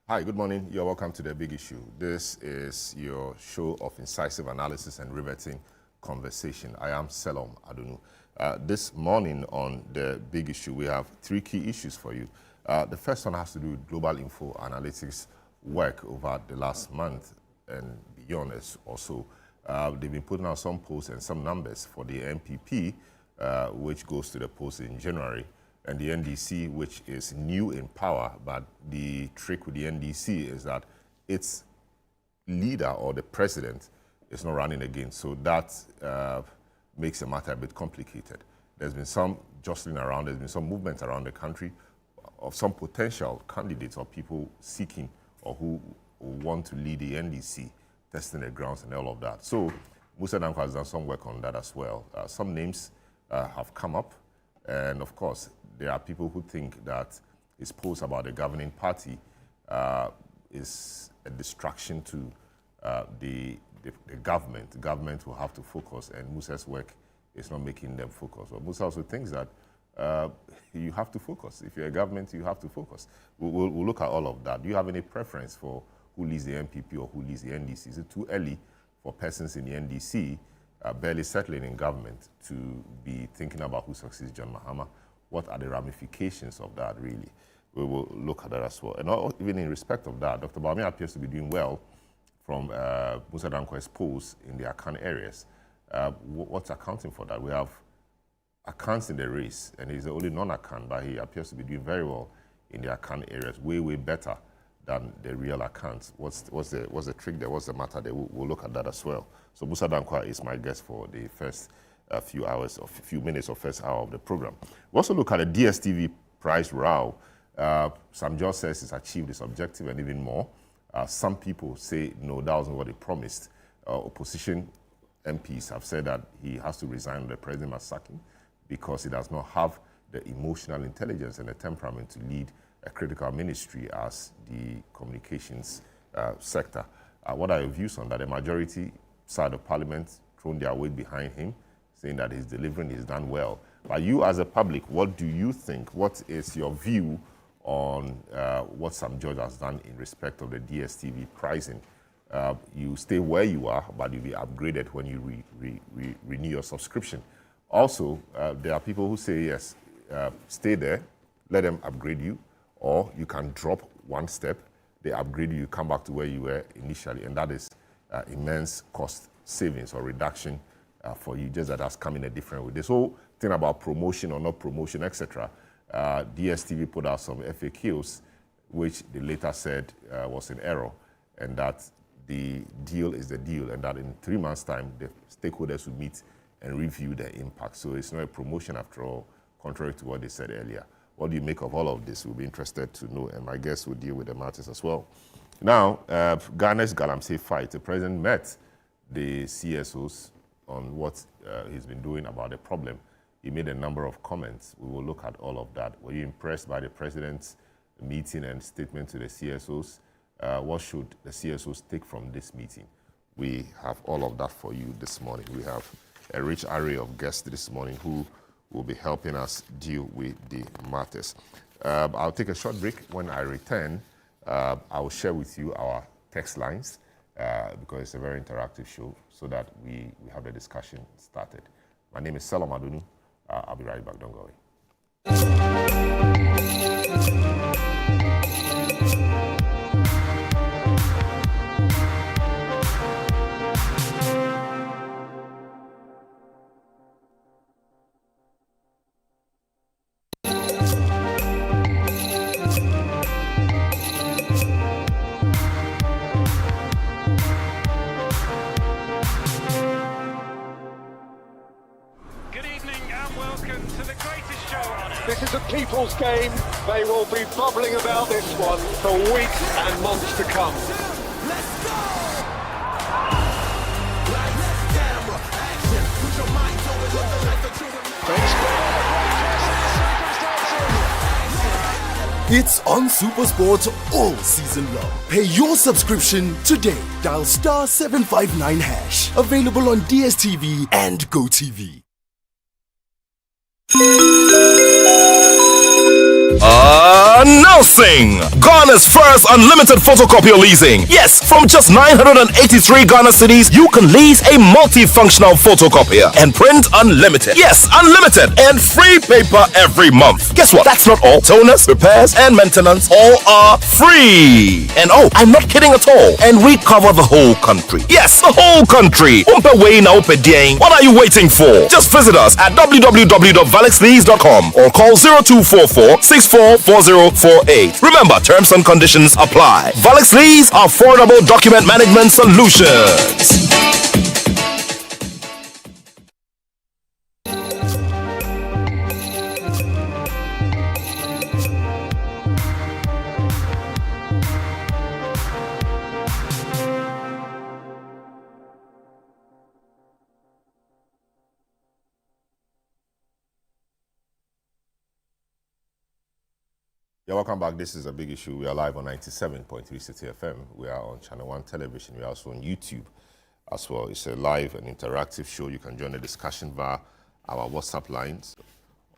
Hi, good morning. You're welcome to The Big Issue. This is your show of incisive analysis and riveting conversation. I am Selorm Adonoo. This morning on The Big Issue, we have three key issues for you. The first one has to do with global info analytics work over the last month and beyond also. They've been putting out some posts and some numbers for the MPP, which goes to the polls in January, and the NDC, which is new in power, but the trick with the NDC is that its leader or the president is not running again. So that makes the matter a bit complicated. There's been some jostling around, there's been some movement around the country of some potential candidates or people seeking or who want to lead the NDC, testing the grounds and all of that. So Musa Danko has done some work on that as well. Some names have come up, and of course, there are people who think that his post about the governing party is a distraction to the government. The government will have to focus, and Musa's work is not making them focus. But Musa also thinks that you have to focus. If you're a government, you have to focus. We'll look at all of that. Do you have any preference for who leads the MPP or who leads the NDC? Is it too early for persons in the NDC barely settling in government to be thinking about who succeeds John Mahama? What are the ramifications of that, really? We will look at that as well. And even in respect of that, Dr. Bawumia appears to be doing well from Musa Danko's polls in the Akan areas. What's accounting for that? We have Akans in the race, and he's the only non-Akan, but he appears to be doing very well in the Akan areas, way, way better than the real Akans. What's the trick there? What's the matter there? We'll look at that as well. So Musa Danko is my guest for the first few minutes or first hour of the program. We also look at the DSTV price row. Sam George says it's achieved its objective and even more. Some people say, no, that wasn't what he promised. Opposition MPs have said that he has to resign, the president must sack him because he does not have the emotional intelligence and the temperament to lead a critical ministry as the communications sector. What are your views on that? The majority side of parliament thrown their weight behind him, saying that he's delivering, he's done well. But you as a public, what do you think? What is your view on what Sam George has done in respect of the DSTV pricing? You stay where you are, but you'll be upgraded when you renew your subscription. Also, there are people who say, yes, stay there, let them upgrade you, or you can drop one step, they upgrade you, come back to where you were initially, and that is immense cost savings or reduction for you, just that has come in a different way. This whole thing about promotion or not promotion, etc., DSTV put out some FAQs, which they later said was in error, and that the deal is the deal, and that in 3 months' time, the stakeholders will meet and review the impact. So it's not a promotion after all, contrary to what they said earlier. What do you make of all of this? We'll be interested to know, and my guests will deal with the matters as well. Now, Ghana's Galamsey fight. The president met the CSOs on what he's been doing about the problem. He made a number of comments. We will look at all of that. Were you impressed by the president's meeting and statement to the CSOs? What should the CSOs take from this meeting? We have all of that for you this morning. We have a rich array of guests this morning who will be helping us deal with the matters. I'll take a short break. When I return, I will share with you our text lines because it's a very interactive show so that we have the discussion started. My name is Selorm Adonoo. I'll be right back. Don't go away. This is a people's game. They will be bubbling about this one for weeks and months to come. Let's go! Lights, camera, action. Put your mind on it, live the life that you remember. It's on SuperSport all season long. Pay your subscription today. Dial *759#. Available on DSTV and GoTV. Announcing Ghana's first unlimited photocopier leasing. Yes, from just 983 Ghana cedis, you can lease a multifunctional photocopier and print unlimited. Yes, unlimited and free paper every month. Guess what? That's not all. Toners, repairs, and maintenance all are free. And oh, I'm not kidding at all. And we cover the whole country. Yes, the whole country. What are you waiting for? Just visit us at www.valexlease.com or call 0244 644048. Remember, terms and conditions apply. Valix Lease, affordable document management solutions. Yeah, welcome back. This is a big issue. We are live on 97.3 City FM. We are on Channel 1 Television. We are also on YouTube as well. It's a live and interactive show. You can join the discussion via our WhatsApp lines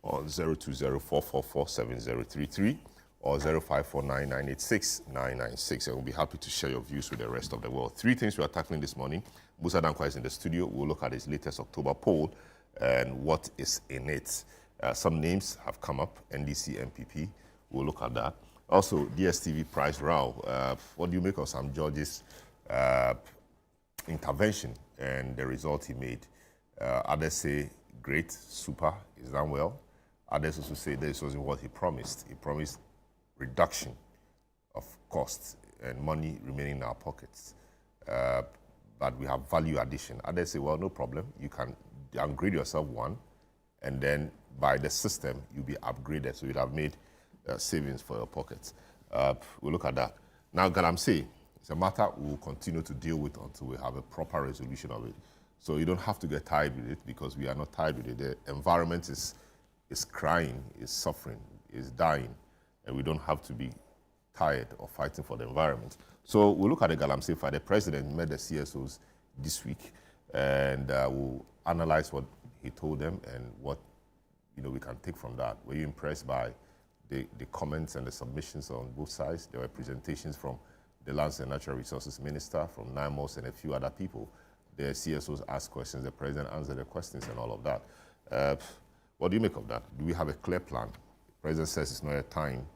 on 020-444-7033 or 0549-986-996. And we'll be happy to share your views with the rest of the world. Three things we are tackling this morning. Musa Dankwa is in the studio. We'll look at his latest October poll and what is in it. Some names have come up, NDC, MPP. We'll look at that. Also, DSTV price row. What do you make of Sam George's intervention and the result he made? Others say great, super, he's done well. Others also say this wasn't what he promised. He promised reduction of costs and money remaining in our pockets. But we have value addition. Others say, well, no problem. You can downgrade yourself one, and then by the system, you'll be upgraded. So you'd have made savings for your pockets. We'll look at that. Now, Galamsey, it's a matter we'll continue to deal with until we have a proper resolution of it. So you don't have to get tired with it, because we are not tired with it. The environment is crying, is suffering, is dying, and we don't have to be tired of fighting for the environment. So we'll look at the Galamsey fight. The president met the CSOs this week, and we'll analyze what he told them and what we can take from that. Were you impressed by the comments and the submissions on both sides? There were presentations from the Lands and Natural Resources Minister, from NIMOS, and a few other people. The CSOs asked questions, the president answered the questions, and all of that. What do you make of that? Do we have a clear plan? The president says it's not a time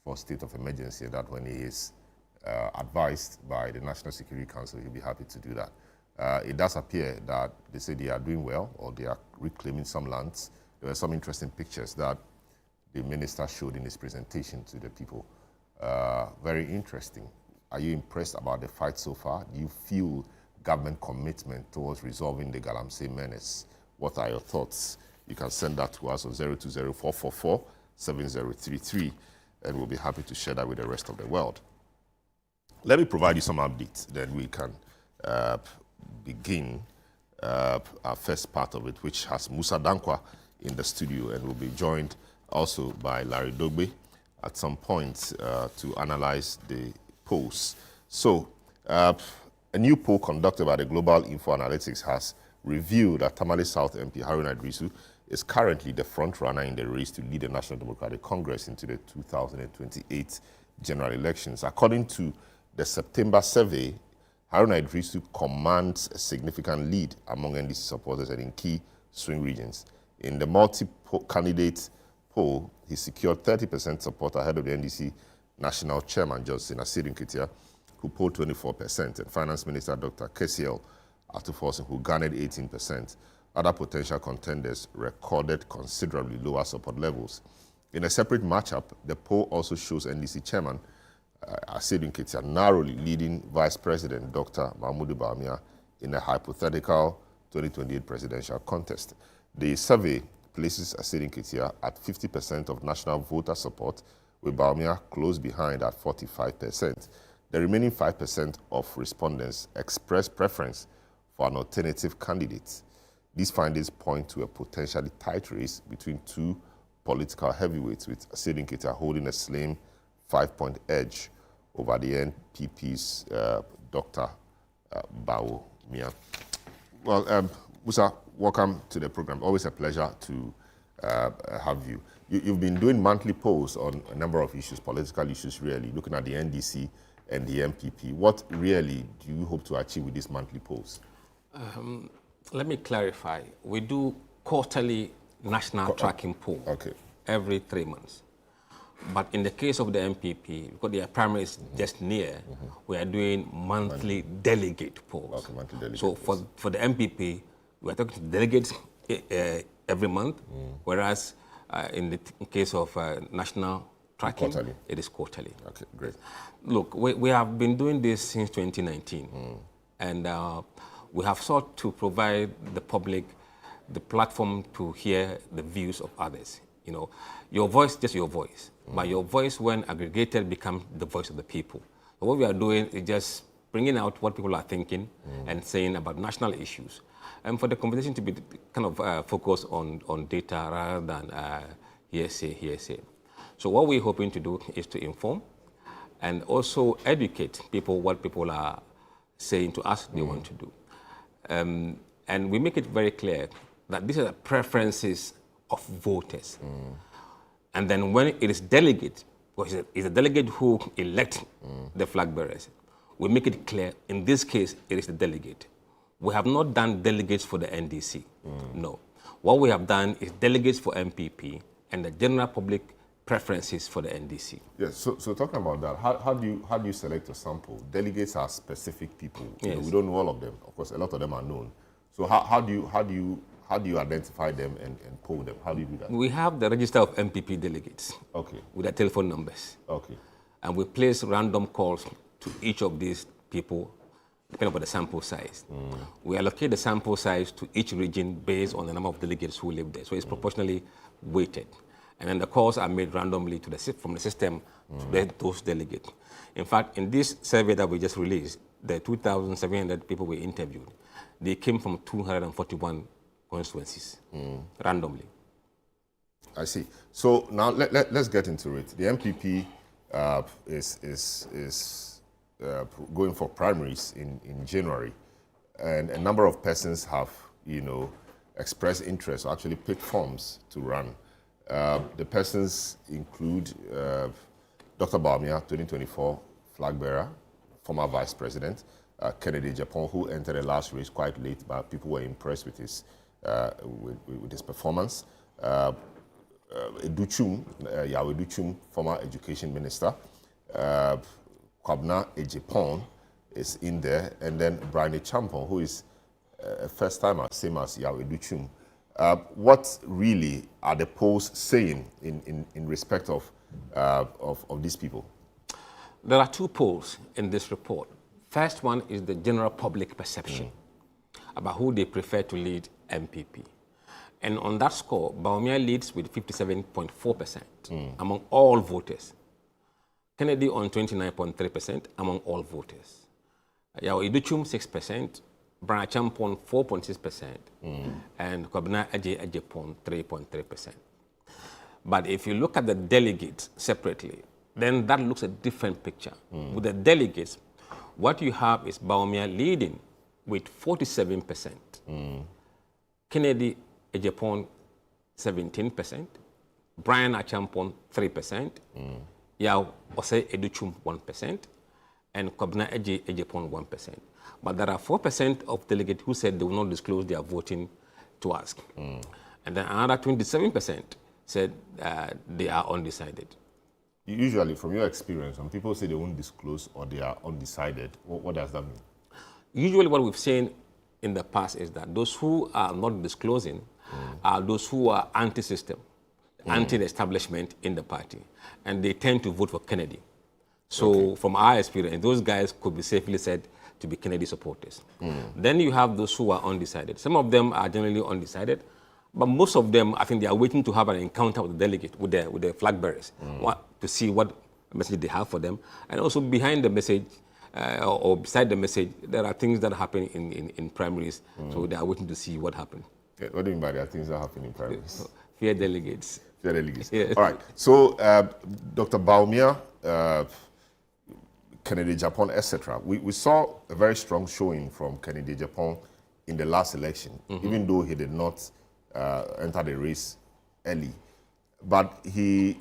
for state of emergency, that when he is advised by the National Security Council, he'll be happy to do that. It does appear that they say they are doing well, or they are reclaiming some lands. There were some interesting pictures that the minister showed in his presentation to the people. Very interesting. Are you impressed about the fight so far? Do you feel government commitment towards resolving the Galamsey menace? What are your thoughts? You can send that to us on 020-444-7033, and we'll be happy to share that with the rest of the world. Let me provide you some updates, then we can begin our first part of it, which has Musa Dankwa in the studio, and will be joined also by Larry Dogbe at some point to analyze the polls. So, a new poll conducted by the Global Info Analytics has revealed that Tamale South MP Haruna Idrisu is currently the front runner in the race to lead the National Democratic Congress into the 2028 general elections. According to the September survey, Haruna Idrisu commands a significant lead among NDC supporters and in key swing regions. In the multi-candidate poll, he secured 30% support ahead of the NDC National Chairman, Johnson Asiedu Nketia, who polled 24%, and Finance Minister Dr. Kesiel Atufosin, who garnered 18%. Other potential contenders recorded considerably lower support levels. In a separate matchup, the poll also shows NDC Chairman Asiedu Nketia narrowly leading Vice President Dr. Mahmoud Bawumia in a hypothetical 2028 presidential contest. The survey places Asiedu Nketia at 50% of national voter support, with Bawumia close behind at 45%. The remaining 5% of respondents expressed preference for an alternative candidate. These findings point to a potentially tight race between two political heavyweights, with Asiedu Nketia holding a slim 5-point edge over the NPP's Dr. Bawumia. Well, Musa, welcome to the program. Always a pleasure to have you. You've been doing monthly polls on a number of issues, political issues really, looking at the NDC and the MPP. What really do you hope to achieve with these monthly polls? Let me clarify. We do quarterly national tracking poll every 3 months. But in the case of the MPP, because their primary is just near, we are doing monthly delegate polls. Monthly delegate so for the MPP, we are talking to delegates every month, whereas in the case of national tracking, it is quarterly. Okay, great. Look, we have been doing this since 2019, and we have sought to provide the public the platform to hear the views of others. You know, your voice, just your voice. But your voice, when aggregated, becomes the voice of the people. So what we are doing is just bringing out what people are thinking and saying about national issues. And for the conversation to be kind of focused on data rather than hearsay. So what we're hoping to do is to inform and also educate people what people are saying to us they want to do. And we make it very clear that these are the preferences of voters. And then when it is delegate, because it's a delegate who elect the flag bearers, we make it clear, in this case, it is the delegate. We have not done delegates for the NDC, no. What we have done is delegates for MPP and the general public preferences for the NDC. Yes, so talking about that, how do you select a sample? Delegates are specific people. Yes. You know, we don't know all of them. Of course, a lot of them are known. So how do you identify them and poll them? How do you do that? We have the register of MPP delegates with their telephone numbers. And we place random calls to each of these people, depending on the sample size. We allocate the sample size to each region based on the number of delegates who live there. So it's proportionally weighted. And then the calls are made randomly from the system to those delegates. In fact, in this survey that we just released, the 2,700 people we interviewed, they came from 241 constituencies, randomly. I see. So now let's get into it. The MPP is going for primaries in January, and a number of persons have, expressed interest or actually picked forms to run. The persons include Dr. Baumia, 2024 flag bearer, former vice president, Kennedy Japan, who entered the last race quite late, but people were impressed with his performance. Educhum, Yahweh Educhum, former education minister. Kwabna Ejipon is in there, and then Brian Champon, who is a first-timer, same as Yahweh Educhum. What really are the polls saying in respect of these people? There are two polls in this report. First one is the general public perception about who they prefer to lead MPP. And on that score, Baumia leads with 57.4% among all voters. Kennedy on 29.3% among all voters. Yahweh Educhum 6%, Brian Champon 4.6%, and Kwabna Ejipon 3.3%. But if you look at the delegates separately, then that looks a different picture. With the delegates, what you have is Baumia leading with 47%, Kennedy Ejipon 17%, Brian Achampon 3%, Yao Ose Educhum 1%, and Kwabna Ejipon 1%. But there are 4% of delegates who said they will not disclose their voting to us. And then another 27% said they are undecided. Usually, from your experience, when people say they won't disclose or they are undecided, what does that mean? Usually what we've seen in the past is that those who are not disclosing are those who are anti-system, anti-establishment in the party, and they tend to vote for Kennedy. So from our experience, those guys could be safely said to be Kennedy supporters. Then you have those who are undecided. Some of them are generally undecided, but most of them, I think they are waiting to have an encounter with the delegate, with the flag bearers, to see what message they have for them. And also behind the message, or beside the message, there are things that happen in primaries, so they are waiting to see what happens. Yeah, what do you mean by there are things that happen in primaries? Fear delegates. Fear delegates. Yes. All right. So, Dr. Baumia, Kennedy Japan, etc. We saw a very strong showing from Kennedy Japan in the last election, even though he did not enter the race early, but he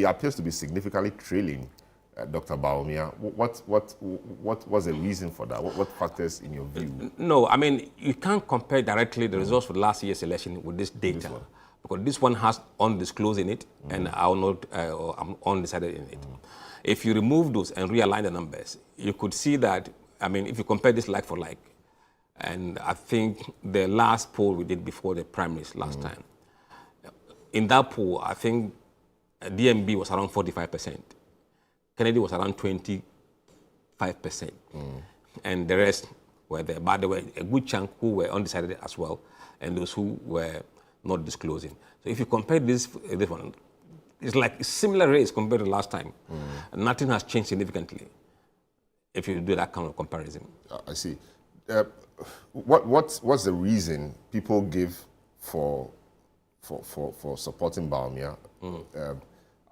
appears to be significantly trailing Dr. Bawumia. What was the reason for that? What factors in your view? No, I mean, you can't compare directly the results for last year's election with this data, because this one has undisclosed in it, and I'm undecided in it. If you remove those and realign the numbers, you could see that, I mean, if you compare this like for like, and I think the last poll we did before the primaries last time, in that poll, I think DMB was around 45%. Kennedy was around 25%. And the rest were there. But there were a good chunk who were undecided as well, and those who were not disclosing. So if you compare this one, it's like a similar race compared to last time. Nothing has changed significantly if you do that kind of comparison. I see. What's the reason people give for supporting Bawumia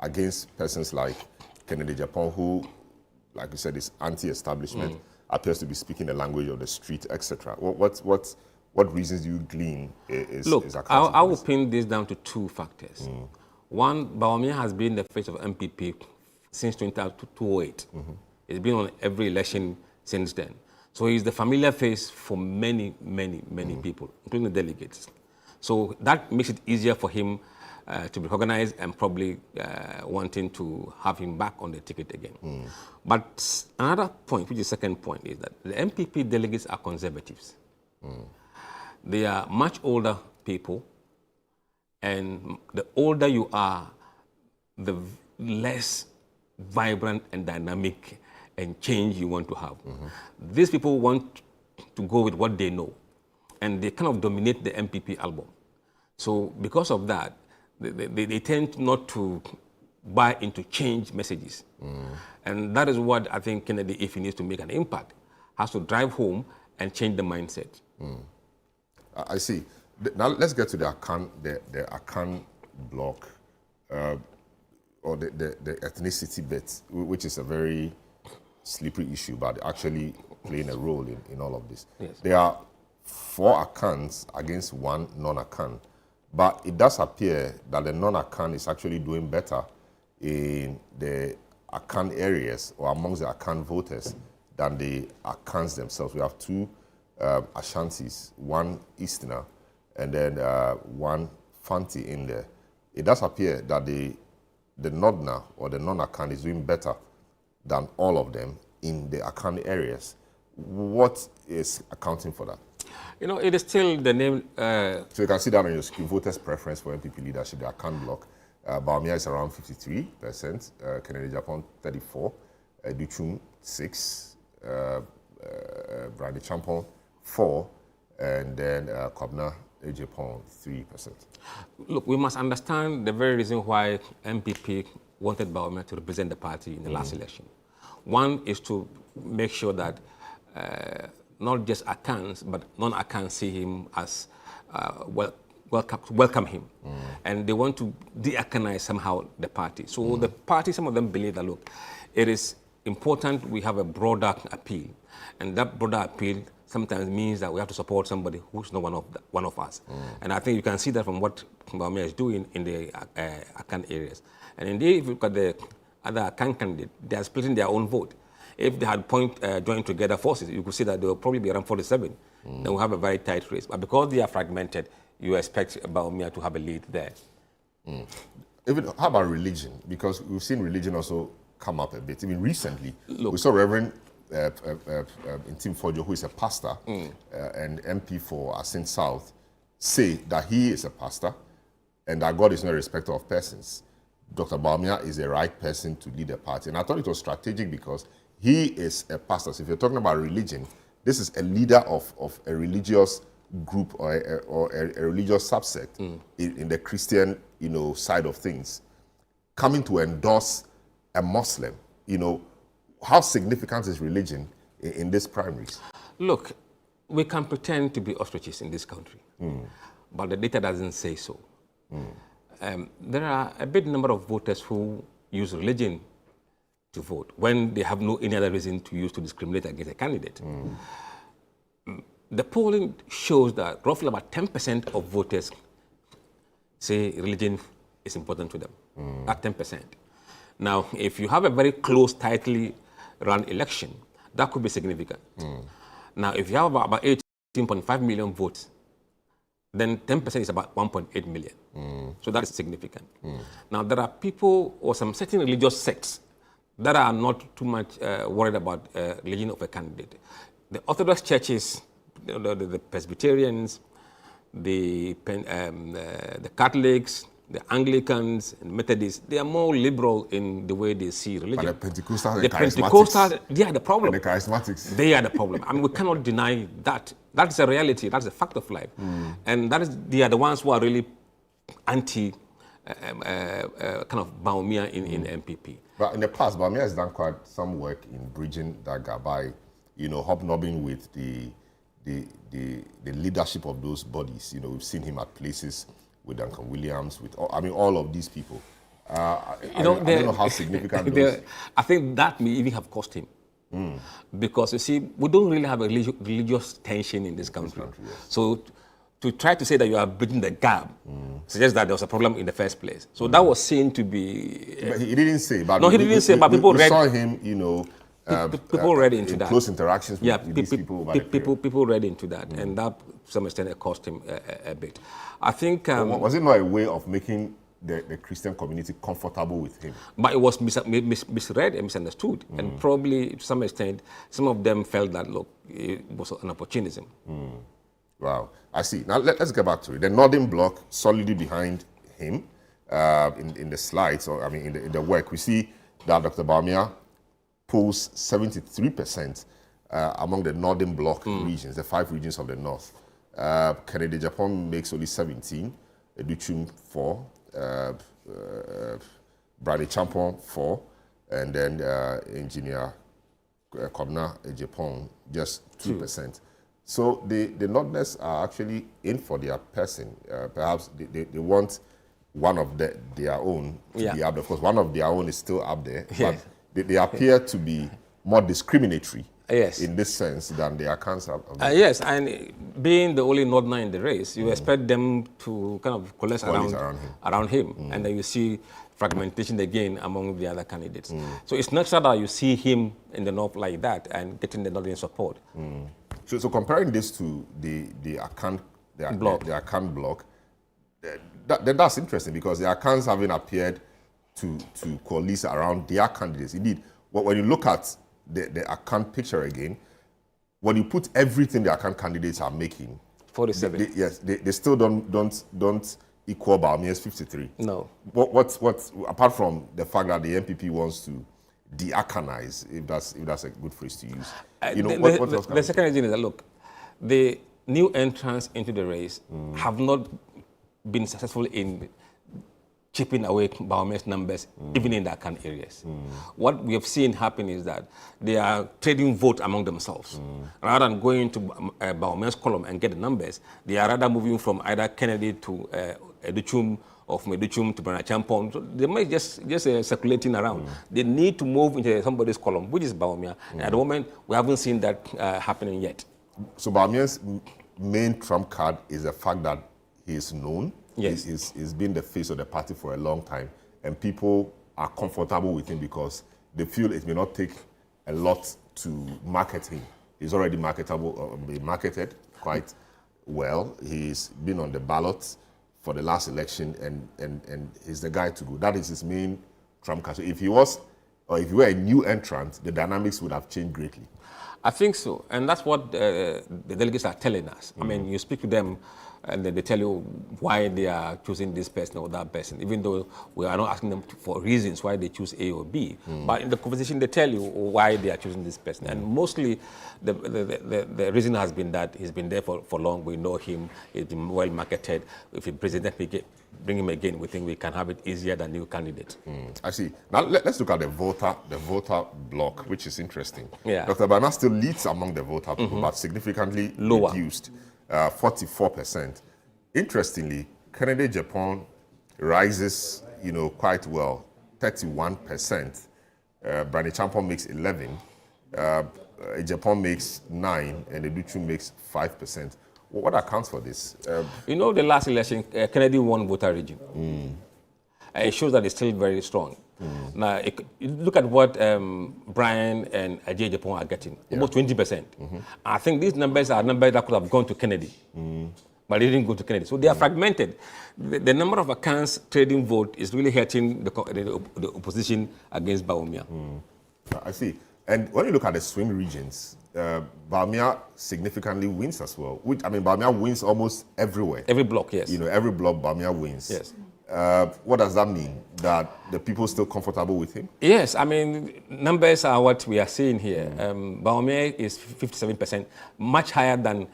against persons like Kennedy Japan, who, like you said, is anti-establishment, appears to be speaking the language of the street, etc. What reasons do you glean is I will pin this down to two factors. One, Bawumia has been the face of MPP since 2008. He's been on every election since then. So he's the familiar face for many people, including the delegates. So that makes it easier for him to be recognized and probably wanting to have him back on the ticket again. But another point, which is the second point, is that the MPP delegates are conservatives. They are much older people, and the older you are, the less vibrant and dynamic and change you want to have. These people want to go with what they know, and they kind of dominate the MPP album. So because of that, they tend not to buy into change messages. And that is what I think Kennedy, if he needs to make an impact, has to drive home and change the mindset. I see. Now let's get to the Akan block, or the ethnicity bit, which is a very slippery issue, but actually playing a role in all of this. Yes. There are 4 Akans against 1 non-Akan, but it does appear that the non-Akan is actually doing better in the Akan areas or amongst the Akan voters than the Akans themselves. We have 2 Ashantis, 1 Easterner, and then 1 Fanti in there. It does appear that the Northerner or the non-Akan is doing better than all of them in the Akan areas. What is accounting for that? You know, it is still the name. So you can see that on your screen, voters' preference for MPP leadership, the Akan bloc. Bawumia is around 53%, Kennedy Japan 34%, Duchum 6%, Brandy Champon 4%, and then Kwabna Japan 3%. Look, we must understand the very reason why MPP wanted Bawumia to represent the party in the last election. One is to make sure that not just Akans, but non-Akans see him as welcome him. And they want to de-Akanize somehow the party. So the party, some of them believe that, look, it is important we have a broader appeal. And that broader appeal sometimes means that we have to support somebody who's not one of us. And I think you can see that from what Bawumia is doing in the Akan areas. And indeed, if you look at the other Akan candidates, they are splitting their own vote. If they had joined together forces, you could see that they will probably be around 47. Then we'll have a very tight race. But because they are fragmented, you expect Bawumia to have a lead there. Even, how about religion? Because we've seen religion also come up a bit. I mean, recently, we saw Reverend Intim Fojo, who is a pastor and MP for Asin South, say that he is a pastor and that God is not a respecter of persons. Dr. Bawumia is the right person to lead the party. And I thought it was strategic because he is a pastor. So if you're talking about religion, this is a leader of a religious group or a religious subsect in the Christian, side of things, coming to endorse a Muslim. How significant is religion in these primaries? Look, we can pretend to be ostriches in this country, but the data doesn't say so. There are a big number of voters who use religion to vote when they have no any other reason to use to discriminate against a candidate. The polling shows that roughly about 10% of voters say religion is important to them. At 10%. Now, if you have a very close, tightly run election, that could be significant. Now, if you have about 18.5 million votes, then 10% is about 1.8 million. So that is significant. Now, there are people or some certain religious sects that are not too much worried about religion of a candidate. The Orthodox churches, the Presbyterians, the Catholics, the Anglicans and Methodists, they are more liberal in the way they see religion. But the Pentecostals, the Pentecostals, they are the problem. And the charismatics. They are the problem. I mean, we cannot deny that. That's a reality. That's a fact of life. And they are the ones who are really anti kind of Bawumia in MPP. But in the past, Bawumia has done quite some work in bridging that gap by, hobnobbing with the leadership of those bodies. We've seen him at places with Duncan Williams, with all of these people. I don't know how significant those. I think that may even have cost him. Because you see, we don't really have a religious tension in this country. Yes. So to try to say that you are bridging the gap suggests that there was a problem in the first place. So that was seen to be. But he didn't say. But no, he didn't say. But people we read. Saw him, people read into that. Close interactions with these people. People read into that, and that to some extent it cost him a bit. I think. Was it not a way of making the Christian community comfortable with him? But it was misread and misunderstood, and probably to some extent, some of them felt that look, it was an opportunism. Wow, I see. Now let's get back to it. The Northern Bloc solidly behind him in the slides, or in the work, we see that Dr. Bawumia pulls 73% among the Northern Bloc regions, the 5 regions of the North. Kennedy Japan makes only 17, Educhum 4, Brady Champon 4, and then Engineer Kobna Japan just 2%. So the Northerners are actually in for their person. Perhaps they want one of their own to be up there. Of course, one of their own is still up there, but they appear to be more discriminatory in this sense than their accounts are. Yes, and being the only Northerner in the race, you expect them to kind of coalesce around him. And then you see fragmentation again among the other candidates. So it's natural that you see him in the North like that and getting the Northern support. So comparing this to the Akan bloc, that's interesting because the Akans haven't appeared to coalesce around their candidates. Indeed, when you look at the Akan picture again, when you put everything the Akan candidates are making, 47. They still don't equal Bawumia's 53. No. What's apart from the fact that the MPP wants to de-Akanize, if that's a good phrase to use. The second reason is that look, the new entrants into the race have not been successful in chipping away Bawumia's numbers, even in the Akan areas. What we have seen happen is that they are trading vote among themselves. Rather than going to Bawumia's column and get the numbers, they are rather moving from either Kennedy to Educhum, or from Educhum to Brana Champon. So they might just circulating around. They need to move into somebody's column, which is Bawumia. And at the moment, we haven't seen that happening yet. So Bawumia's main trump card is the fact that he is known. Yes. He's been the face of the party for a long time, and people are comfortable with him because they feel it may not take a lot to market him. He's already marketed quite well. He's been on the ballot for the last election, and he's the guy to go. That is his main trump card. So if he were a new entrant, the dynamics would have changed greatly. I think so, and that's what the delegates are telling us. I mean, you speak to them, and then they tell you why they are choosing this person or that person, even though we are not asking them for reasons why they choose A or B. But in the conversation, they tell you why they are choosing this person. And mostly, the reason has been that he's been there for long. We know him. He's been well marketed. If the president bring him again, we think we can have it easier than new candidates. I see. Now let's look at the voter bloc, which is interesting. Yeah. Dr. Bawumia still leads among the voter people, but significantly lower. Reduced. 44%. Interestingly, Kennedy Japan rises, quite well, 31%. Brani Champon makes 11. Japan makes 9, and Educhum makes 5%. What accounts for this? The last election, Kennedy won voter region. it shows that it's still very strong. Now, you look at what Brian and Ajay Japon are getting, almost 20%. I think these numbers are numbers that could have gone to Kennedy, but they didn't go to Kennedy. So they are fragmented. The number of accounts trading vote is really hurting the opposition against Bawumia. I see. And when you look at the swing regions, Bawumia significantly wins as well. Which, I mean, Bawumia wins almost everywhere. Every block, yes. You know, every block Bawumia wins. Yes. What does that mean? That the people still comfortable with him? Yes, I mean, numbers are what we are seeing here. Bawumia is 57%, much higher than,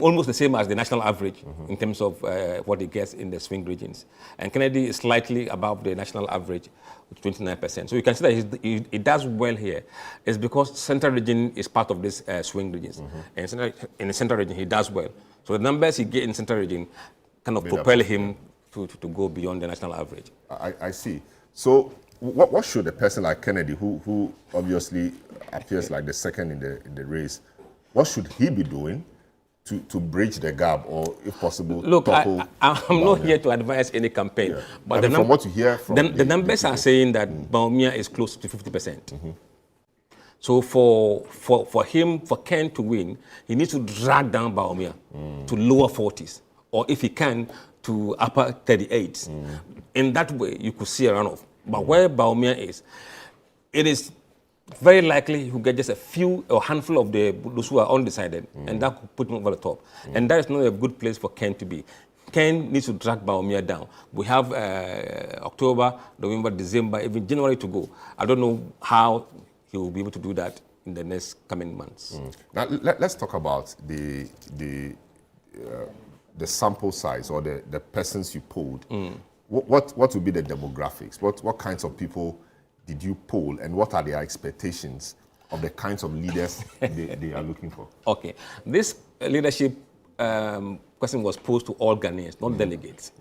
almost the same as the national average in terms of what he gets in the swing regions. And Kennedy is slightly above the national average, with 29%. So you can see that he does well here. It's because central region is part of this swing regions. And in the central region, he does well. So the numbers he gets in central region kind of propel him to go beyond the national average. I see. So what should a person like Kennedy, who obviously appears like the second in the race, what should he be doing to bridge the gap, or if possible, look, I'm not here to advise any campaign, but from what you hear from the numbers are saying that Bawumia is close to 50%. So for Ken to win, he needs to drag down Bawumia to lower 40s, or if he can, to upper 38s. In that way, you could see a runoff. But where Bawumia is, it is very likely he'll get just a few or handful of those who are undecided, and that could put him over the top. And that is not a good place for Ken to be. Ken needs to drag Bawumia down. We have October, November, December, even January to go. I don't know how he will be able to do that in the next coming months. Now let's talk about the sample size, or the persons you polled. What would be the demographics? What kinds of people did you poll, and what are their expectations of the kinds of leaders they are looking for? Okay. This leadership question was posed to all Ghanaians, not delegates.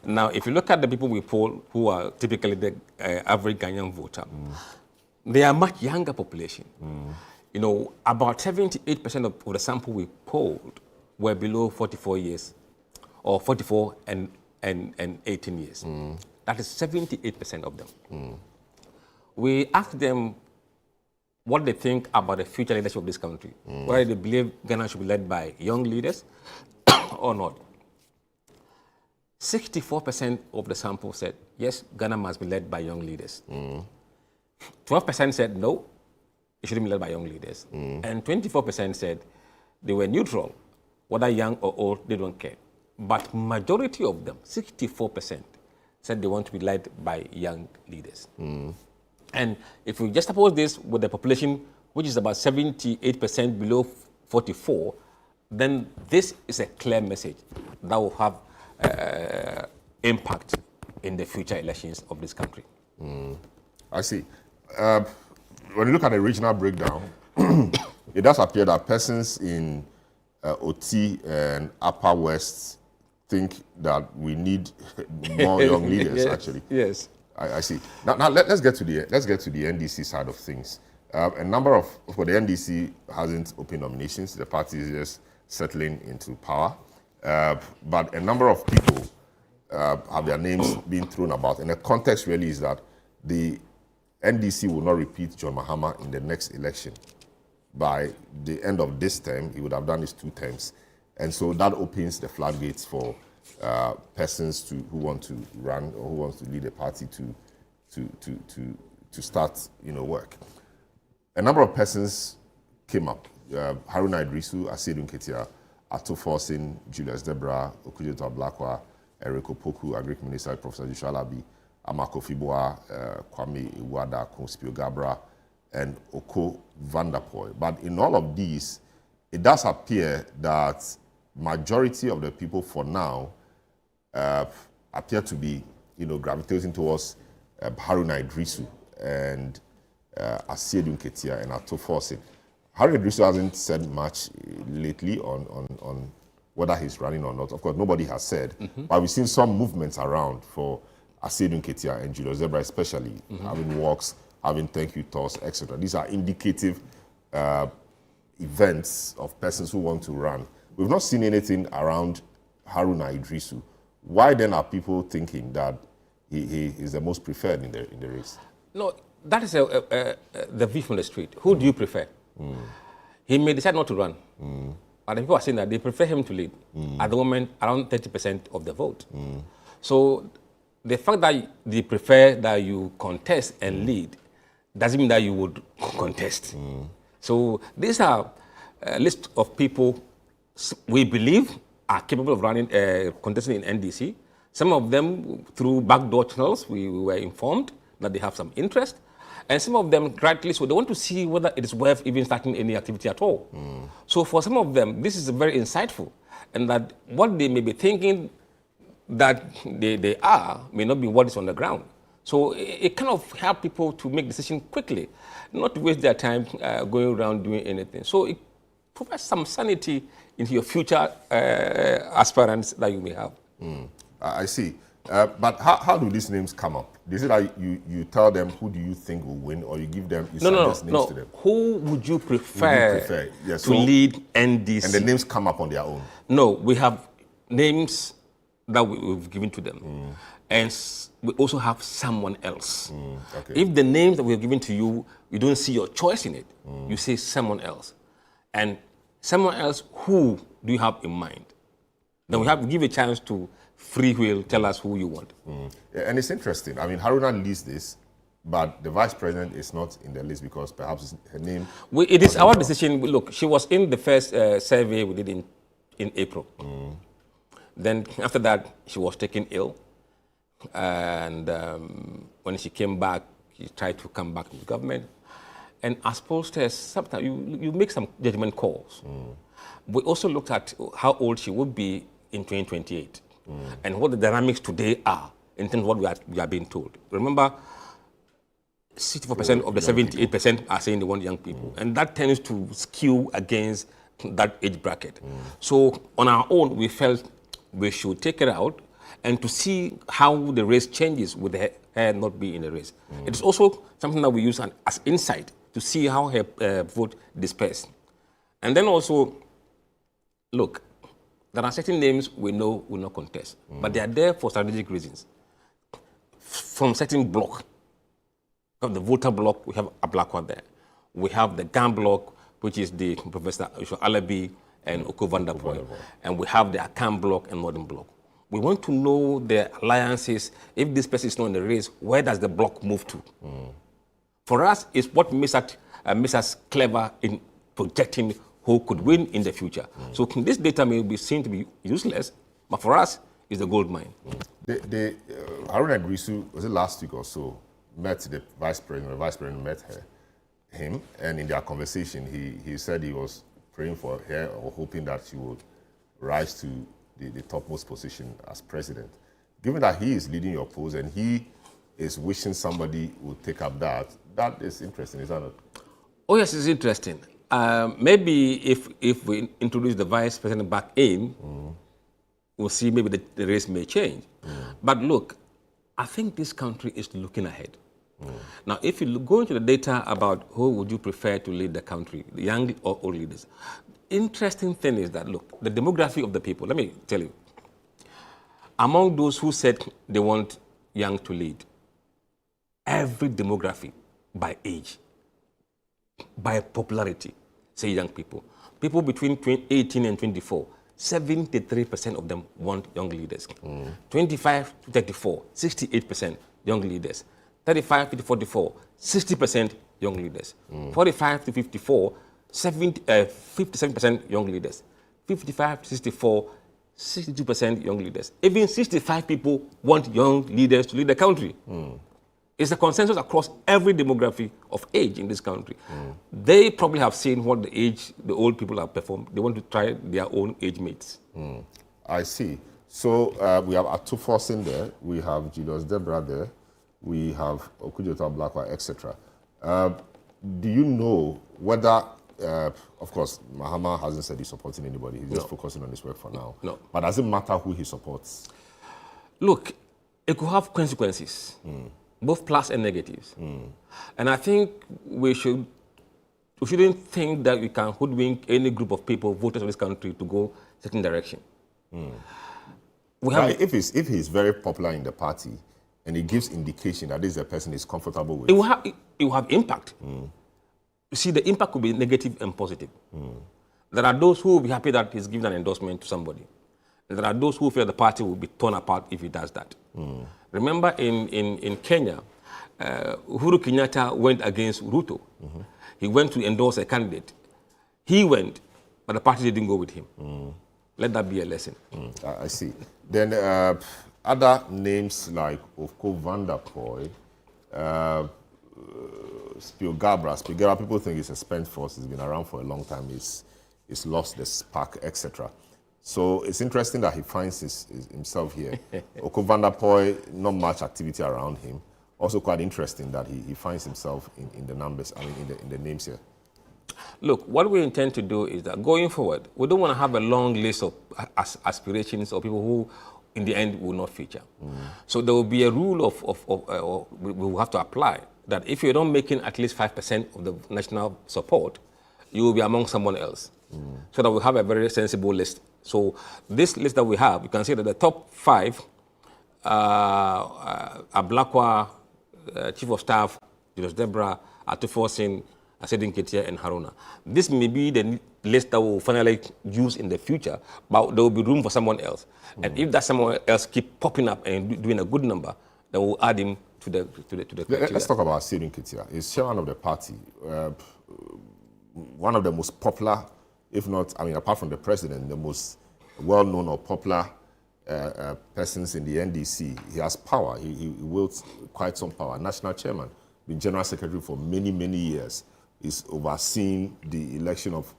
Now, if you look at the people we poll, who are typically the average Ghanaian voter, they are much younger population. You know, about 78% of the sample we polled were below 44 years, or 44 and 18 years. That is 78% of them. We asked them what they think about the future leadership of this country, whether they believe Ghana should be led by young leaders or not. 64% of the sample said, yes, Ghana must be led by young leaders. 12% said, no, it shouldn't be led by young leaders. And 24% said they were neutral, whether young or old, they don't care. But majority of them, 64%, said they want to be led by young leaders. And if we just suppose this with the population, which is about 78% below 44, then this is a clear message that will have impact in the future elections of this country. I see. When you look at the regional breakdown, it does appear that persons in OT and Upper West think that we need more young leaders. Actually, yes. I see. Now let's get to the NDC side of things. The NDC hasn't opened nominations. The party is just settling into power, but a number of people have their names being thrown about. And the context really is that the NDC will not repeat John Mahama in the next election. By the end of this term, he would have done his 2 terms. And so that opens the floodgates for persons who want to run or who wants to lead a party to start work. A number of persons came up. Haruna Idrisu, Asiedu Nketia, Ato Forsin, Julius Debra, Okujeto Ablakwa, Eric Opoku, Agric Minister, Professor Joshua Alabi, Amako Fiboa, Kwame Iwada, Conspio Gabra, and Oko Vanderpoy. But in all of these, it does appear that majority of the people for now appear to be, gravitating towards Haruna Idrisu and Asiedu Nketia and Ato Forsin. Haruna Idrisu hasn't said much lately on whether he's running or not. Of course, nobody has said, but we've seen some movements around for Asiedu Nketia and Julius Zebra especially, having walks, having thank you tours, etc. These are indicative events of persons who want to run. We've not seen anything around Haruna Idrisu. Why then are people thinking that he is the most preferred in the race. No, that is the view from the street. Who do you prefer? He may decide not to run. But the people are saying that they prefer him to lead. At the moment, around 30% of the vote. So the fact that they prefer that you contest and lead doesn't mean that you would contest. So these are a list of people we believe are capable of running, contesting in NDC. Some of them, through backdoor channels, we were informed that they have some interest. And some of them, rightly so, they want to see whether it is worth even starting any activity at all. So for some of them, this is very insightful. And that what they may be thinking that they are may not be what is on the ground. So it kind of helps people to make decisions quickly, not to waste their time going around doing anything. So it provides some sanity into your future aspirants that you may have. I see. But how do these names come up? Is it that you tell them who do you think will win, or you give them names to them? Who would you prefer, Yeah, to lead NDC? And the names come up on their own? No, we have names that we've given to them. And we also have someone else. Okay. If the names that we've given to you, you don't see your choice in it, you say someone else. And someone else, who do you have in mind? Then we give a chance to free will, tell us who you want. Yeah, and it's interesting. I mean, Haruna leads this, but the vice president is not in the list because perhaps her name... It is our decision. Look, she was in the first survey we did in April. Then after that, she was taken ill. And when she came back, she tried to come back to the government. And as pollsters, sometimes you make some judgment calls. We also looked at how old she would be in 2028. And what the dynamics today are in terms of what we are being told. Remember, 64% of the 78% are saying they want young people. And that tends to skew against that age bracket. So on our own, we felt we should take her out and to see how the race changes with her not being in the race. It is also something that we use as insight to see how her vote dispersed. And then also, look, there are certain names we know will not contest, but they are there for strategic reasons. From certain block, we have the voter block, we have a black one there. We have the GAN block, which is the Professor Alabi and Oko van der Poel. And we have the Akan block and Northern block. We want to know the alliances. If this person is not in the race, where does the block move to? For us, it's what makes us clever in projecting who could win in the future. So this data may be seen to be useless, but for us, it's the gold mine. Haruna Grisu, was it last week or so, met the vice president met him, and in their conversation, he said he was praying for her or hoping that she would rise to the topmost position as president. Given that he is leading your polls and he is wishing somebody would take up that is interesting, is that not? Oh yes, it's interesting. Maybe if we introduce the vice president back in, we'll see maybe the race may change. But look, I think this country is looking ahead. Now, if you go into the data about who would you prefer to lead the country, the young or old leaders, interesting thing is that, look, the demography of the people, let me tell you, among those who said they want young to lead, every demography by age, by popularity, say young people. People between 18 and 24, 73% of them want young leaders. 25 to 34, 68% young leaders. 35 to 44, 60% young leaders. 45 to 54, 57% young leaders. 55 to 64, 62% young leaders. Even 65 people want young leaders to lead the country. It's a consensus across every demography of age in this country. They probably have seen what the old people have performed. They want to try their own age mates. I see. So we have Atufosin there, we have Julius Debra there, we have Okudjota Blakwa, etc. Do you know whether, of course, Mahama hasn't said he's supporting anybody, he's just focusing on his work for now. No. But does it matter who he supports? Look, it could have consequences, both plus and negatives. And I think we shouldn't think that we can hoodwink any group of people, voters of this country, to go a certain direction. If he's very popular in the party and it gives indication that this is a person is comfortable with. It will have impact. You see, the impact could be negative and positive. There are those who will be happy that he's given an endorsement to somebody. And there are those who feel the party will be torn apart if he does that. Remember in Kenya, Uhuru Kenyatta went against Ruto. He went to endorse a candidate. He went, but the party didn't go with him. Let that be a lesson. I see. Then other names like Ofco van der Poel, Spielgabra, people think it's a spent force. It's been around for a long time. It's lost the spark, etc. So it's interesting that he finds himself here. Ofco van der Poel, not much activity around him. Also quite interesting that he finds himself in the numbers, in the names here. Look, what we intend to do is that going forward, we don't want to have a long list of aspirations or people who, in the end, will not feature. So there will be a rule we will have to apply that if you're not making at least 5% of the national support, you will be among someone else. So that we have a very sensible list. So this list that we have, you can see that the top 5 are Ablakwa, Chief of Staff, Julius Debra, Atufosin, Asedin Ketia, and Haruna. This may be the list that we'll finally use in the future, but there will be room for someone else. And if that someone else keep popping up and doing a good number, then we'll add him to the criteria. Let's talk about Asedin Ketia. He's chairman of the party. One of the most popular, if not, apart from the president, the most well-known or popular persons in the NDC. He has power. He wields quite some power. National chairman, been general secretary for many, many years. Is overseeing the election of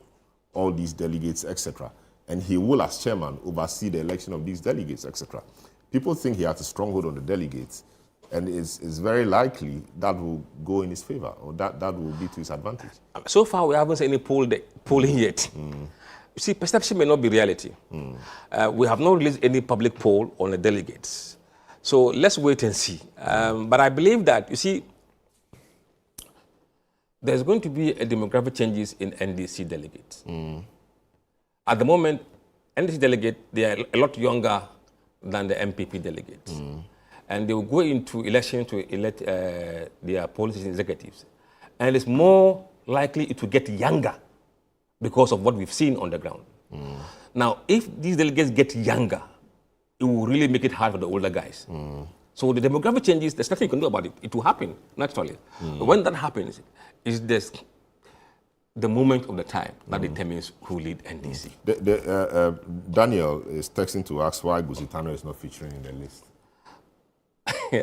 all these delegates, etc. And he will, as chairman, oversee the election of these delegates, etc. People think he has a stronghold on the delegates, and it's very likely that will go in his favor, or that will be to his advantage. So far, we haven't seen any polling yet. You see, perception may not be reality. We have not released any public poll on the delegates. So let's wait and see. But I believe that, you see, there's going to be a demographic changes in NDC delegates. At the moment, NDC delegates, they are a lot younger than the MPP delegates. And they will go into election to elect their policy executives. And it's more likely it will get younger because of what we've seen on the ground. Now, if these delegates get younger, it will really make it hard for the older guys. So the demographic changes, there's nothing you can do about it. It will happen naturally. But when that happens, it's the moment of the time that determines who lead NDC. Daniel is texting to ask why Gusitano is not featuring in the list.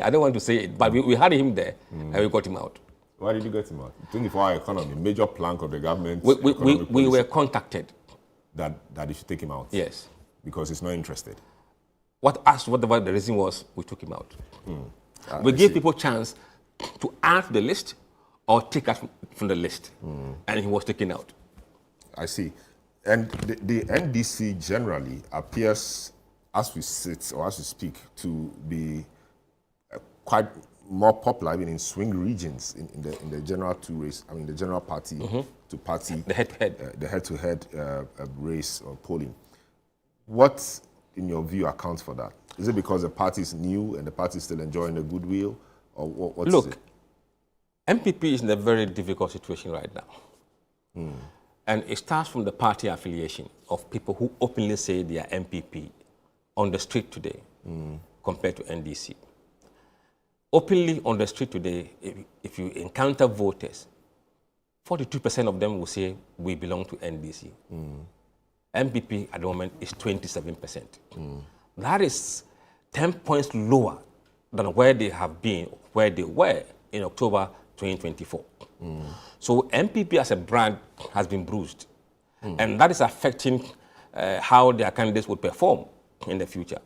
I don't want to say it, but we had him there and we got him out. Why did you get him out? 24-hour economy, major plank of the government. We were contacted. That you should take him out? Yes. Because he's not interested. Whatever the reason was, we took him out. We gave people a chance to add to the list or take us from the list. And he was taken out. I see. And the NDC generally appears, as we sit or as we speak, to be quite more popular even in swing regions in the general race. The general party to party. The head-to-head race or polling. What, in your view, accounts for that? Is it because the party is new and the party is still enjoying the goodwill? Or what's Look, it? MPP is in a very difficult situation right now. And it starts from the party affiliation of people who openly say they are MPP on the street today compared to NDC. Openly on the street today, if you encounter voters, 42% of them will say we belong to NDC. MPP at the moment is 27%. That is 10 points lower than where they have been, where they were in October 2024. So MPP as a brand has been bruised. And that is affecting how their candidates would perform in the future.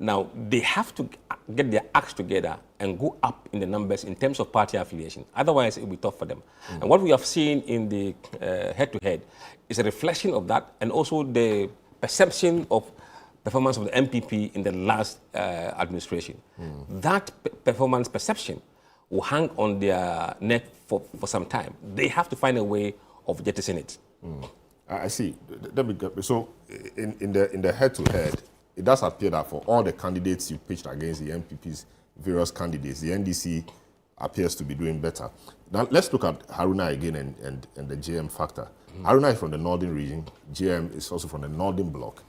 Now, they have to get their acts together and go up in the numbers in terms of party affiliation. Otherwise, it will be tough for them. And what we have seen in the head-to-head is a reflection of that and also the perception of performance of the MPP in the last administration. That performance perception will hang on their neck for some time. They have to find a way of jettisoning it. I see. So in the head-to-head, it does appear that for all the candidates you pitched against the MPPs various candidates, the NDC appears to be doing better. Now, let's look at Haruna again and the JM factor. Haruna is from the northern region. JM is also from the northern bloc.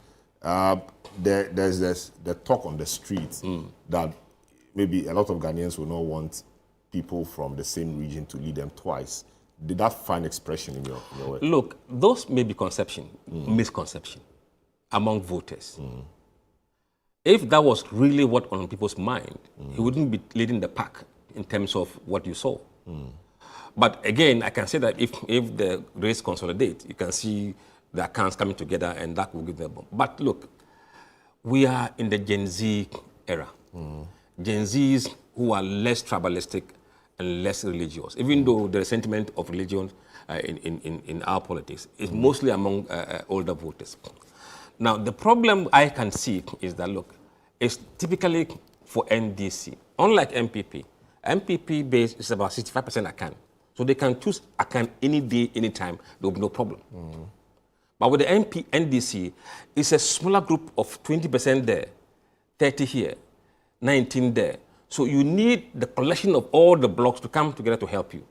There's the talk on the streets that maybe a lot of Ghanaians will not want people from the same region to lead them twice. Did that find expression in your work? Look, those may be misconception among voters. If that was really what on people's mind, he wouldn't be leading the pack in terms of what you saw. But again, I can say that if the race consolidates, you can see the accounts coming together and that will give them. But look, we are in the Gen Z era. Gen Zs who are less tribalistic and less religious, even though the sentiment of religion in our politics is mostly among older voters. Now, the problem I can see is that, look, it's typically for NDC. Unlike MPP base is about 65% ACAN. So they can choose ACAN any day, any time, there will be no problem. But with the NDC, it's a smaller group of 20% there, 30 here, 19 there. So you need the collection of all the blocks to come together to help you.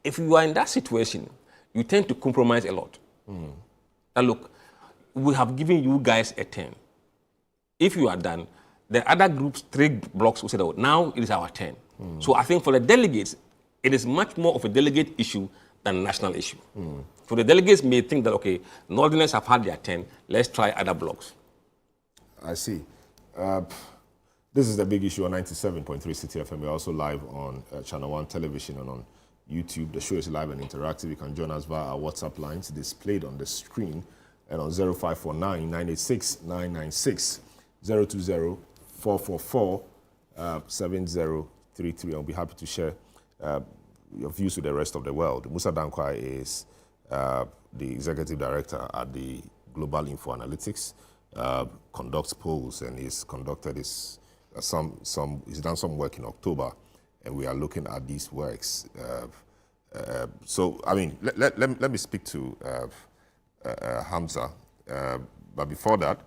If you are in that situation, you tend to compromise a lot. Now look, we have given you guys a 10. If you are done, the other groups, 3 blocks will say, oh, now it is our 10. So I think for the delegates, it is much more of a delegate issue than a national issue. So the delegates may think that, okay, Northerners have had their 10, let's try other blocks. I see. This is the big issue on 97.3 City FM. We're also live on Channel 1 television and on YouTube. The show is live and interactive. You can join us via our WhatsApp lines displayed on the screen and on 0549 986 996 020 444 7033. I'll be happy to share your views with the rest of the world. Musa Dankwah is the executive director at the Global Info Analytics, conducts polls, and he's conducted he's done some work in October, and we are looking at these works. So, I mean, let me speak to Hamza, but before that,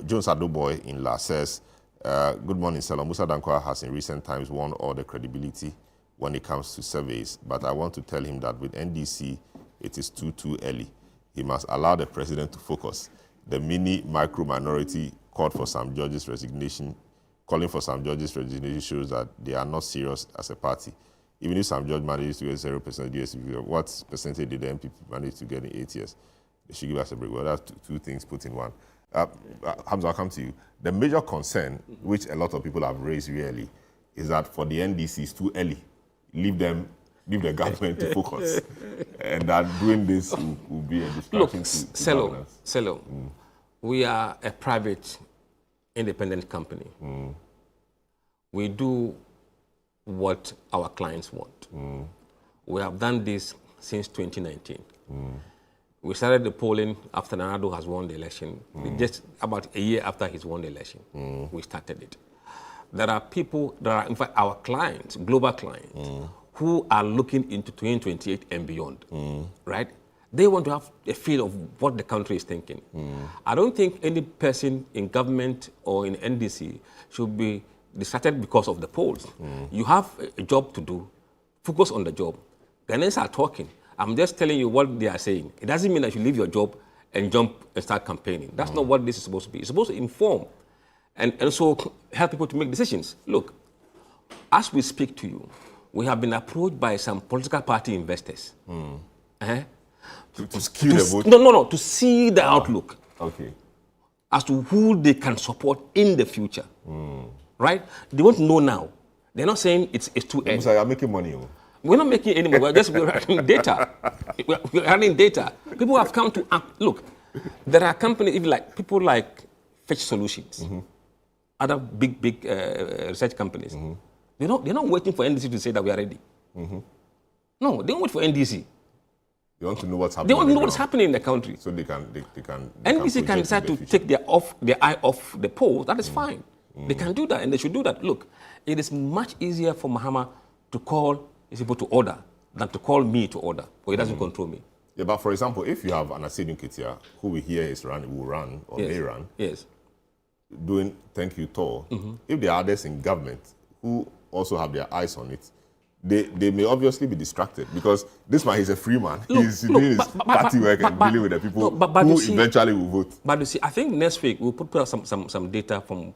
Jones Adoboy in La says, good morning, Selorm. Musa Dankwah has in recent times won all the credibility when it comes to surveys, but I want to tell him that with NDC, it is too early. He must allow the president to focus. The micro minority calling for some judges' resignation shows that they are not serious as a party. Even if some judge manages to get 0% DSP, what percentage did the MPP manage to get in 8 years? They should give us a break. Well, that's two things put in one. Hamza, I'll come to you. The major concern, which a lot of people have raised really, is that for the NDC, it's too early. Leave the government to focus. And that doing this will be a distraction to governance. Selorm, we are a private, independent company. We do what our clients want. We have done this since 2019. We started the polling after Adonoo has won the election. Just about a year after he's won the election, we started it. There are people, in fact, our clients, global clients, who are looking into 2028 and beyond, right? They want to have a feel of what the country is thinking. I don't think any person in government or in NDC should be distracted because of the polls. You have a job to do. Focus on the job. Ghanaians are talking. I'm just telling you what they are saying. It doesn't mean that you leave your job and jump and start campaigning. That's not what this is supposed to be. It's supposed to inform and also help people to make decisions. Look, as we speak to you, we have been approached by some political party investors. To skew the vote? No, to see the outlook. Okay. As to who they can support in the future. Right? They want to know now. They're not saying it's too early. So you're making money. We're not making any money. We're running data. We're running data. People have come to look. There are companies, people like Fetch Solutions, other big research companies. They're not waiting for NDC to say that we are ready. No, they don't wait for NDC. They want to know what's happening. They want to know what's happening in the country. So they can. NDC can decide to take their eye off the polls. That is fine. They can do that, and they should do that. Look, it is much easier for Mahama to call his people to order than to call me to order, because he doesn't control me. Yeah, but for example, if you have an Asedun Ketia, who we hear will run or may run, yes, doing thank you tour, if there are others in government who also have their eyes on it, they may obviously be distracted because this man is a free man. He's doing his party work and dealing with the people who eventually will vote. But you see, I think next week we'll put out some data from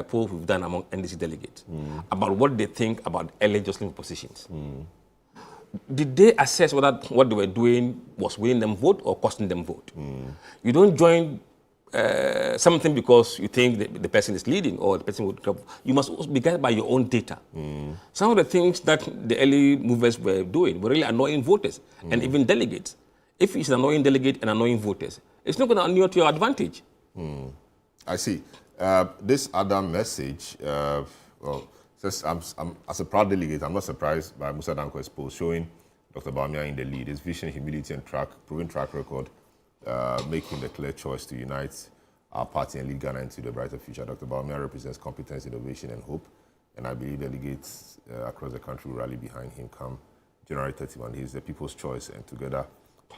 polls we've done among NDC delegates about what they think about early jostling positions. Did they assess whether what they were doing was winning them vote or costing them vote? You don't join something because you think the person is leading or the person would come. You must also be guided by your own data. Some of the things that the early movers were doing were really annoying voters and even delegates. If it's an annoying delegate and annoying voters, it's not going to annoy to your advantage. I see. This other message, well, says, as a proud delegate, I'm not surprised by Musa Danko's post showing Dr. Bawumia in the lead. His vision, humility, and proven track record making the clear choice to unite our party and lead Ghana into the brighter future. Dr. Bawumia represents competence, innovation, and hope, and I believe delegates across the country will rally behind him come January 31. He is the people's choice, and together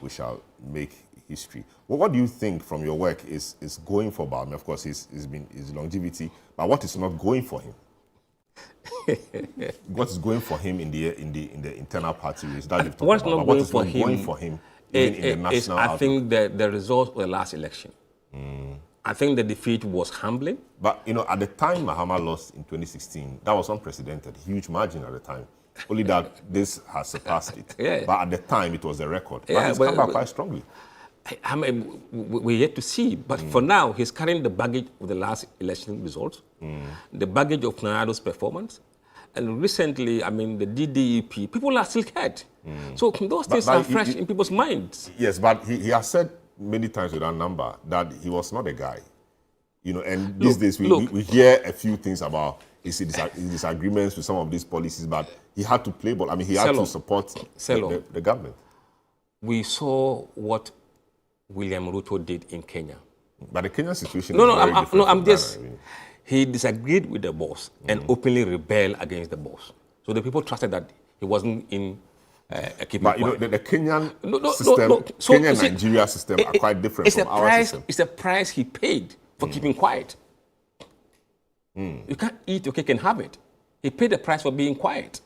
we shall make history. Well, what do you think from your work is going for Bawumia? Of course, his longevity, but what is not going for him? What is going for him in the internal party race? What's not going for him? In the national I think the result of the last election. I think the defeat was humbling. But, at the time Mahama lost in 2016, that was unprecedented, huge margin at the time. Only that this has surpassed it. Yeah. But at the time, it was a record. But Yeah, it's come back quite strongly. I mean, we're yet to see. But for now, he's carrying the baggage of the last election results, the baggage of Nayado's performance. And recently, I mean, the DDEP, people are still scared. So those things are fresh in people's minds. Yes, but he has said many times with that number that he was not a guy. And these days we hear a few things about his disagreements with some of these policies, but he had to play ball. I mean, he had to support the government. We saw what William Ruto did in Kenya. But the Kenyan situation is very different. I'm just... He disagreed with the boss and openly rebelled against the boss. So the people trusted that he wasn't in keeping quiet. But the Kenyan system, Nigeria system are quite different from our system. It's the price he paid for keeping quiet. You can't eat your cake and have it. He paid the price for being quiet.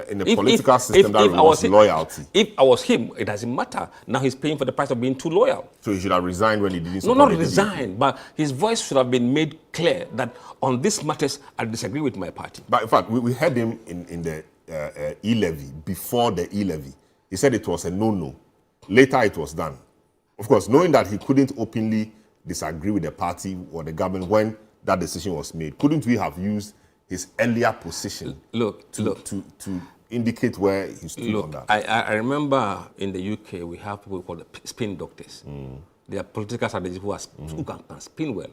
In the political system, that rewards loyalty. If I was him, it doesn't matter. Now he's paying for the price of being too loyal. So he should have resigned when he didn't support No, not resign, but his voice should have been made clear that on these matters, I disagree with my party. But in fact, we heard him in the e-levy, before the e-levy. He said it was a no-no. Later, it was done. Of course, knowing that he couldn't openly disagree with the party or the government when that decision was made, couldn't we have used his earlier position to indicate where he stood on that? I remember in the UK, we have people called the spin doctors. They are political strategists who can spin well.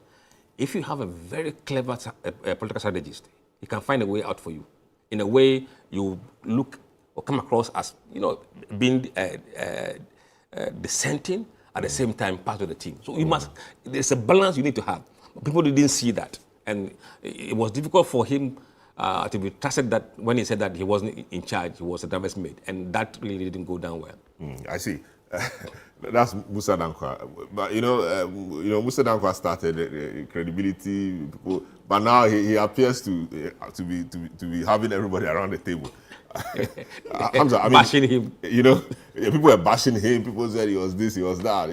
If you have a very clever political strategist, he can find a way out for you. In a way, you look or come across as, being dissenting, at the same time part of the team. So you must, there's a balance you need to have. People didn't see that. And it was difficult for him to be trusted that when he said that he wasn't in charge, he was a driver's mate. And that really didn't go down well. I see. That's Musa Danko. But, Musa Danko started credibility, but now he appears to be having everybody around the table. Hamza, I mean, bashing him. People were bashing him. People said he was this, he was that,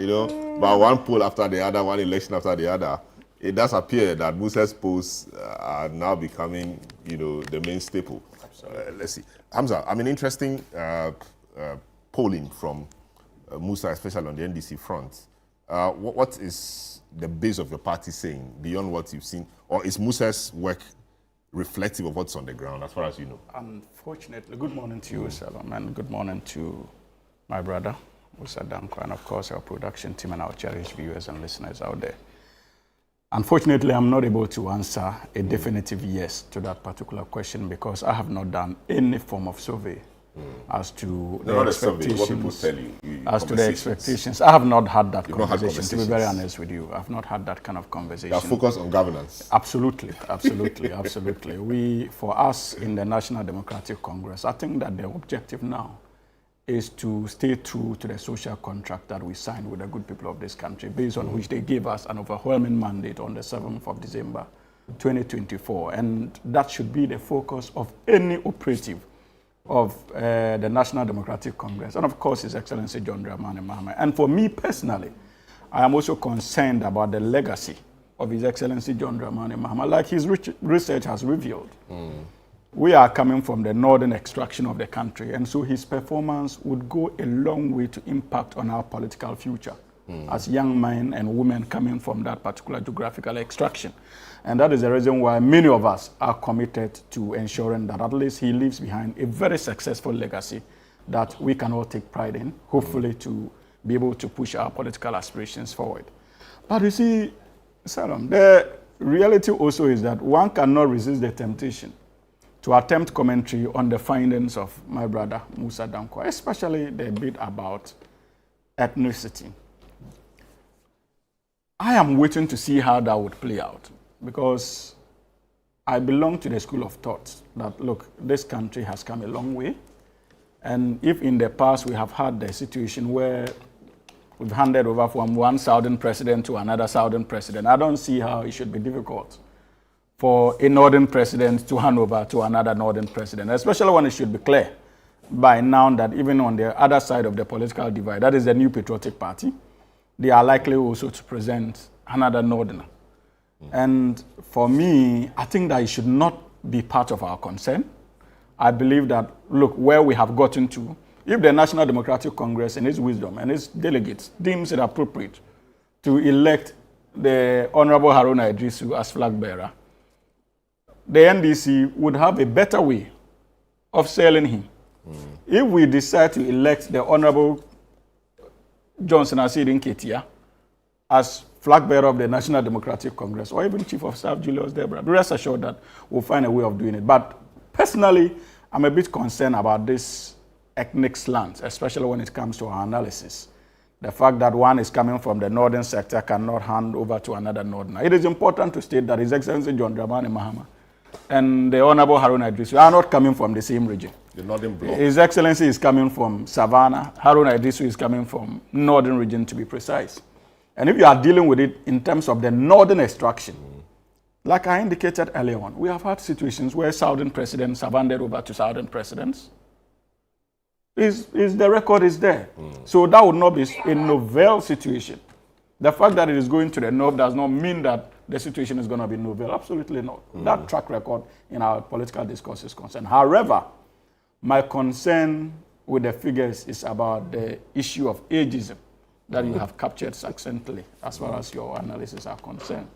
But one poll after the other, one election after the other, it does appear that Musa's posts are now becoming, the main staple. Let's see. Hamza, I mean, interesting polling from Musa, especially on the NDC front. What is the base of your party saying beyond what you've seen? Or is Musa's work reflective of what's on the ground, as far as you know? Unfortunately, good morning to you, Selorm, and good morning to my brother, Musa Danko, and of course our production team and our cherished viewers and listeners out there. Unfortunately, I'm not able to answer a definitive yes to that particular question because I have not done any form of survey as to the expectations. What people tell you, as to the expectations. I have not had that conversation, to be very honest with you. I've not had that kind of conversation. You are focused on governance. Absolutely. For us in the National Democratic Congress, I think that the objective now is to stay true to the social contract that we signed with the good people of this country, based on which they gave us an overwhelming mandate on the 7th of December 2024. And that should be the focus of any operative of the National Democratic Congress, and of course His Excellency John Dramani Mahama. And for me personally, I am also concerned about the legacy of His Excellency John Dramani Mahama. Like his research has revealed, we are coming from the northern extraction of the country, and so his performance would go a long way to impact on our political future as young men and women coming from that particular geographical extraction. And that is the reason why many of us are committed to ensuring that at least he leaves behind a very successful legacy that we can all take pride in, hopefully to be able to push our political aspirations forward. But you see, Selorm, the reality also is that one cannot resist the temptation to attempt commentary on the findings of my brother Musa Danquah, especially the bit about ethnicity. I am waiting to see how that would play out, because I belong to the school of thought that, look, this country has come a long way. And if in the past we have had the situation where we've handed over from one southern president to another southern president, I don't see how it should be difficult for a northern president to hand over to another northern president, especially when it should be clear by now that even on the other side of the political divide, that is the New Patriotic Party, they are likely also to present another northerner. And for me, I think that it should not be part of our concern. I believe that, look, where we have gotten to, if the National Democratic Congress in its wisdom and its delegates deems it appropriate to elect the Honorable Haruna Idrisu as flag bearer, the NDC would have a better way of selling him. If we decide to elect the Honorable Johnson Asidin Ketia as flag bearer of the National Democratic Congress, or even Chief of Staff Julius Debra, rest assured that we'll find a way of doing it. But personally, I'm a bit concerned about this ethnic slant, especially when it comes to our analysis. The fact that one is coming from the northern sector cannot hand over to another northerner. It is important to state that His Excellency John Dramani Mahama and the Honorable Haruna Idrisu are not coming from the same region. The northern bloc. His Excellency is coming from Savannah. Haruna Idrisu is coming from northern region, to be precise. And if you are dealing with it in terms of the northern extraction, like I indicated earlier on, we have had situations where southern presidents have handed over to southern presidents. The record is there. So that would not be a novel situation. The fact that it is going to the north does not mean that the situation is going to be novel. Absolutely not. That track record in our political discourse is concerned. However, my concern with the figures is about the issue of ageism that you have captured succinctly as far as your analysis are concerned.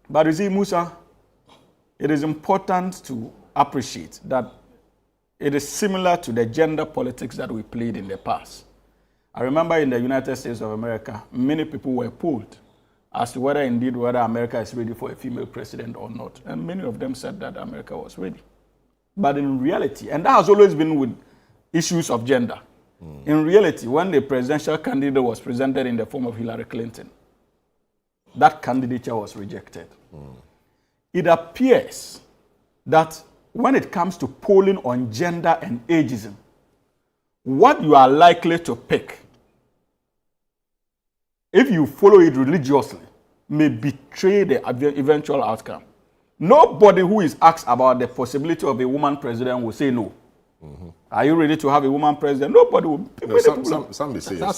But you see, Musa, it is important to appreciate that it is similar to the gender politics that we played in the past. I remember in the United States of America, many people were polled as to whether America is ready for a female president or not. And many of them said that America was ready. But in reality, and that has always been with issues of gender, in reality, when the presidential candidate was presented in the form of Hillary Clinton, that candidature was rejected. It appears that when it comes to polling on gender and ageism, what you are likely to pick, if you follow it religiously, may betray the eventual outcome. Nobody who is asked about the possibility of a woman president will say no. Are you ready to have a woman president? Nobody will. No, some may say yes.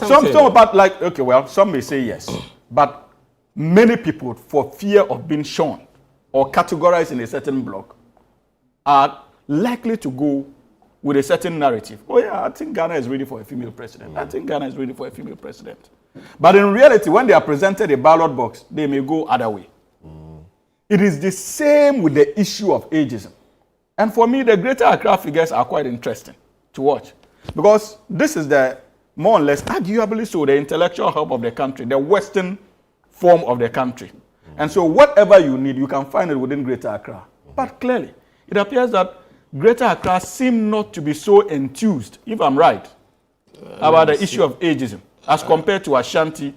Some may say yes. But many people, for fear of being shown or categorized in a certain block, are likely to go with a certain narrative. Oh yeah, I think Ghana is ready for a female president. I think Ghana is ready for a female president. But in reality, when they are presented a ballot box, they may go other way. It is the same with the issue of ageism. And for me, the Greater Accra figures are quite interesting to watch. Because this is the, more or less, arguably so, the intellectual hub of the country, the Western form of the country. And so whatever you need, you can find it within Greater Accra. But clearly, it appears that Greater Accra seem not to be so enthused, if I'm right, about the issue of ageism, as compared to Ashanti,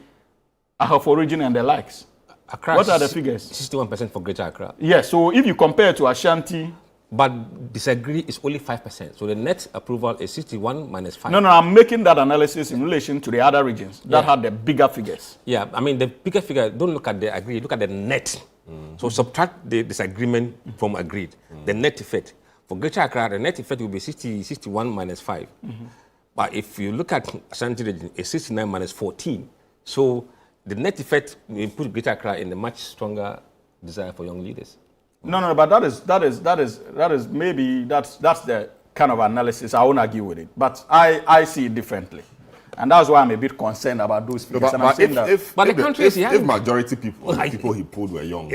Ahafo region, and the likes. Accra, what are the figures? 61% for Greater Accra. Yes, so if you compare to Ashanti, but disagree is only 5%. So the net approval is 61 minus 5. No, I'm making that analysis in relation to the other regions that had the bigger figures. Yeah, I mean, the bigger figure, don't look at the agree, look at the net. So subtract the disagreement from agreed. The net effect. For Greater Accra, the net effect will be 61 minus 5. But if you look at Ashanti region, it's 69 minus 14. So the net effect will put Greater Accra in a much stronger desire for young leaders. No, but that is maybe that's the kind of analysis. I won't argue with it, but I see it differently, and that's why I'm a bit concerned about those figures. But if the country is young. If majority people he pulled were young,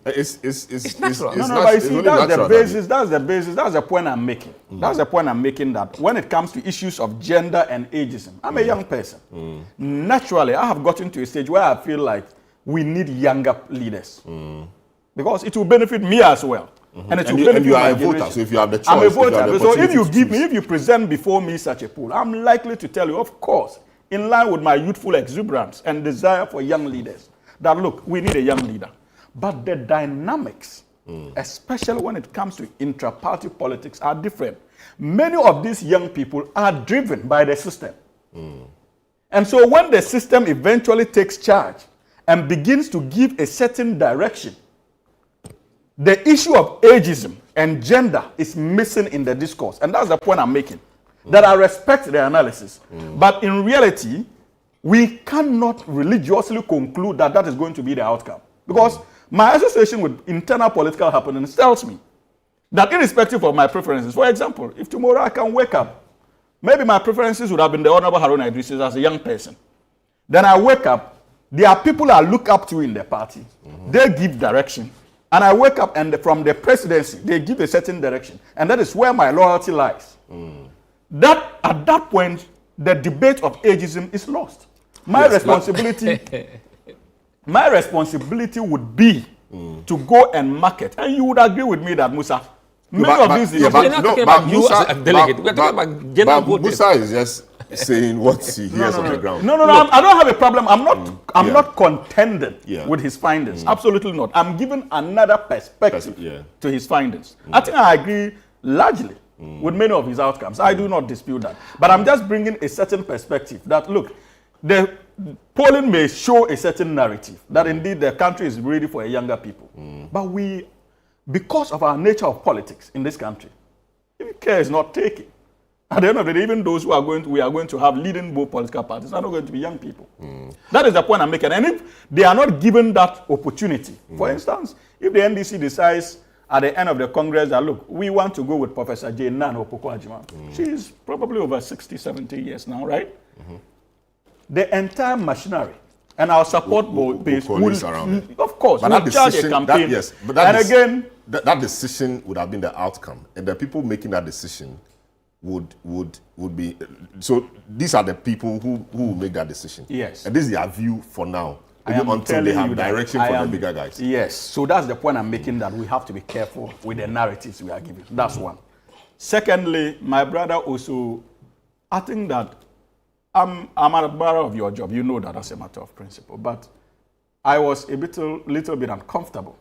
it's natural. But you see, that's the basis. That's the point I'm making. That's the point I'm making. That when it comes to issues of gender and ageism, I'm a young person. Naturally, I have gotten to a stage where I feel like we need younger leaders. Because it will benefit me as well. And it will benefit you are my a voter, generation. so if you have the choice, I'm a voter. So if if you present before me such a pool, I'm likely to tell you, of course, in line with my youthful exuberance and desire for young leaders, that look, we need a young leader. But the dynamics, especially when it comes to intra-party politics, are different. Many of these young people are driven by the system. And so when the system eventually takes charge and begins to give a certain direction, the issue of ageism and gender is missing in the discourse. And that's the point I'm making. That I respect the analysis. But in reality, we cannot religiously conclude that that is going to be the outcome. Because my association with internal political happenings tells me that irrespective of my preferences, for example, if tomorrow I can wake up, maybe my preferences would have been the Honorable Haruna Idris as a young person. Then I wake up, there are people I look up to in the party. They give direction. And I wake up and from the presidency, they give a certain direction. And that is where my loyalty lies. That at that point, the debate of ageism is lost. My responsibility would be to go and market. And you would agree with me that, Musa, many of these issues. We're not talking about you as a delegate. We're talking about general voters. Musa is just saying what he hears on the ground. No, I don't have a problem. I'm not contending with his findings. Absolutely not. I'm giving another perspective to his findings. I think I agree largely with many of his outcomes. I do not dispute that. But I'm just bringing a certain perspective that, look, the polling may show a certain narrative that indeed the country is ready for a younger people. But we, because of our nature of politics in this country, if care is not taken, at the end of the day, even those who are we are going to have leading both political parties are not going to be young people. That is the point I'm making. And if they are not given that opportunity, for instance, if the NDC decides at the end of the Congress that, look, we want to go with Professor Jane Nana Opoku-Agyeman. She is probably over 60, 70 years now, right? The entire machinery and our support base will, of course, will charge a campaign. That decision would have been the outcome. And the people making that decision would be, so these are the people who will make that decision. Yes. And this is their view for now, until they have direction from the bigger guys. Yes. So that's the point I'm making, that we have to be careful with the narratives we are giving. That's one. Secondly, my brother also, I think that I'm a brother of your job. You know that as a matter of principle. But I was a little bit uncomfortable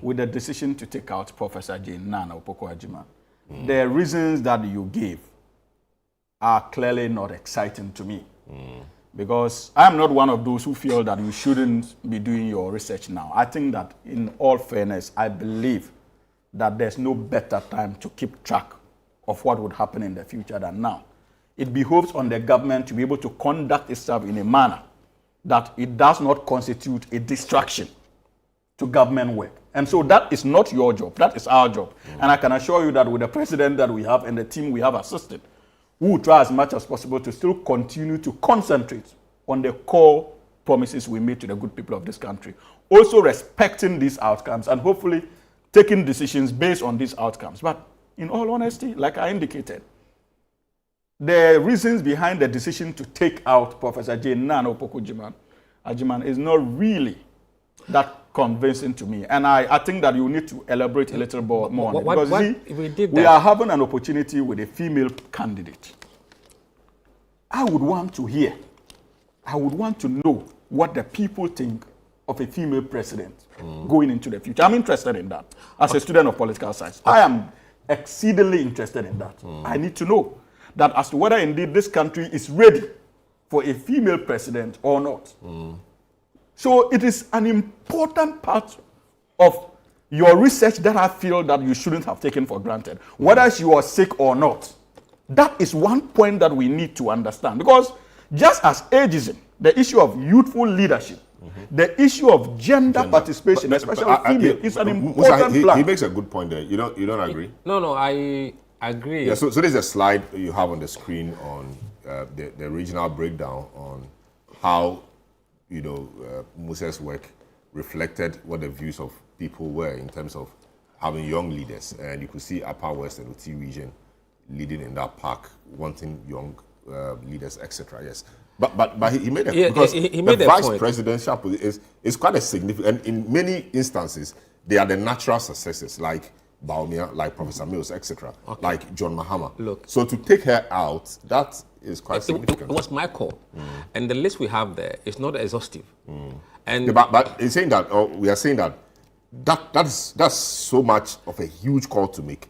with the decision to take out Professor Jane Nana Opoku-Agyeman. The reasons that you gave are clearly not exciting to me. Because I'm not one of those who feel that you shouldn't be doing your research now. I think that in all fairness, I believe that there's no better time to keep track of what would happen in the future than now. It behoves on the government to be able to conduct itself in a manner that it does not constitute a distraction to government work. And so that is not your job, that is our job. And I can assure you that with the president that we have and the team we have assisted, we will try as much as possible to still continue to concentrate on the core promises we made to the good people of this country. Also respecting these outcomes and hopefully taking decisions based on these outcomes. But in all honesty, like I indicated, the reasons behind the decision to take out Professor Jane Nana Opoku-Agyeman is not really that convincing to me. And I think that you need to elaborate a little more on it. Because we are having an opportunity with a female candidate. I would want to hear, I would want to know what the people think of a female president going into the future. I'm interested in that as a student of political science. I am exceedingly interested in that. I need to know that as to whether indeed this country is ready for a female president or not. So it is an important part of your research that I feel that you shouldn't have taken for granted, whether you are sick or not. That is one point that we need to understand, because just as ageism, the issue of youthful leadership, the issue of gender participation, especially female, is an important Musa, plan. he makes a good point there. You don't agree? No, I agree. Yeah. So there's a slide you have on the screen on the regional breakdown on how Musa's work reflected what the views of people were in terms of having young leaders, and you could see Upper West and Oti region leading in that pack, wanting young leaders, etc. Yes, but he made a because he made the a vice point. presidential position is quite a significant. And in many instances, they are the natural successors, like Baumia, like Professor Mills, etc., like John Mahama. Look. So to take her out, that is quite It significant. was my call, and the list we have there is not exhaustive. And Yeah, but it's saying that, or we are saying that's so much of a huge call to make.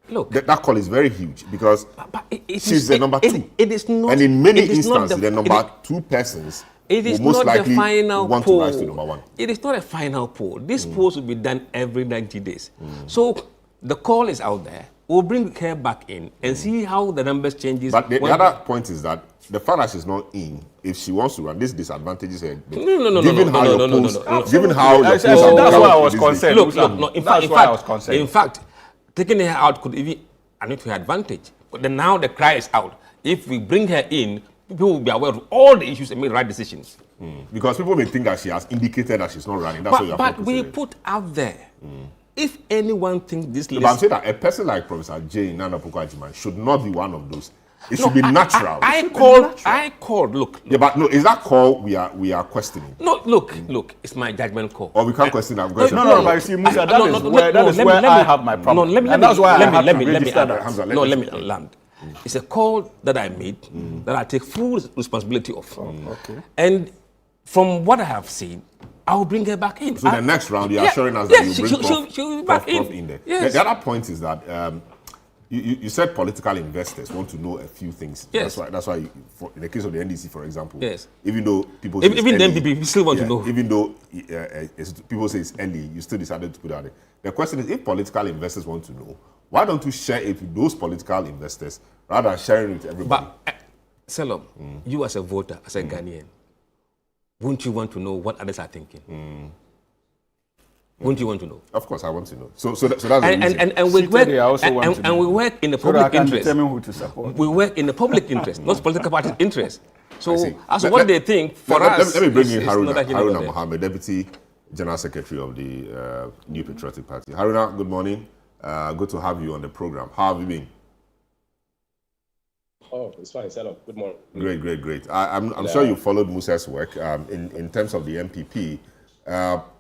look, That call is very huge because but she's the number two. It is not, and in many it is not instances, the number two persons It is will most not the likely final want poll. to rise to number one. It is not a final poll. This polls will be done every 90 days. So the call is out there. We'll bring her back in and see how the numbers changes. But the when- other point is that the fact that she's not in, if she wants to run, this disadvantages her. No, Given how your no. polls, given how your polls Absolutely. are That's going why I with was this concerned. big- Look, no. In That's fact, why I was concerned. In fact, taking her out could even announce her advantage. But then now the cry is out. If we bring her in, people will be aware of all the issues and make right decisions. Because people may think that she has indicated that she's not running. That's what you But have we put out there, if anyone thinks this list... But I'm saying that a person like Professor J. Nana Pukwajiman should not be one of those. It should be natural. I called, look. Yeah, but no, is that call we are questioning? No, look, it's my judgment call. Or we can't question that because No, but you see, Musa, that is where I have my problem. No, let me that's why I have let to me register add. that. Hamza, No, let me okay. land. It's a call that I made that I take full responsibility of. Okay. And from what I have seen, I will bring her back in. So the next round, you're Yeah, assuring us yes, that you bring she'll be Prof back in. in there. Yes. The other point is that you said political investors want to know a few things. Yes. That's why in the case of the NDC, for example, Yes. even though people Even say it's then, early, people still want to know. Even though people say it's early, you still decided to put it out there. The question is, if political investors want to know, why don't you share it with those political investors rather than sharing it with everybody? But, Selorm, you as a voter, as a Ghanaian, wouldn't you want to know what others are thinking? Wouldn't you want to know? Of course, I want to know. So that's the reason. And we work, I also want to and we know. work in the So that I public can interest. determine who to support. We work in the public interest, not political party interest. So see. as Let- what let- they think, for let us, me bring it's in Haruna not actually there. Mohammed, Deputy General Secretary of the New Patriotic Party. Haruna, good morning. Good to have you on the program. How have you been? Oh, it's fine, Selorm. Good morning. Great. I'm sure you followed Musa's work in terms of the MPP.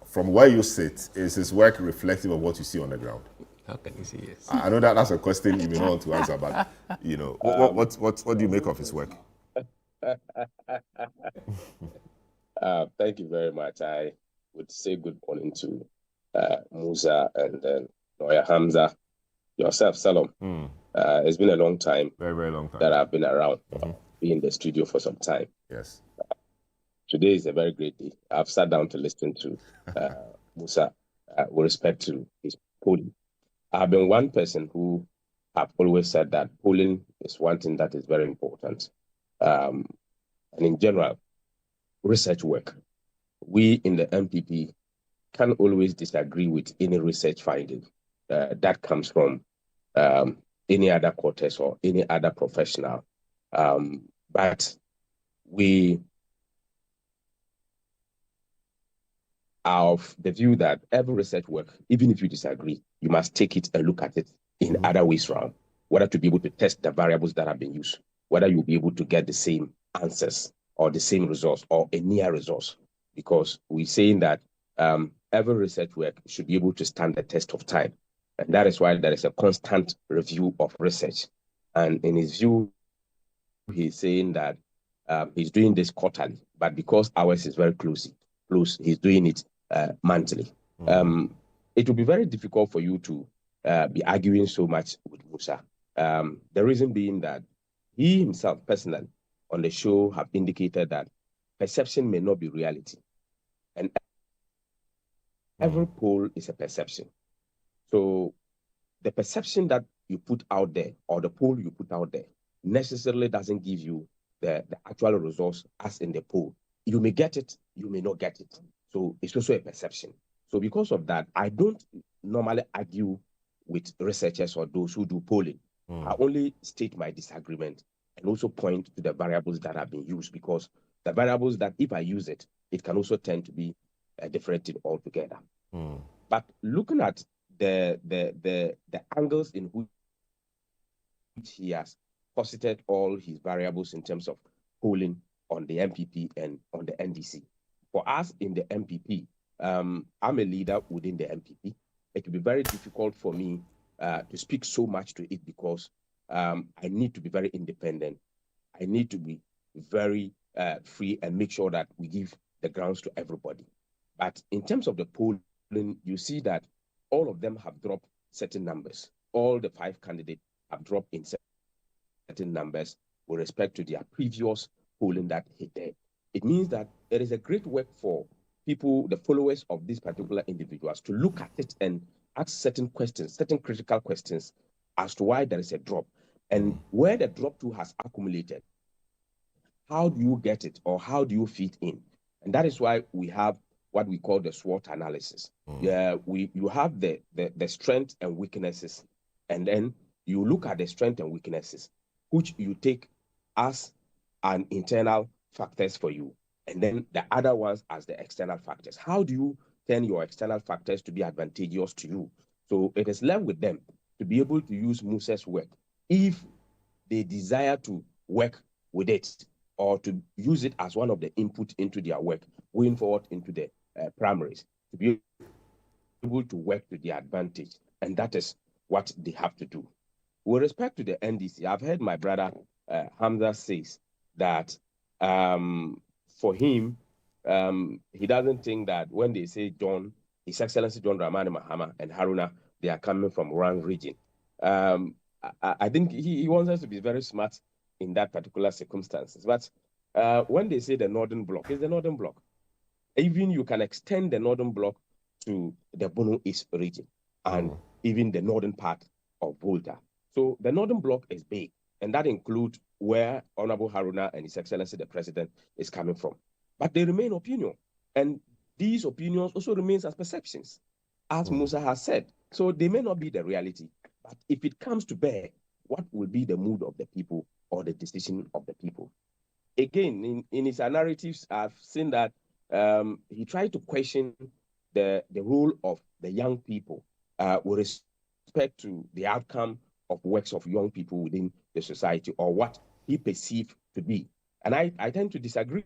From where you sit, is his work reflective of what you see on the ground? How can you see yes? I know that's a question you may not want to answer, but what do you make of his work? Thank you very much. I would say good morning to Musa and then Lawyer Hamza, yourself, Selorm. It's been a long time Very, very long time. that I've been around, been in the studio for some time. Yes. Today is a very great day. I've sat down to listen to Musa with respect to his polling. I've been one person who have always said that polling is one thing that is very important. And in general, research work. We in the MPP can always disagree with any research finding that comes from any other quarters or any other professional. But we are of the view that every research work, even if you disagree, you must take it and look at it in other ways around, whether to be able to test the variables that have been used, whether you'll be able to get the same answers or the same results or a near results, because we're saying that every research work should be able to stand the test of time. And that is why there is a constant review of research. And in his view, he's saying that he's doing this quarterly, but because ours is very close, he's doing it monthly. It will be very difficult for you to be arguing so much with Musa. The reason being that he himself, personally, on the show have indicated that perception may not be reality. And every poll is a perception. So the perception that you put out there or the poll you put out there necessarily doesn't give you the actual results as in the poll. You may get it, you may not get it. So it's also a perception. So because of that, I don't normally argue with researchers or those who do polling. I only state my disagreement and also point to the variables that have been used, because the variables that if I use it, it can also tend to be a different thing altogether. But looking at the angles in which he has posited all his variables in terms of polling on the MPP and on the NDC. For us in the MPP, I'm a leader within the MPP. It will be very difficult for me to speak so much to it, because I need to be very independent. I need to be very free and make sure that we give the grounds to everybody. But in terms of the polling, you see that all of them have dropped certain numbers. All the 5 candidates have dropped in certain numbers with respect to their previous polling that he did. It means that there is a great work for people, the followers of these particular individuals, to look at it and ask certain questions, certain critical questions as to why there is a drop and where the drop to has accumulated. How do you get it, or how do you fit in? And that is why we have what we call the SWOT analysis. You have the strengths and weaknesses, and then you look at the strengths and weaknesses, which you take as an internal factors for you, and then the other ones as the external factors. How do you turn your external factors to be advantageous to you? So it is left with them to be able to use Musa's work if they desire to work with it, or to use it as one of the input into their work going forward into the primaries, to be able to work to their advantage. And that is what they have to do. With respect to the NDC, I've heard my brother Hamza says that for him, he doesn't think that when they say John, His Excellency John Dramani Mahama and Haruna, they are coming from one region. I think he wants us to be very smart in that particular circumstances. But when they say the Northern Bloc, it's the Northern Bloc. Even you can extend the Northern Bloc to the Bono East region and even the northern part of Volta. So the Northern Bloc is big, and that includes where Honorable Haruna and His Excellency the President is coming from. But they remain opinion, and these opinions also remain as perceptions, as Musa has said. So they may not be the reality, but if it comes to bear, what will be the mood of the people or the decision of the people? Again, in his narratives, I've seen that he tried to question the role of the young people with respect to the outcome of works of young people within the society, or what he perceived to be. And I tend to disagree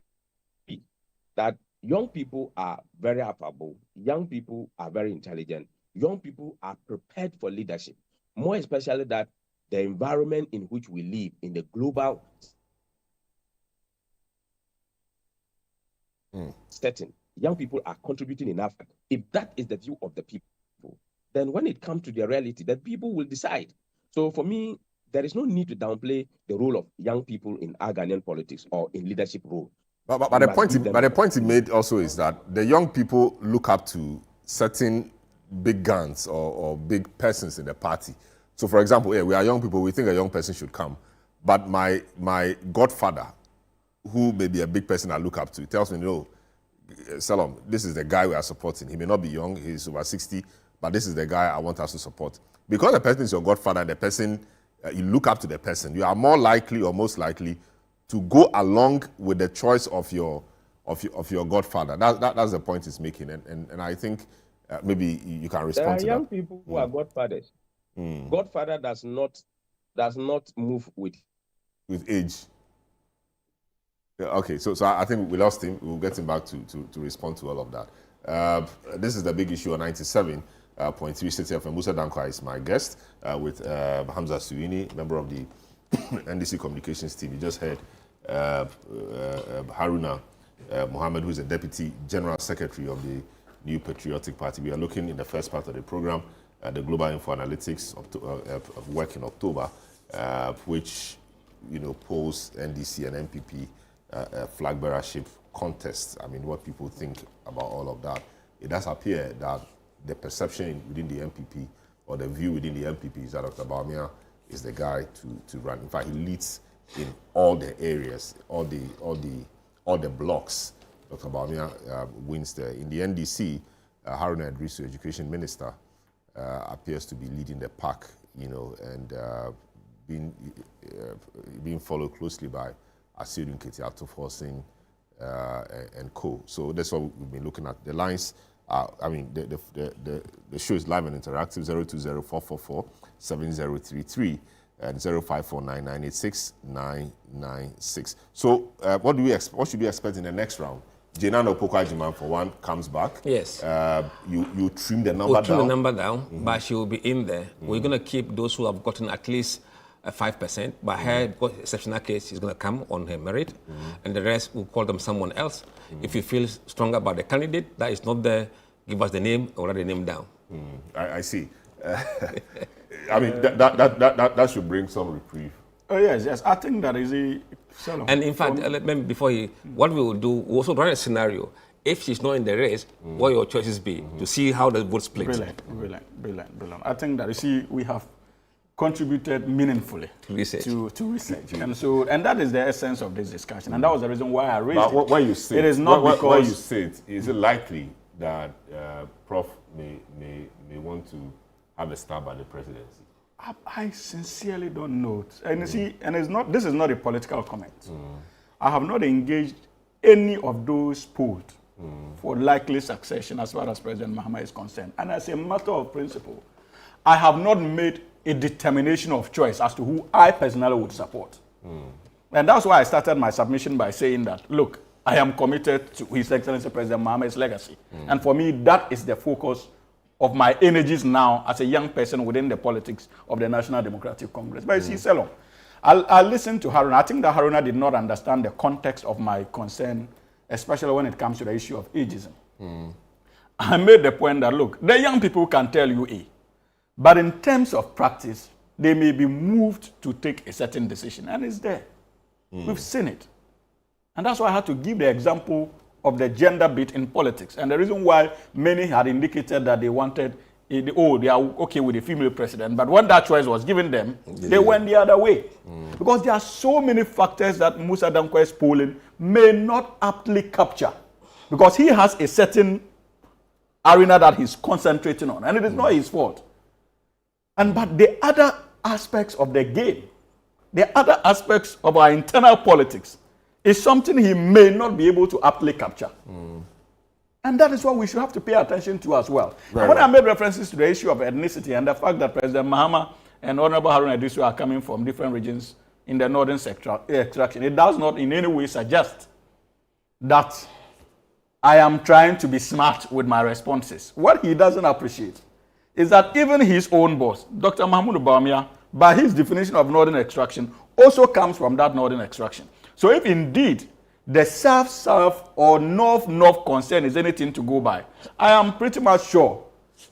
that young people are very affable, young people are very intelligent, young people are prepared for leadership, more especially that the environment in which we live in the global setting, young people are contributing enough. If that is the view of the people, then when it comes to the reality, the people will decide. So for me, there is no need to downplay the role of young people in our Ghanaian politics or in leadership role. But the point he made also is that the young people look up to certain big guns or big persons in the party. So, for example, we are young people, we think a young person should come. But my godfather, who may be a big person I look up to, tells me, no, Selorm, this is the guy we are supporting. He may not be young, he's over 60, but this is the guy I want us to support. Because the person is your godfather and the person, you look up to the person, you are more likely or most likely to go along with the choice of your godfather. That's the point he's making. And I think maybe you can respond to that. There are young people who are godfathers. Godfather does not move with age. Yeah, okay, so I think we lost him. We'll get him back to respond to all of that. This is the big issue on 97.3 City FM. Musa Dankwah is my guest with Hamza Suini, member of the NDC communications team. You just heard Haruna Mohammed, who is the Deputy General Secretary of the New Patriotic Party. We are looking in the first part of the program the Global Info Analytics work in October, which posed NDC and MPP flag bearership contest. I mean, what people think about all of that. It does appear that the perception within the MPP or the view within the MPP is that Dr. Bawumia is the guy to run. In fact, he leads in all the areas, all the blocks. Dr. Bawumia wins there. In the NDC, Haruna Idrisu, Education Minister, appears to be leading the pack, and being followed closely by Asiru Nketi, Atoforsin, and co. So that's what we've been looking at. The lines are, the show is live and interactive, 020-444-7033 and 0549986996. So what should we expect in the next round? Jenano Pokwajiman, for one, comes back. Yes. You trim the number down. We'll trim the number down, but she will be in there. We're going to keep those who have gotten at least 5%. But her, because exceptional case, she's going to come on her merit, and the rest we'll call them someone else. If you feel stronger about the candidate that is not there, give us the name or write the name down. I see. I mean, that should bring some reprieve. Oh yes. I think that is a. And in fact, before what we will do, we also run a scenario. If she's not in the race, what your choices be to see how the vote split. Brilliant. I think that we have contributed meaningfully to research. To research. And that is the essence of this discussion. And that was the reason why I raised it. When you say it is not because when you say it, is it likely that Prof may want to have a stab at the presidency? I sincerely don't know. And you see, this is not a political comment. I have not engaged any of those polled for likely succession as far as President Mahama is concerned. And as a matter of principle, I have not made a determination of choice as to who I personally would support. And that's why I started my submission by saying that, look, I am committed to His Excellency President Mahama's legacy. And for me, that is the focus of my energies now as a young person within the politics of the National Democratic Congress. But you see, Selorm, I listened to Haruna. I think that Haruna did not understand the context of my concern, especially when it comes to the issue of ageism. I made the point that, look, the young people can tell you A, but in terms of practice, they may be moved to take a certain decision, and it's there. We've seen it. And that's why I had to give the example of the gender bit in politics. And the reason why many had indicated that they wanted, they are okay with a female president, but when that choice was given them, they went the other way. Because there are so many factors that Musa Dankwa's polling may not aptly capture. Because he has a certain arena that he's concentrating on, and it is not his fault. But the other aspects of the game, the other aspects of our internal politics, is something he may not be able to aptly capture. And that is what we should have to pay attention to as well. When I made references to the issue of ethnicity and the fact that President Mahama and Honorable Haruna Idrisu are coming from different regions in the northern extraction, it does not in any way suggest that I am trying to be smart with my responses. What he doesn't appreciate is that even his own boss, Dr. Mahmoud Bawumia, by his definition of northern extraction, also comes from that northern extraction. So if indeed the south-south or north-north concern is anything to go by, I am pretty much sure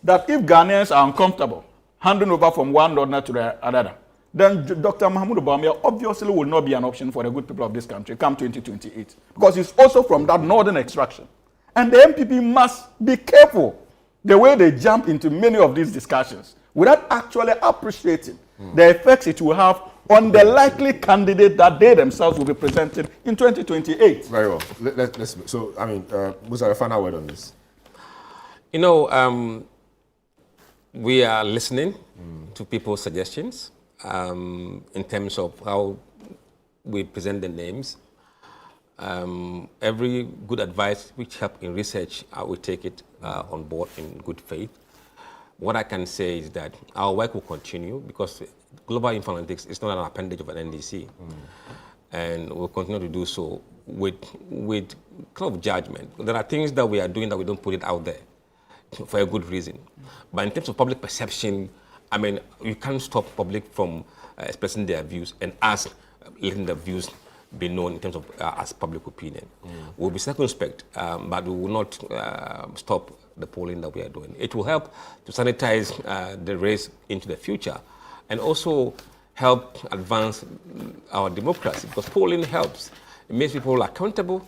that if Ghanaians are uncomfortable handing over from one northerner to the other, then Dr. Mahmoud Bawumia obviously will not be an option for the good people of this country come 2028. Because he's also from that northern extraction. And the MPP must be careful the way they jump into many of these discussions without actually appreciating the effects it will have on the likely candidate that they themselves will be presented in 2028. Very well. Let's so, I mean, Musa, a final word on this. We are listening to people's suggestions in terms of how we present the names. Every good advice which help in research, I will take it on board in good faith. What I can say is that our work will continue because global informatics is not an appendage of an NDC. And we'll continue to do so with kind of judgment. There are things that we are doing that we don't put it out there for a good reason. But in terms of public perception, I mean, you can't stop public from expressing their views and letting the views be known in terms of as public opinion. We'll be circumspect, but we will not stop the polling that we are doing. It will help to sanitize the race into the future and also help advance our democracy, because polling helps. It makes people accountable.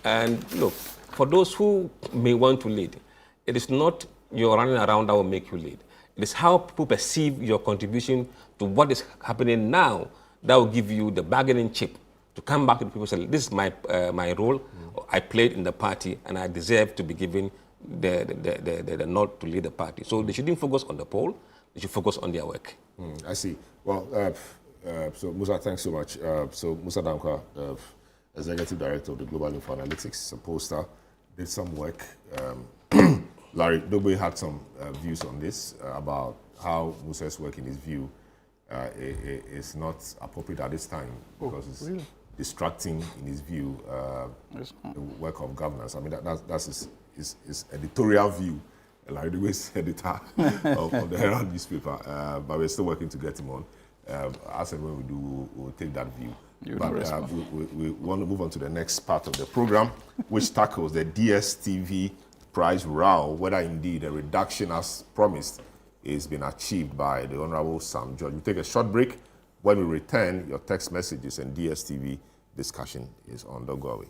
And look, for those who may want to lead, it is not your running around that will make you lead. It is how people perceive your contribution to what is happening now that will give you the bargaining chip to come back to the people and say, this is my role. I played in the party and I deserve to be given the nod to lead the party. So they shouldn't focus on the poll, they should focus on their work. I see. Well, so Musa, thanks so much. So Musa Dankwa, Executive Director of the Global Info Analytics, a pollster, did some work. Larry Dogbe had some views on this about how Musa's work, in his view, is not appropriate at this time because it's distracting, in his view, the work of governance. I mean, that's his editorial view. Larry Dogbe is editor of the Herald newspaper, but we're still working to get him on. As and when we do, we'll take that view. But we want to move on to the next part of the program, which tackles the DSTV price row, whether indeed a reduction as promised is been achieved by the Honorable Sam George. We'll take a short break. When we return, your text messages and DSTV discussion is on the go away.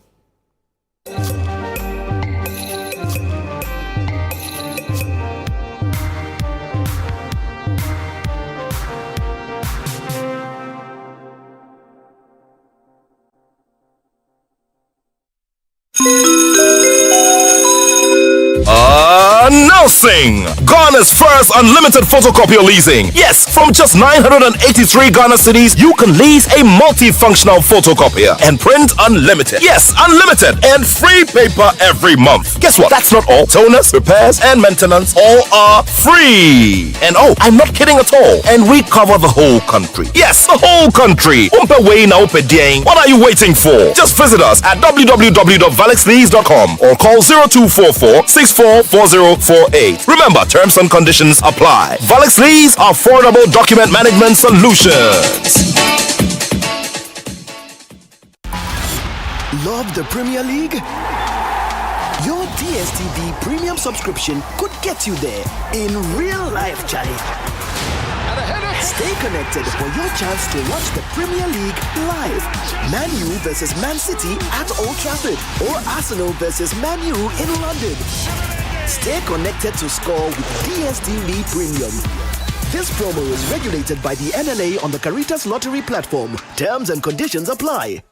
Announcing Ghana's first unlimited photocopier leasing. Yes, from just 983 Ghana cedis, you can lease a multifunctional photocopier and print unlimited. Yes, unlimited and free paper every month. Guess what? That's not all. Toners, repairs, and maintenance all are free. And oh, I'm not kidding at all. And we cover the whole country. Yes, the whole country. What are you waiting for? Just visit us at www.valexlease.com or call 0244 644048. Remember, terms and conditions apply. Valix Lease, affordable document management solutions. Love the Premier League? Your DSTV premium subscription could get you there in real life, Charlie. Stay connected for your chance to watch the Premier League live. Man U versus Man City at Old Trafford or Arsenal versus Man U in London. Stay connected to score with DSTV Premium. This promo is regulated by the NLA on the Caritas Lottery platform. Terms and conditions apply.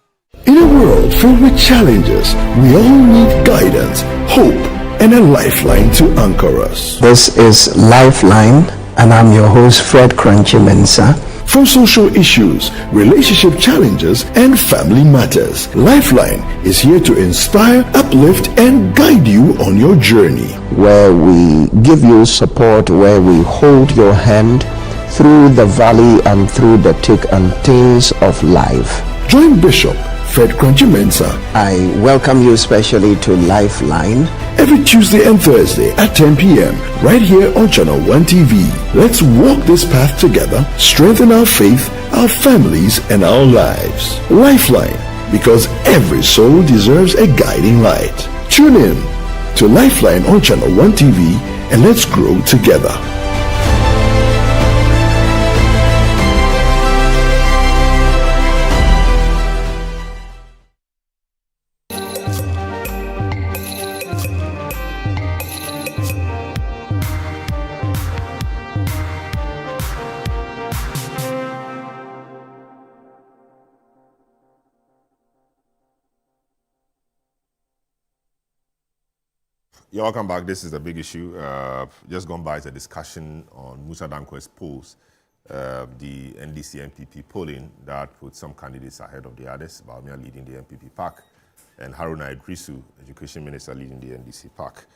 In a world filled with challenges, we all need guidance, hope, and a lifeline to anchor us. This is Lifeline, and I'm your host, Fred Crunchy Mensa. From social issues, relationship challenges, and family matters, Lifeline is here to inspire, uplift, and guide you on your journey. Where we give you support, where we hold your hand through the valley and through the thick and thins of life. Join Bishop Fred Crunchy Mensa. I welcome you especially to Lifeline. Every Tuesday and Thursday at 10 p.m. right here on Channel 1 TV. Let's walk this path together, strengthen our faith, our families, and our lives. Lifeline, because every soul deserves a guiding light. Tune in to Lifeline on Channel 1 TV and let's grow together. Yeah, welcome back. This is the big issue. Just gone by is a discussion on Musa Dankwa's polls, the NDC MPP polling that put some candidates ahead of the others. Baumia leading the MPP pack, and Haruna Idrisu, Education Minister, leading the NDC pack.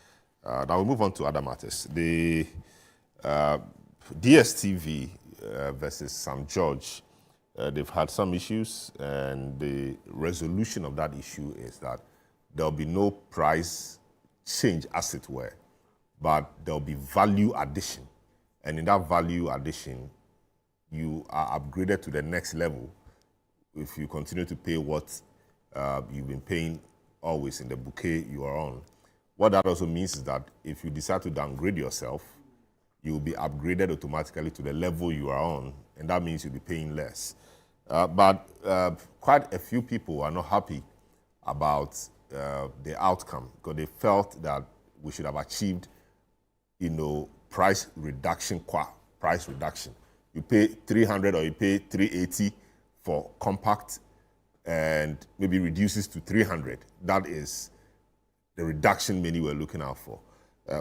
Now we move on to other matters. The DSTV versus Sam George, they've had some issues, and the resolution of that issue is that there'll be no price change, as it were, but there'll be value addition. And in that value addition, you are upgraded to the next level if you continue to pay what you've been paying always in the bouquet you are on. What that also means is that if you decide to downgrade yourself, you will be upgraded automatically to the level you are on, and that means you'll be paying less. But quite a few people are not happy about the outcome because they felt that we should have achieved, price reduction. You pay 300 or you pay 380 for compact and maybe reduces to 300. That is the reduction many were looking out for.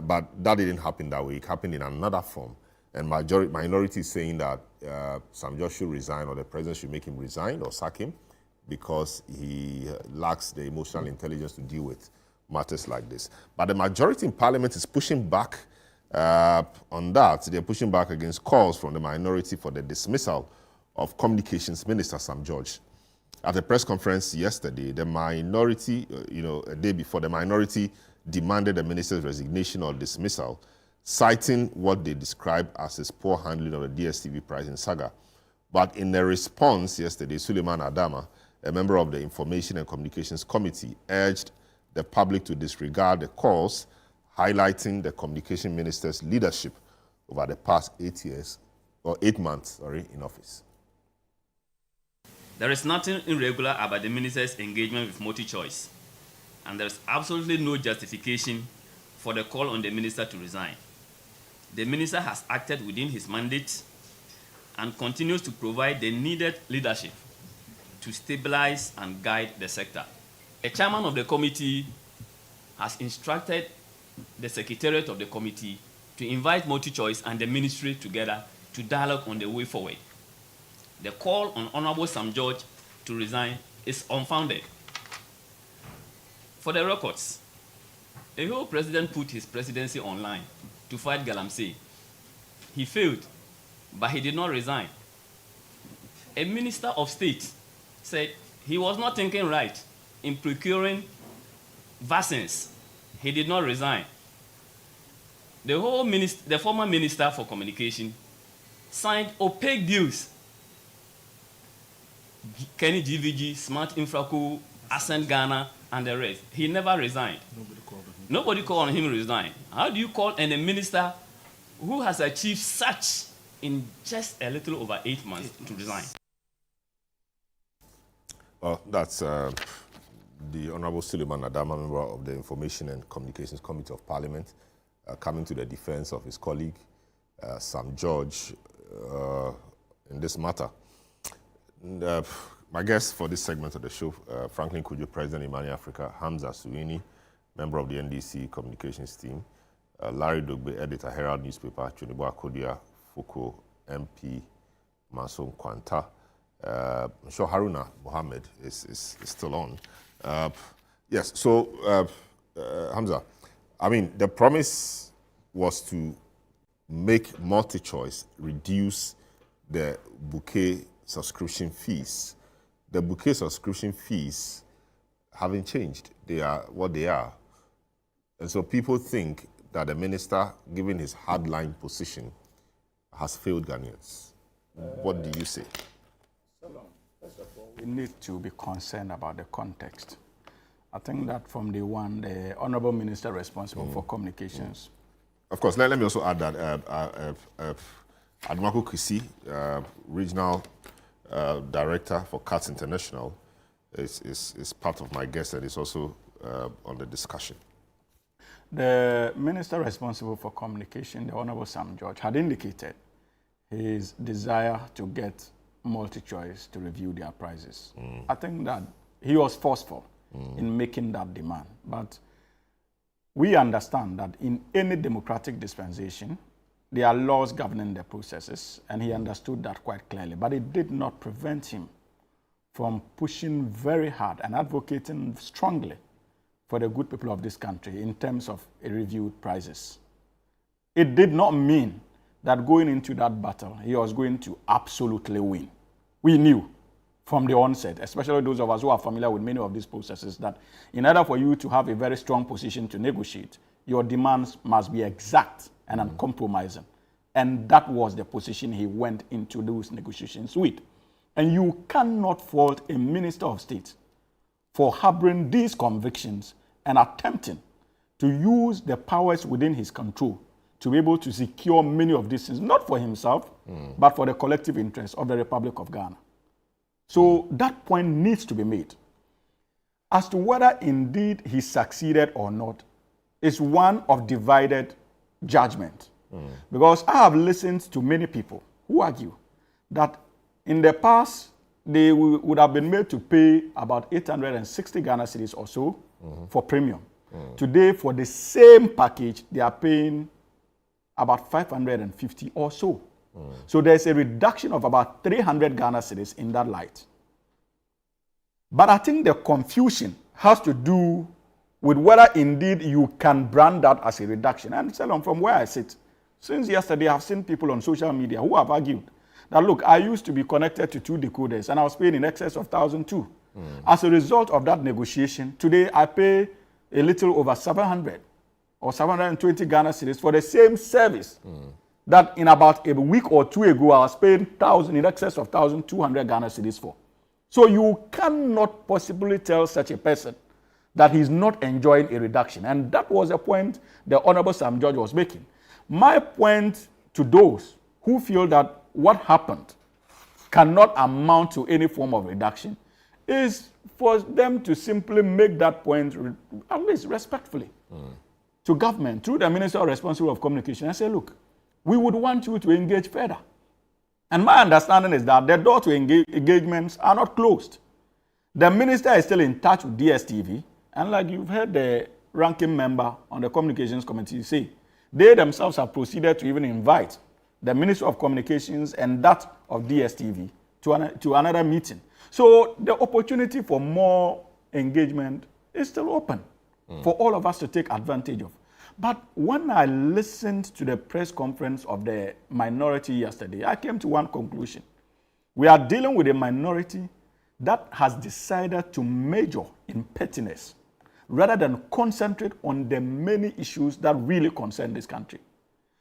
But that didn't happen that way. It happened in another form. And minority is saying that Sam George should resign, or the president should make him resign or sack him because he lacks the emotional intelligence to deal with matters like this. But the majority in parliament is pushing back on that. They're pushing back against calls from the minority for the dismissal of Communications Minister Sam George. At a press conference yesterday, the minority, a day before, the minority demanded the minister's resignation or dismissal, citing what they described as his poor handling of the DSTV pricing saga. But in a response yesterday, Selorm Adonoo, a member of the Information and Communications Committee, urged the public to disregard the calls, highlighting the communication minister's leadership over the past 8 months in office. There is nothing irregular about the minister's engagement with MultiChoice, and there is absolutely no justification for the call on the minister to resign. The minister has acted within his mandate and continues to provide the needed leadership to stabilize and guide the sector. A chairman of the committee has instructed the secretariat of the committee to invite MultiChoice and the ministry together to dialogue on the way forward. The call on Honorable Sam George to resign is unfounded. For the records, a whole president put his presidency online to fight Galamsey. He failed, but he did not resign. A minister of state said he was not thinking right in procuring vaccines. He did not resign. The former minister for communication signed opaque deals. Kenny GVG, Smart Infraco, Ascent Ghana, and the rest. He never resigned. Nobody called on him to resign. How do you call on a minister who has achieved such in just a little over 8 months to resign? Well, that's the Honorable Selorm Adonoo, member of the Information and Communications Committee of Parliament, coming to the defense of his colleague, Sam George, in this matter. And, my guest for this segment of the show, Franklin Kujo, President Imani Africa, Hamza Suini, member of the NDC Communications team, Larry Dogbe, editor, Herald newspaper, Chunibo Akodia, Fuko, MP, Mason Kwanta. I'm sure Haruna Mohammed is still on. Yes, so Hamza, I mean, the promise was to make MultiChoice reduce the bouquet subscription fees. The bouquet subscription fees haven't changed. They are what they are. And so people think that the minister, given his hardline position, has failed Ghanaians. What do you say? First of all, we need to be concerned about the context. I think that from day one, the Honorable Minister responsible for communications. Of course, let me also add that Admaku Kisi, Regional Director for CATS International, is part of my guest and is also on the discussion. The Minister responsible for communication, the Honorable Sam George, had indicated his desire to get MultiChoice to review their prices. I think that he was forceful in making that demand. But we understand that in any democratic dispensation, there are laws governing the processes, and he understood that quite clearly. But it did not prevent him from pushing very hard and advocating strongly for the good people of this country in terms of reviewed prices. It did not mean that going into that battle, he was going to absolutely win. We knew from the onset, especially those of us who are familiar with many of these processes, that in order for you to have a very strong position to negotiate, your demands must be exact and uncompromising. And that was the position he went into those negotiations with. And you cannot fault a minister of state for harboring these convictions and attempting to use the powers within his control to be able to secure many of these things, not for himself, but for the collective interest of the Republic of Ghana. So that point needs to be made. As to whether indeed he succeeded or not is one of divided judgment. Because I have listened to many people who argue that in the past, they would have been made to pay about 860 Ghana cedis or so for premium. Today, for the same package, they are paying about 550 or so. So there's a reduction of about 300 Ghana cedis in that light. But I think the confusion has to do with whether indeed you can brand that as a reduction. And Selorm, from where I sit, since yesterday I've seen people on social media who have argued that, look, I used to be connected to 2 decoders and I was paying in excess of 1,002. As a result of that negotiation, today I pay a little over 700 or 720 Ghana cedis for the same service that in about a week or two ago I was paying in excess of 1,200 Ghana cedis for. So you cannot possibly tell such a person that he's not enjoying a reduction. And that was a point the Honorable Sam George was making. My point to those who feel that what happened cannot amount to any form of reduction is for them to simply make that point, at least respectfully, to government, through the Minister responsible of communication, and say, look, we would want you to engage further. And my understanding is that the door to engagements are not closed. The minister is still in touch with DSTV, and like you've heard the ranking member on the communications committee say, they themselves have proceeded to even invite the Minister of Communications and that of DSTV to another meeting. So the opportunity for more engagement is still open for all of us to take advantage of. But when I listened to the press conference of the minority yesterday, I came to one conclusion. We are dealing with a minority that has decided to major in pettiness rather than concentrate on the many issues that really concern this country.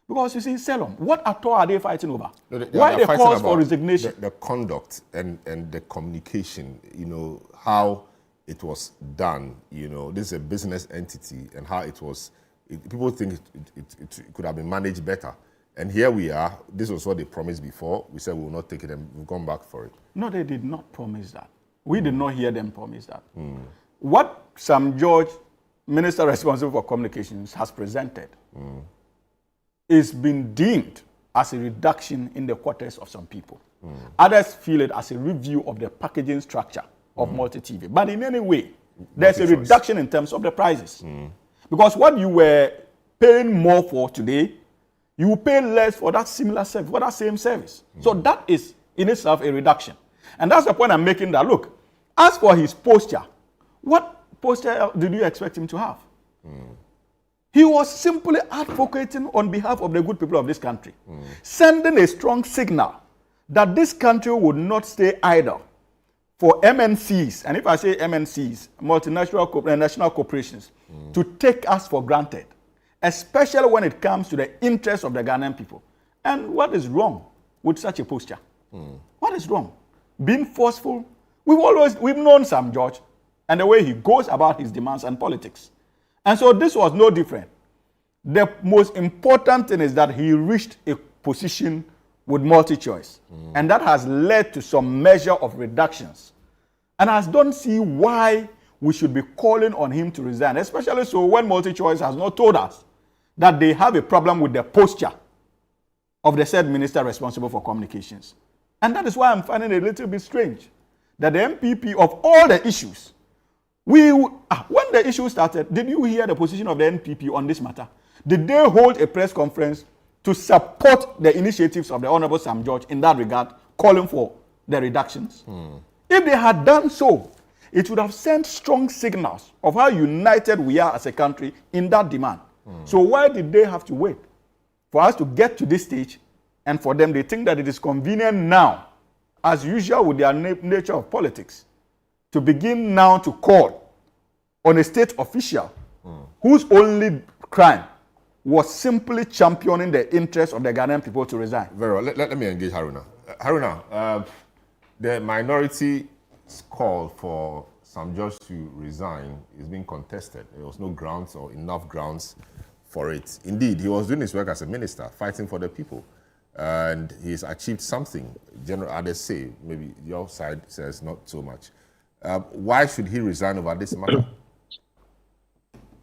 Because you see, Selorm, what at all are they fighting over? Why the calls for resignation? The conduct and the communication, how it was done, this is a business entity and how it was, people think it could have been managed better. And here we are, this was what they promised before. We said we will not take it and we've gone back for it. No, they did not promise that. We did not hear them promise that. What Sam George, Minister responsible for communications, has presented is been deemed as a reduction in the quarters of some people. Others feel it as a review of the packaging structure of multi-TV. But in any way, there's a reduction in terms of the prices. Because what you were paying more for today, you will pay less for that similar service, for that same service. So that is in itself a reduction. And that's the point I'm making, that look, as for his posture, what posture did you expect him to have? He was simply advocating on behalf of the good people of this country, sending a strong signal that this country would not stay idle for MNCs, and if I say MNCs, multinational national corporations, to take us for granted, especially when it comes to the interests of the Ghanaian people. And what is wrong with such a posture? What is wrong? Being forceful. We've known Sam George and the way he goes about his demands and politics. And so this was no different. The most important thing is that he reached a position with multi-choice. And that has led to some measure of reductions. And I don't see why we should be calling on him to resign, especially so when multi-choice has not told us that they have a problem with the posture of the said minister responsible for communications. And that is why I'm finding it a little bit strange that the MPP of all the issues, when the issue started, did you hear the position of the NPP on this matter? Did they hold a press conference to support the initiatives of the Honorable Sam George in that regard, calling for the reductions? If they had done so, it would have sent strong signals of how united we are as a country in that demand. So why did they have to wait for us to get to this stage? And for them, they think that it is convenient now, as usual with their nature of politics, to begin now to call on a state official whose only crime was simply championing the interests of the Ghanaian people to resign. Very well. Let me engage Haruna. Haruna, the minority's call for Sam George to resign is being contested. There was no grounds or enough grounds for it. Indeed, he was doing his work as a minister, fighting for the people. And he's achieved something. General others say, maybe your side says not so much. Why should he resign over this matter?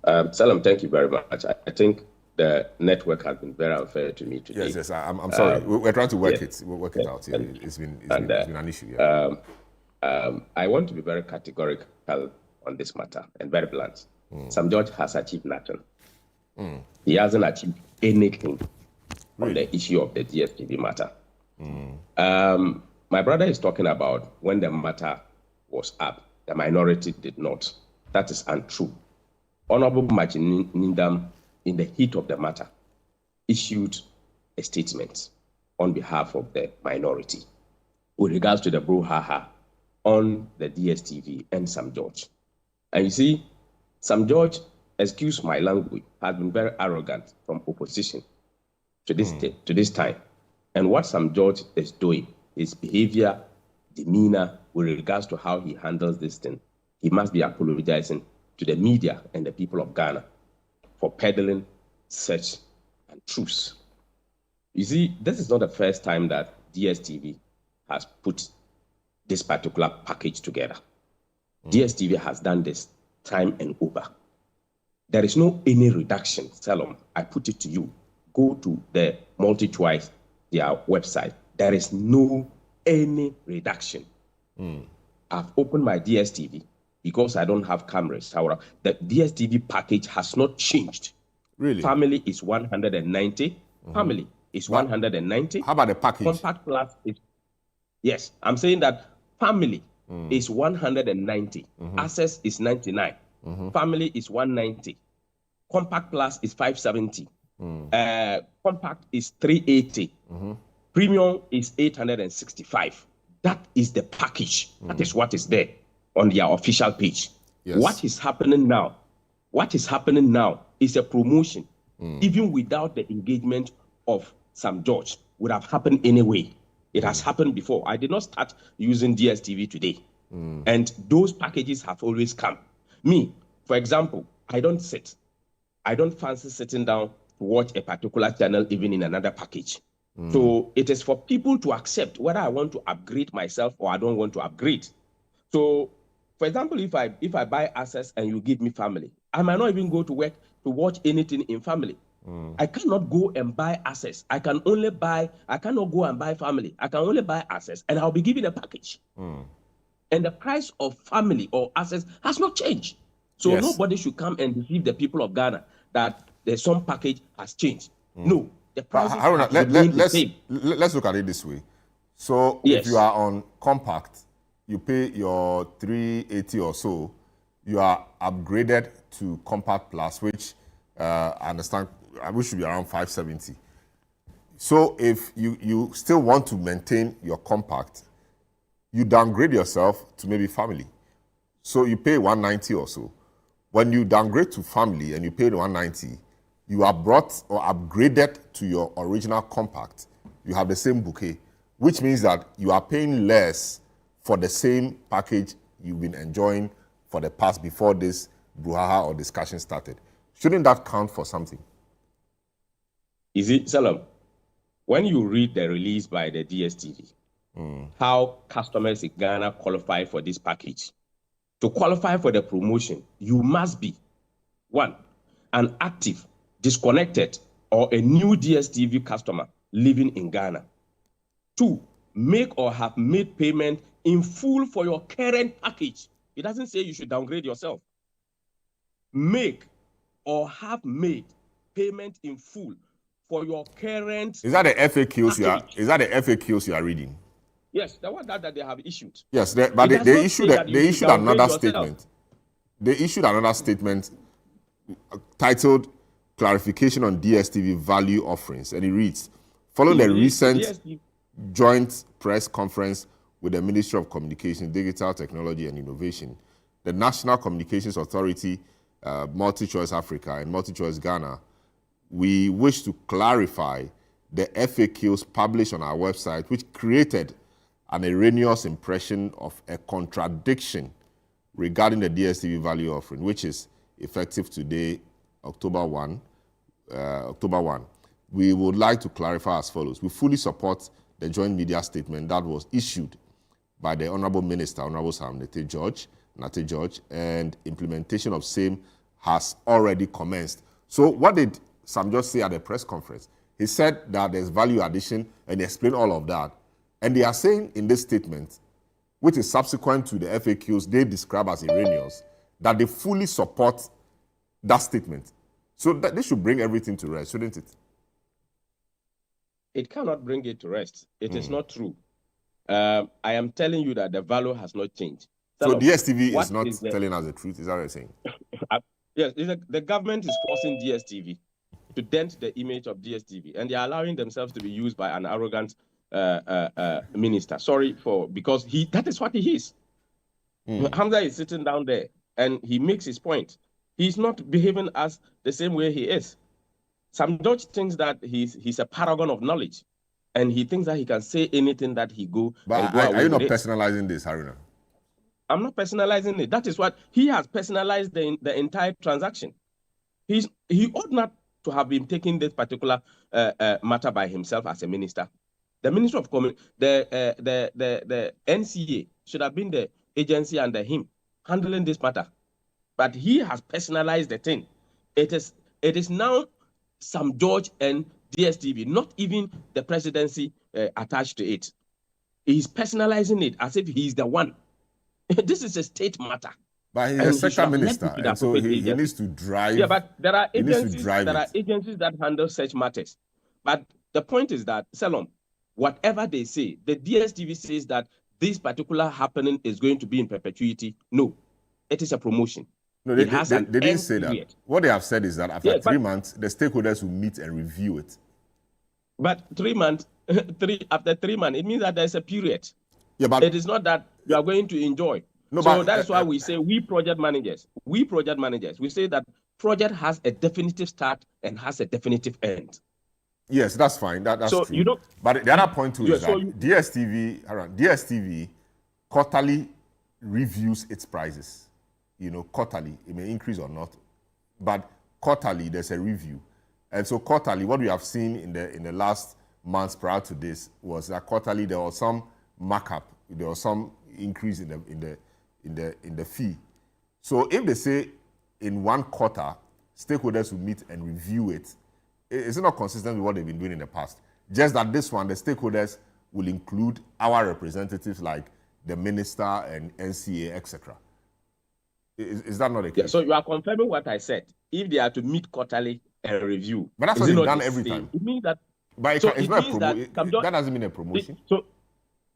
Selorm, thank you very much. I think the network has been very unfair to me today. Yes, I'm sorry. We're trying to work it. We'll work it out. Yeah, it's been an issue. Yeah. I want to be very categorical on this matter and very blunt. Sam George has achieved nothing. He hasn't achieved anything on the issue of the DSTV matter. My brother is talking about when the matter was up, the minority did not. That is untrue. Honorable Majin Nindam, in the heat of the matter, issued a statement on behalf of the minority with regards to the brouhaha on the DSTV and Sam George. And you see, Sam George, excuse my language, has been very arrogant from opposition to this time. And what Sam George is doing, his behavior, demeanor, with regards to how he handles this thing, he must be apologizing to the media and the people of Ghana for peddling such untruths. You see, this is not the first time that DSTV has put this particular package together. DSTV has done this time and over. There is no any reduction. Selorm, I put it to you. Go to the MultiChoice, their website. There is no any reduction. I've opened my DSTV because I don't have cameras. However, the DSTV package has not changed. Really? Family is 190. Family is 190. How about the package? Compact Plus is, yes, I'm saying that family is 190. Access is 99. Family is 190. Compact Plus is 570. Compact is 380. Premium is 865. That is the package. That is what is there on their official page. Yes. What is happening now? What is happening now is a promotion. Even without the engagement of Sam George, would have happened anyway. It has happened before. I did not start using DSTV today. And those packages have always come. Me, for example, I don't fancy sitting down to watch a particular channel even in another package. So it is for people to accept whether I want to upgrade myself or I don't want to upgrade. So, for example, if I buy access and you give me family, I might not even go to work to watch anything in family. I cannot go and buy access. I cannot go and buy family. I can only buy access and I'll be given a package. And the price of family or access has not changed. So nobody should come and deceive the people of Ghana that there's some package has changed. No, the price let's look at it this way. So if you are on compact, you pay your 380 or so, you are upgraded to compact plus, which I understand which should be around 570. So if you still want to maintain your compact, you downgrade yourself to maybe family. So you pay 190 or so. When you downgrade to family and you pay the 190, you are brought or upgraded to your original compact. You have the same bouquet, which means that you are paying less for the same package you've been enjoying for the past before this brouhaha or discussion started. Shouldn't that count for something? Is it, Selorm? When you read the release by the DSTV, how customers in Ghana qualify for this package, to qualify for the promotion, you must be, 1, an active, disconnected, or a new DSTV customer living in Ghana. 2, make or have made payment in full for your current package. It doesn't say you should downgrade yourself. Make or have made payment in full for your current. Is that the FAQs package. Is that the FAQs you are reading? Yes, the one that they have issued. Yes, but they issued another statement. They issued another statement titled "Clarification on DSTV Value Offerings," and it reads, "Following the recent joint press conference with the Ministry of Communication, Digital Technology and Innovation, the National Communications Authority, MultiChoice Africa, and MultiChoice Ghana, we wish to clarify the FAQs published on our website, which created an erroneous impression of a contradiction regarding the DSTV value offering, which is effective today, October 1, we would like to clarify as follows. We fully support the joint media statement that was issued by the Honorable Minister, Honorable Sam Nate George, and implementation of same has already commenced. So what did Sam George say at the press conference? He said that there's value addition, and he explained all of that. And they are saying in this statement, which is subsequent to the FAQs they describe as erroneous, that they fully support that statement. So that they should bring everything to rest, shouldn't it? It cannot bring it to rest. It is not true. I am telling you that the value has not changed. So DSTV is not telling us the truth, is that what you're saying? Yes, the government is forcing DSTV to dent the image of DSTV, and they are allowing themselves to be used by an arrogant minister. Because that is what he is. Hamza is sitting down there, and he makes his point. He's not behaving as the same way he is. Sam George thinks that he's a paragon of knowledge, and he thinks that he can say anything that he go. But are you not personalizing this, Haruna? I'm not personalizing it. That is what he has personalized the entire transaction. He ought not to have been taking this particular matter by himself as a minister. The Minister of the NCA should have been the agency under him handling this matter, but he has personalized the thing. It is now Sam George and DSTV, not even the presidency attached to it. He's personalizing it as if he's the one. This is a state matter. But he's a sector minister, and so he needs to drive. Yeah, but there are agencies that handle such matters. But the point is that, Selorm, whatever they say, the DSTV says that this particular happening is going to be in perpetuity. No, it is a promotion. No, they didn't say that. What they have said is that after 3 months, the stakeholders will meet and review it. But 3 months, after 3 months, it means that there's a period. Yeah, but it is not that you are going to enjoy. No, so that's why we say we project managers, we say that project has a definitive start and has a definitive end. Yes, that's fine. That's so true. You know, but the other point too is that DSTV quarterly reviews its prices. You know, quarterly, it may increase or not, but quarterly there's a review. And so quarterly, what we have seen in the last months prior to this was that quarterly there was some markup, there was some increase in the fee. So if they say in 1 quarter, stakeholders will meet and review it, it's not consistent with what they've been doing in the past. Just that this one, the stakeholders will include our representatives like the minister and NCA, etc. Is that not the case? Yeah, so you are confirming what I said. If they are to meet quarterly and review, but that's what they've done every time. It means that. But it's not a promotion. That doesn't mean a promotion.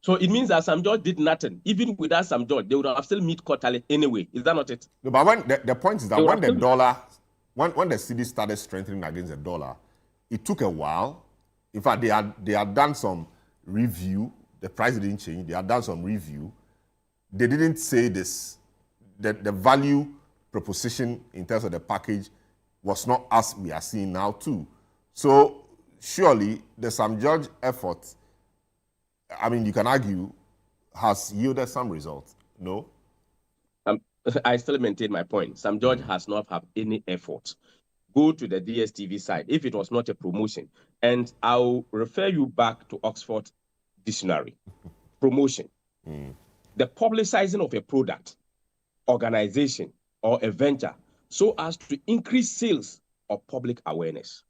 So it means that Sam George did nothing. Even without Sam George, they would have still meet quarterly anyway. Is that not it? No, but when the point is that when the dollar, when the cedi started strengthening against the dollar, it took a while. In fact, they had done some review. The price didn't change. They had done some review. They didn't say this. The value proposition in terms of the package was not as we are seeing now too. So surely the Sam George effort, I mean, you can argue, has yielded some results. No? I still maintain my point. Sam George has not had any effort. Go to the DSTV side if it was not a promotion. And I'll refer you back to Oxford Dictionary. Promotion. The publicizing of a product, organization, or a venture so as to increase sales or public awareness.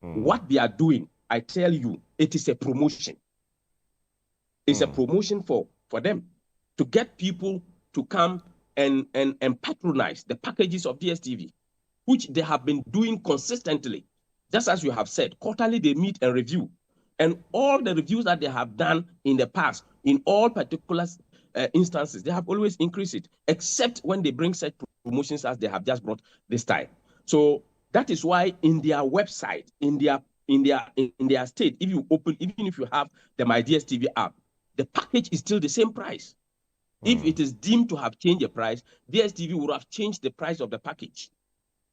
What they are doing, I tell you, it is a promotion. It's a promotion for them to get people to come and patronize the packages of DSTV, which they have been doing consistently. Just as you have said, quarterly they meet and review. And all the reviews that they have done in the past, in all particular instances, they have always increased it, except when they bring such promotions as they have just brought this time. So that is why in their website, in their state, if you open, even if you have the My DSTV app, the package is still the same price. If it is deemed to have changed the price, DSTV would have changed the price of the package.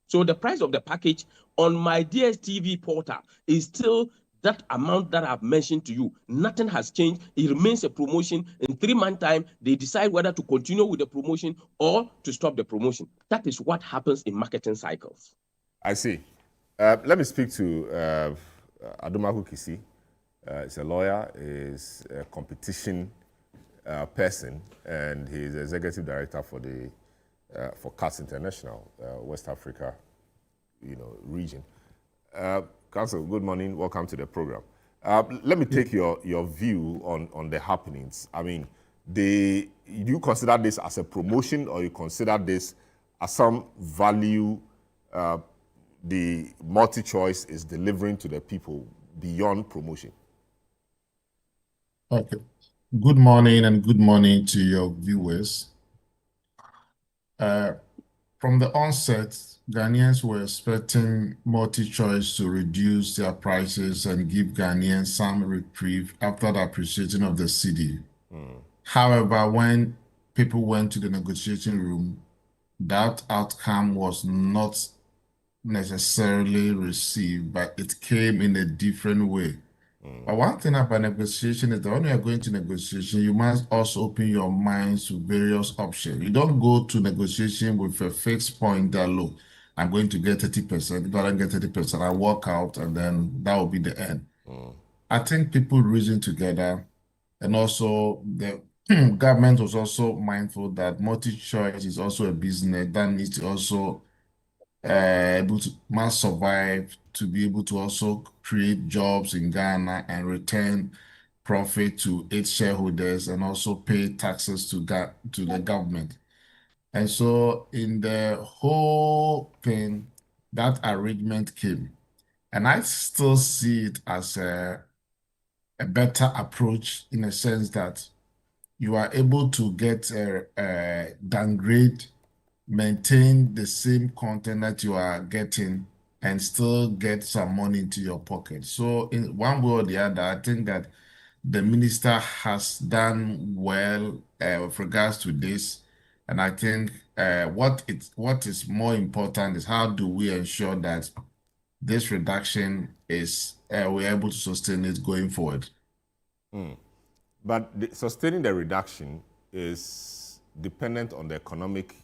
So the price of the package on My DSTV portal is still that amount that I've mentioned to you, nothing has changed. It remains a promotion. In 3 months' time, they decide whether to continue with the promotion or to stop the promotion. That is what happens in marketing cycles. I see. Let me speak to Adomaku Kisi. He's a lawyer, he's a competition person, and he's executive director for the for CATS International, West Africa, region. Council, good morning. Welcome to the program. Let me take your view on the happenings. I mean, do you consider this as a promotion, or you consider this as some value the multi-choice is delivering to the people beyond promotion? Okay. Good morning, and good morning to your viewers. From the onset, Ghanaians were expecting multi-choice to reduce their prices and give Ghanaians some reprieve after the appreciation of the cedi. However, when people went to the negotiating room, that outcome was not necessarily received, but it came in a different way. But one thing about negotiation is that when you are going to negotiation, you must also open your minds to various options. You don't go to negotiation with a fixed point that, look, I'm going to get 30%. If I don't get 30%, I walk out, and then that will be the end. I think people reason together, and also the government was also mindful that multi-choice is also a business that needs to also must survive to be able to also create jobs in Ghana and return profit to its shareholders, and also pay taxes to the government. And so in the whole thing, that arrangement came. And I still see it as a better approach, in a sense that you are able to get a downgrade, maintain the same content that you are getting, and still get some money into your pocket. So in one way or the other, I think that the minister has done well with regards to this. And I think what is more important is how do we ensure that this reduction is we're able to sustain it going forward. But sustaining the reduction is dependent on the economic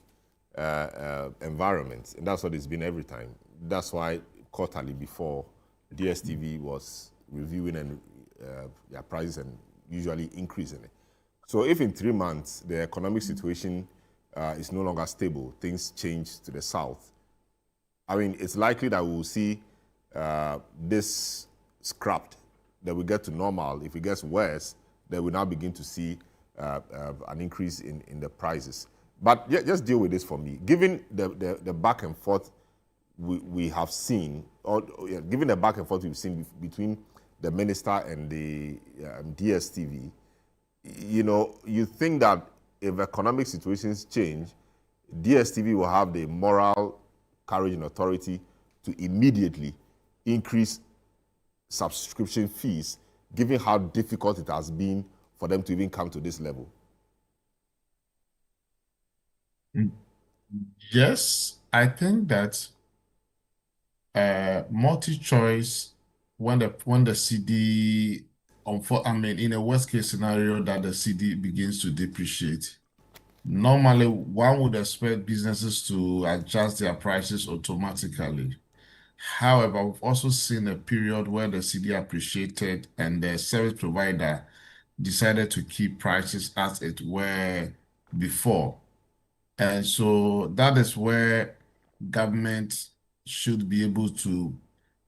environment, and that's what it's been every time. That's why quarterly before, DSTV was reviewing and their prices and usually increasing it. So if in 3 months the economic situation is no longer stable, things change to the south, I mean, it's likely that we will see this scrapped, that we get to normal. If it gets worse, then we now begin to see an increase in the prices. But just deal with this for me. Given the back and forth we have seen, given the back and forth we've seen between the minister and the DSTV, you think that if economic situations change, DSTV will have the moral courage and authority to immediately increase subscription fees, given how difficult it has been for them to even come to this level? Yes, I think that multi-choice, when the cedi, I mean, in a worst case scenario that the cedi begins to depreciate, normally one would expect businesses to adjust their prices automatically. However, we've also seen a period where the cedi appreciated and the service provider decided to keep prices as it were before. And so that is where government should be able to,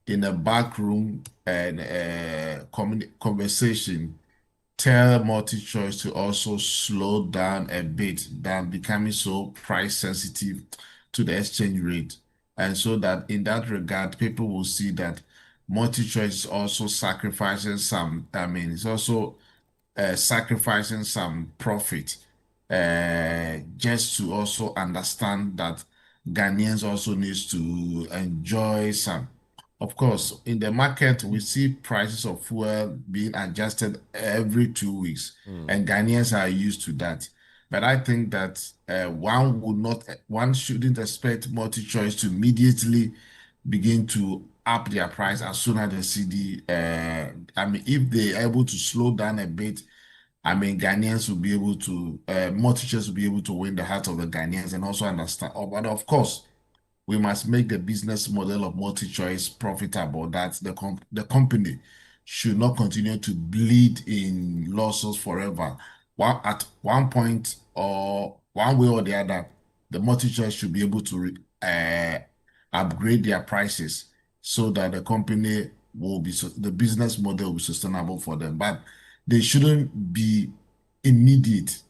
in a back room and conversation, tell multi-choice to also slow down a bit than becoming so price sensitive to the exchange rate. And so that in that regard, people will see that multi-choice is also sacrificing some, I mean, it's also sacrificing some profit just to also understand that Ghanaians also needs to enjoy some. Of course, in the market, we see prices of fuel being adjusted every 2 weeks, and Ghanaians are used to that. But I think that one shouldn't expect multi-choice to immediately begin to up their price as soon as the CD. I mean, if they're able to slow down a bit, I mean, Ghanaians will be able to, multi-choice will be able to win the heart of the Ghanaians and also understand. Oh, but of course, we must make the business model of multi-choice profitable. That the company should not continue to bleed in losses forever. At one point or one way or the other, the multi-choice should be able to upgrade their prices so that the company will be the business model will be sustainable for them. But they shouldn't be immediate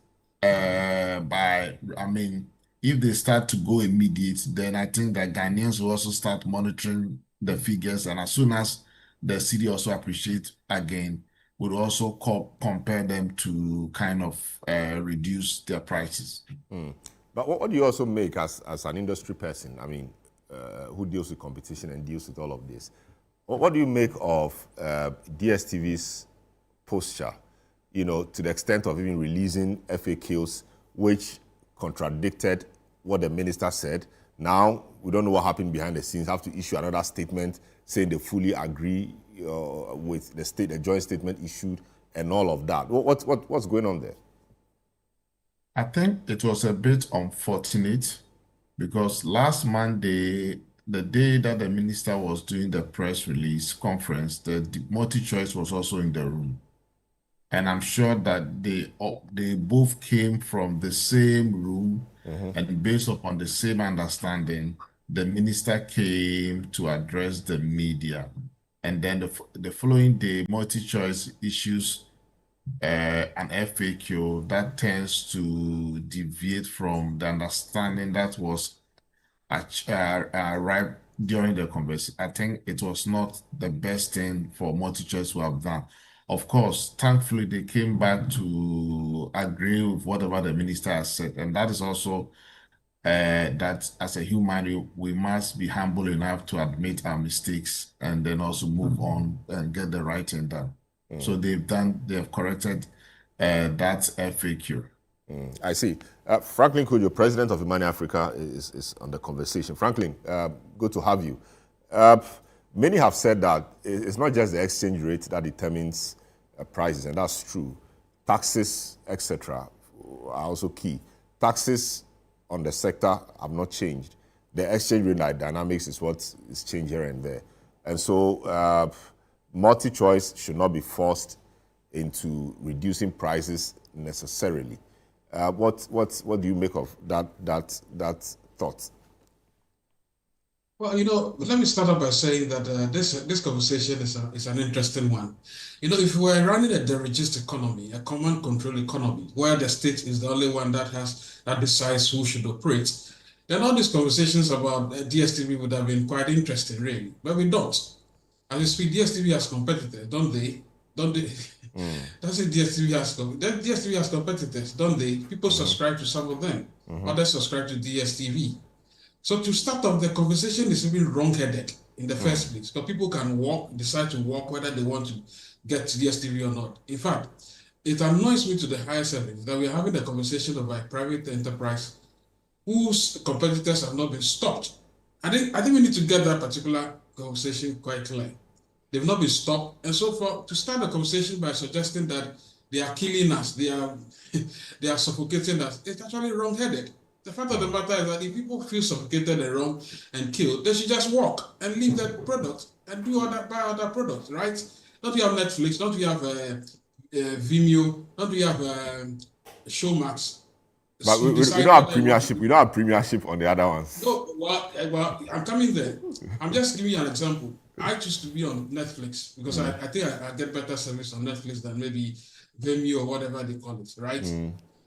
I mean, if they start to go immediate, then I think that Ghanaians will also start monitoring the figures. And as soon as the city also appreciate again, would also compare them to kind of reduce their prices. But what do you also make as an industry person? I mean, who deals with competition and deals with all of this? What do you make of DSTV's posture, you know, to the extent of even releasing FAQs which contradicted what the minister said? Now, we don't know what happened behind the scenes, have to issue another statement saying they fully agree with the joint statement issued and all of that. What's going on there? I think it was a bit unfortunate because last Monday, the day that the minister was doing the press release conference, the multi-choice was also in the room. And I'm sure that they both came from the same room, and based upon the same understanding, the minister came to address the media. And then the following day, multi-choice issues an FAQ that tends to deviate from the understanding that was arrived during the conversation. I think it was not the best thing for multi-choice to have done. Of course, thankfully, they came back to agree with whatever the minister has said. And that is also that as a human, we must be humble enough to admit our mistakes and then also move on and get the right thing done. So they've corrected that FAQ. I see. Franklin Kojo, president of Imani Africa, is on the conversation. Franklin, good to have you. Many have said that it's not just the exchange rate that determines prices, and that's true. Taxes, etc., are also key. Taxes on the sector have not changed. The exchange rate dynamics is what is changed here and there. And so multi-choice should not be forced into reducing prices necessarily. What do you make of that thought? Well, you know, let me start off by saying that this conversation is an interesting one. You know, if we were running a derivatives economy, a command control economy, where the state is the only one that decides who should operate, then all these conversations about DSTV would have been quite interesting, really. But we don't. As we speak, DSTV has competitors, don't they? Don't they? That's it. DSTV has competitors, don't they? People subscribe to some of them. Others subscribe to DSTV. So to start off, the conversation is even wrong-headed in the first place, because people can decide to walk whether they want to get to DSTV or not. In fact, it annoys me to the highest level that we're having a conversation about a private enterprise whose competitors have not been stopped. I think we need to get that particular conversation quite clear. They've not been stopped, and so far to start the conversation by suggesting that they are killing us, they are suffocating us, it's actually wrong-headed. The fact of the matter is that if people feel suffocated and wrong and killed, they should just walk and leave that product and buy other products, right? Don't we have Netflix? Don't we have Vimeo? Don't we have Showmax? But we don't have premiership. We don't have premiership on the other ones. No, well, I'm coming there. I'm just giving you an example. I choose to be on Netflix because I think I get better service on Netflix than maybe Vimeo or whatever they call it, right?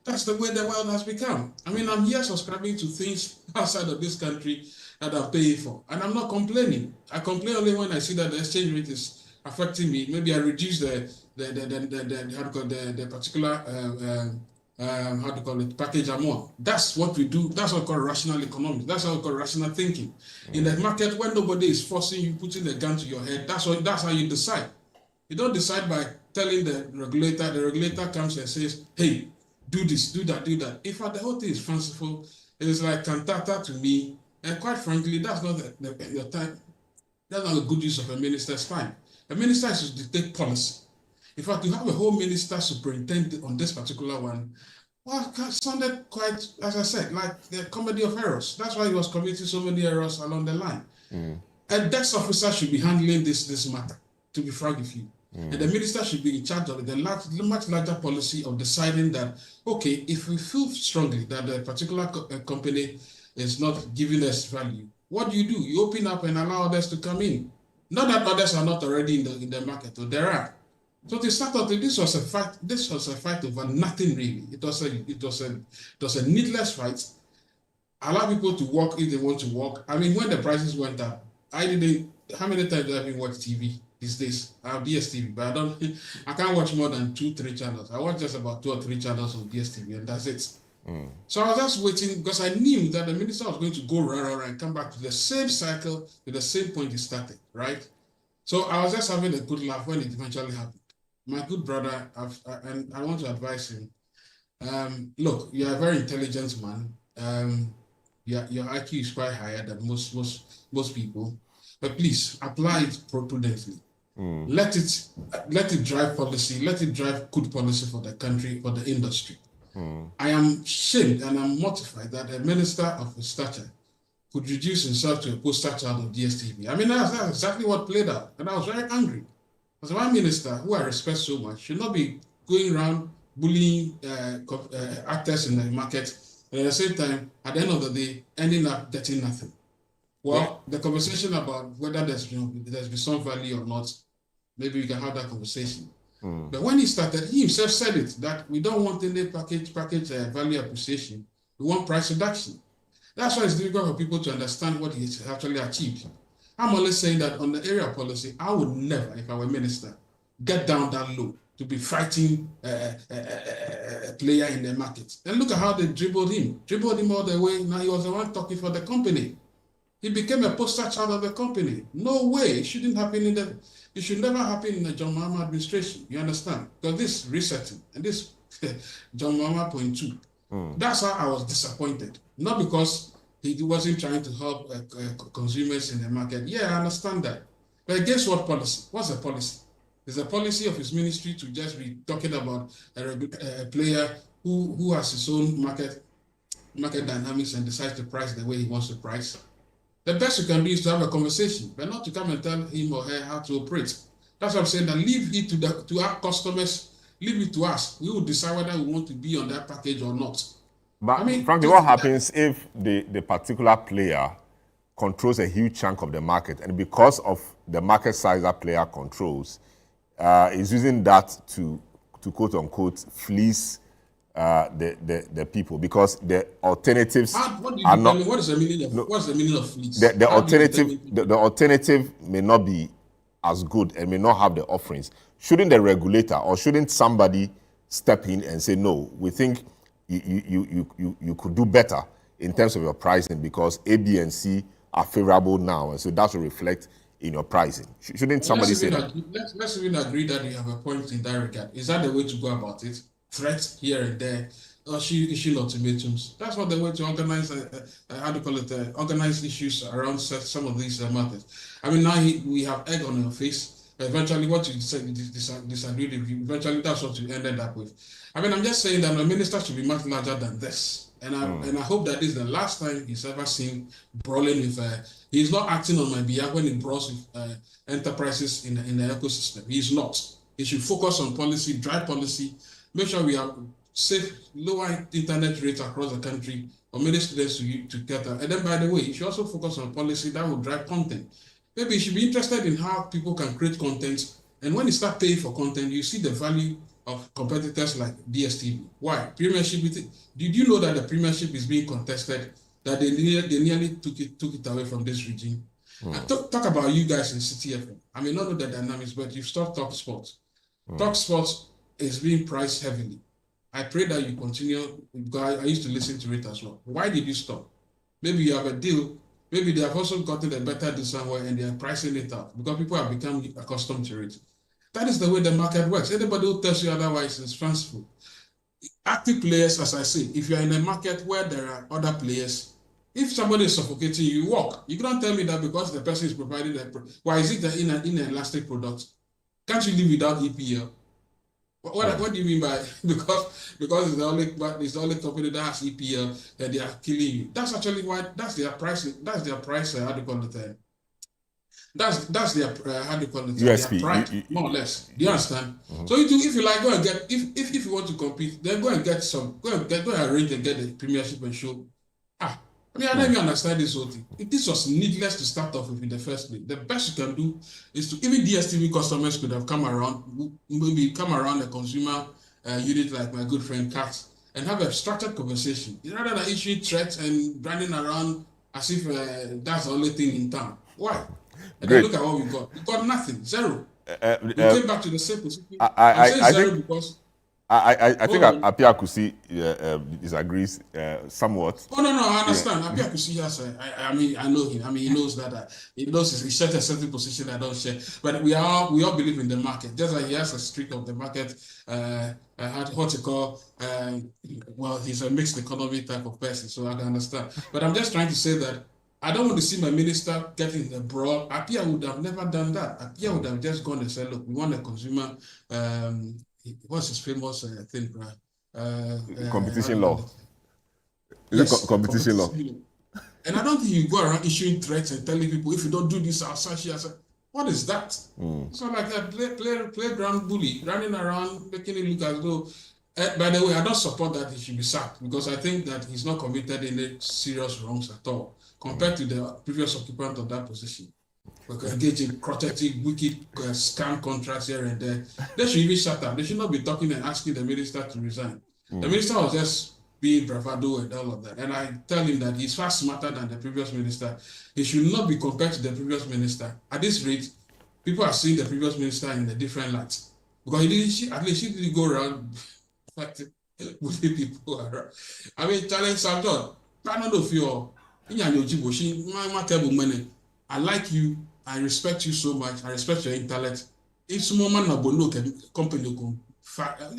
That's the way the world has become. I mean, I'm here subscribing to things outside of this country that I'm paying for, and I'm not complaining. I complain only when I see that the exchange rate is affecting me. Maybe I reduce the particular package amount. That's what we do. That's what we call rational economics. That's what we call rational thinking. In the market, when nobody is forcing you, putting a gun to your head, that's how you decide. You don't decide by telling the regulator. The regulator comes and says, "Hey, do this, do that, do that." In fact, the whole thing is fanciful. It is like cantata to me, and quite frankly, that's not the time. That's not a good use of a minister's time. A minister is to dictate policy. In fact, you have a whole minister superintendent on this particular one. Well, it sounded quite, as I said, like the comedy of errors. That's why he was committing so many errors along the line. A desk officer should be handling this matter, to be frank with you. And the minister should be in charge of the much larger policy of deciding that, okay, if we feel strongly that a particular company is not giving us value, what do? You open up and allow others to come in. Not that others are not already in the market, or there are. So to start off, this was a fight. This was a fight over nothing really. It was a needless fight. Allow people to walk if they want to walk. I mean, when the prices went up, I didn't. How many times do I even watch TV these days? I have DSTV, but I can't watch more than 2-3 channels. I watch just about 2 or 3 channels on DSTV, and that's it. So I was just waiting because I knew that the minister was going to go round and come back to the same cycle with the same point he started, right? So I was just having a good laugh when it eventually happened. My good brother, and I want to advise him. Look, you're a very intelligent man. Your IQ is quite higher than most people, but please apply it prudently. Let it drive policy. Let it drive good policy for the country, for the industry. I am shamed and I'm mortified that a minister of his stature could reduce himself to a poster child of DSTV. I mean, that's exactly what played out, and I was very angry. Because one minister who I respect so much should not be going around bullying actors in the market, and at the same time, at the end of the day, ending up getting nothing. Well, the conversation about whether there's been some value or not, maybe we can have that conversation. But when he started, he himself said it, that we don't want any package value appreciation. We want price reduction. That's why it's difficult for people to understand what he actually achieved. I'm always saying that on the area of policy, I would never, if I were minister, get down that low to be fighting a player in the market. And look at how they dribbled him all the way. Now he was the one talking for the company. He became a poster child of the company. No way. It shouldn't happen it should never happen in the John Mahama administration. You understand? Because this resetting and this John Mahama point 2, that's how I was disappointed. Not because he wasn't trying to help consumers in the market. Yeah, I understand that. But against what policy? What's the policy? Is the policy of his ministry to just be talking about a player who has his own market dynamics and decides to price the way he wants to price? The best you can do is to have a conversation, but not to come and tell him or her how to operate. That's what I'm saying, that leave it to our customers, leave it to us. We will decide whether we want to be on that package or not. But I mean, frankly, what happens if the particular player controls a huge chunk of the market, and because of the market size that player controls, is using that to quote unquote fleece the people, because the alternatives are not. What is the meaning of fleece? The alternative may not be as good and may not have the offerings. Shouldn't the regulator or shouldn't somebody step in and say, no, we think you could do better in terms of your pricing because A, B, and C are favorable now, and so that will reflect in your pricing? Shouldn't somebody say that? Let's even agree that you have a point in that regard. Is that the way to go about it? Threats here and there, or issue ultimatums. That's not the way to organize, organize issues around some of these matters. I mean, now we have egg on our face. Eventually, what you said, disagree with you, eventually that's what you ended up with. I mean, I'm just saying that a minister should be much larger than this. And I hope that this is the last time he's ever seen brawling with, he's not acting on my behalf when he brawls with enterprises in the ecosystem. He's not. He should focus on policy, drive policy, make sure we have safe, lower internet rates across the country for many students to get that. And then, by the way, you should also focus on policy that will drive content. Maybe you should be interested in how people can create content. And when you start paying for content, you see the value of competitors like DSTV. Why? Premiership. Did you know that the premiership is being contested? That they nearly took it away from this regime. Talk about you guys in CTFM. I may not know the dynamics, but you've stopped Talk Sports. Talk Sports is being priced heavily. I pray that you continue. I used to listen to it as well. Why did you stop? Maybe you have a deal. Maybe they have also gotten a better deal somewhere and they are pricing it out because people have become accustomed to it. That is the way the market works. Anybody who tells you otherwise is fanciful. Active players, as I say, if you are in a market where there are other players, If somebody is suffocating you, walk. You can't tell me that because the person is providing that. Why is it in an inelastic product? Can't you live without EPL? What do you mean by because it's the only company that has EPL that they are killing you? That's actually why that's their price. That's their price. How do you call it? That's their how do you call it? USP, Their pride, more or less. Do you understand? So if you like, go and get if you want to compete, then go and get some. Go and arrange and get the Premiership and show. I mean, I don't even understand this whole thing. This was needless to start off with in the first place. The best you can do is to even DSTV customers could have come around, maybe come around a consumer unit like my good friend Kat, and have a structured conversation rather than issuing threats and running around as if that's the only thing in town. Why? And then look at what we got. We got nothing, zero. We came back to the same position. I'm saying zero because. I think Apia Kusi disagrees somewhat. Oh no, I understand. Apia Kusi, yes, I mean, I know him. I mean, he knows that he knows he shares a certain position I don't share. But we all believe in the market. Just like he has a streak of the market. What you call well, he's a mixed economy type of person, so I can understand. But I'm just trying to say that I don't want to see my minister getting the brawl. Apia would have never done that. Apia would have just gone and said, look, we want a consumer. What's his famous thing, right? Competition law. Yes, competition law. And I don't think you go around issuing threats and telling people if you don't do this, I'll sash you. What is that? It's not like a playground bully running around making it look as though. By the way, I don't support that he should be sacked because I think that he's not committed any serious wrongs at all compared to the previous occupant of that position. Engage in crotchety, wicked scam contracts here and there. They should even shut up. They should not be talking and asking the minister to resign. The minister was just being bravado and all of that. And I tell him that he's far smarter than the previous minister. He should not be compared to the previous minister. At this rate, people are seeing the previous minister in a different light. Because he didn't go around with people around. I mean, challenge Samson. I don't know if you're I like you. I respect you so much. I respect your intellect. It's more man company.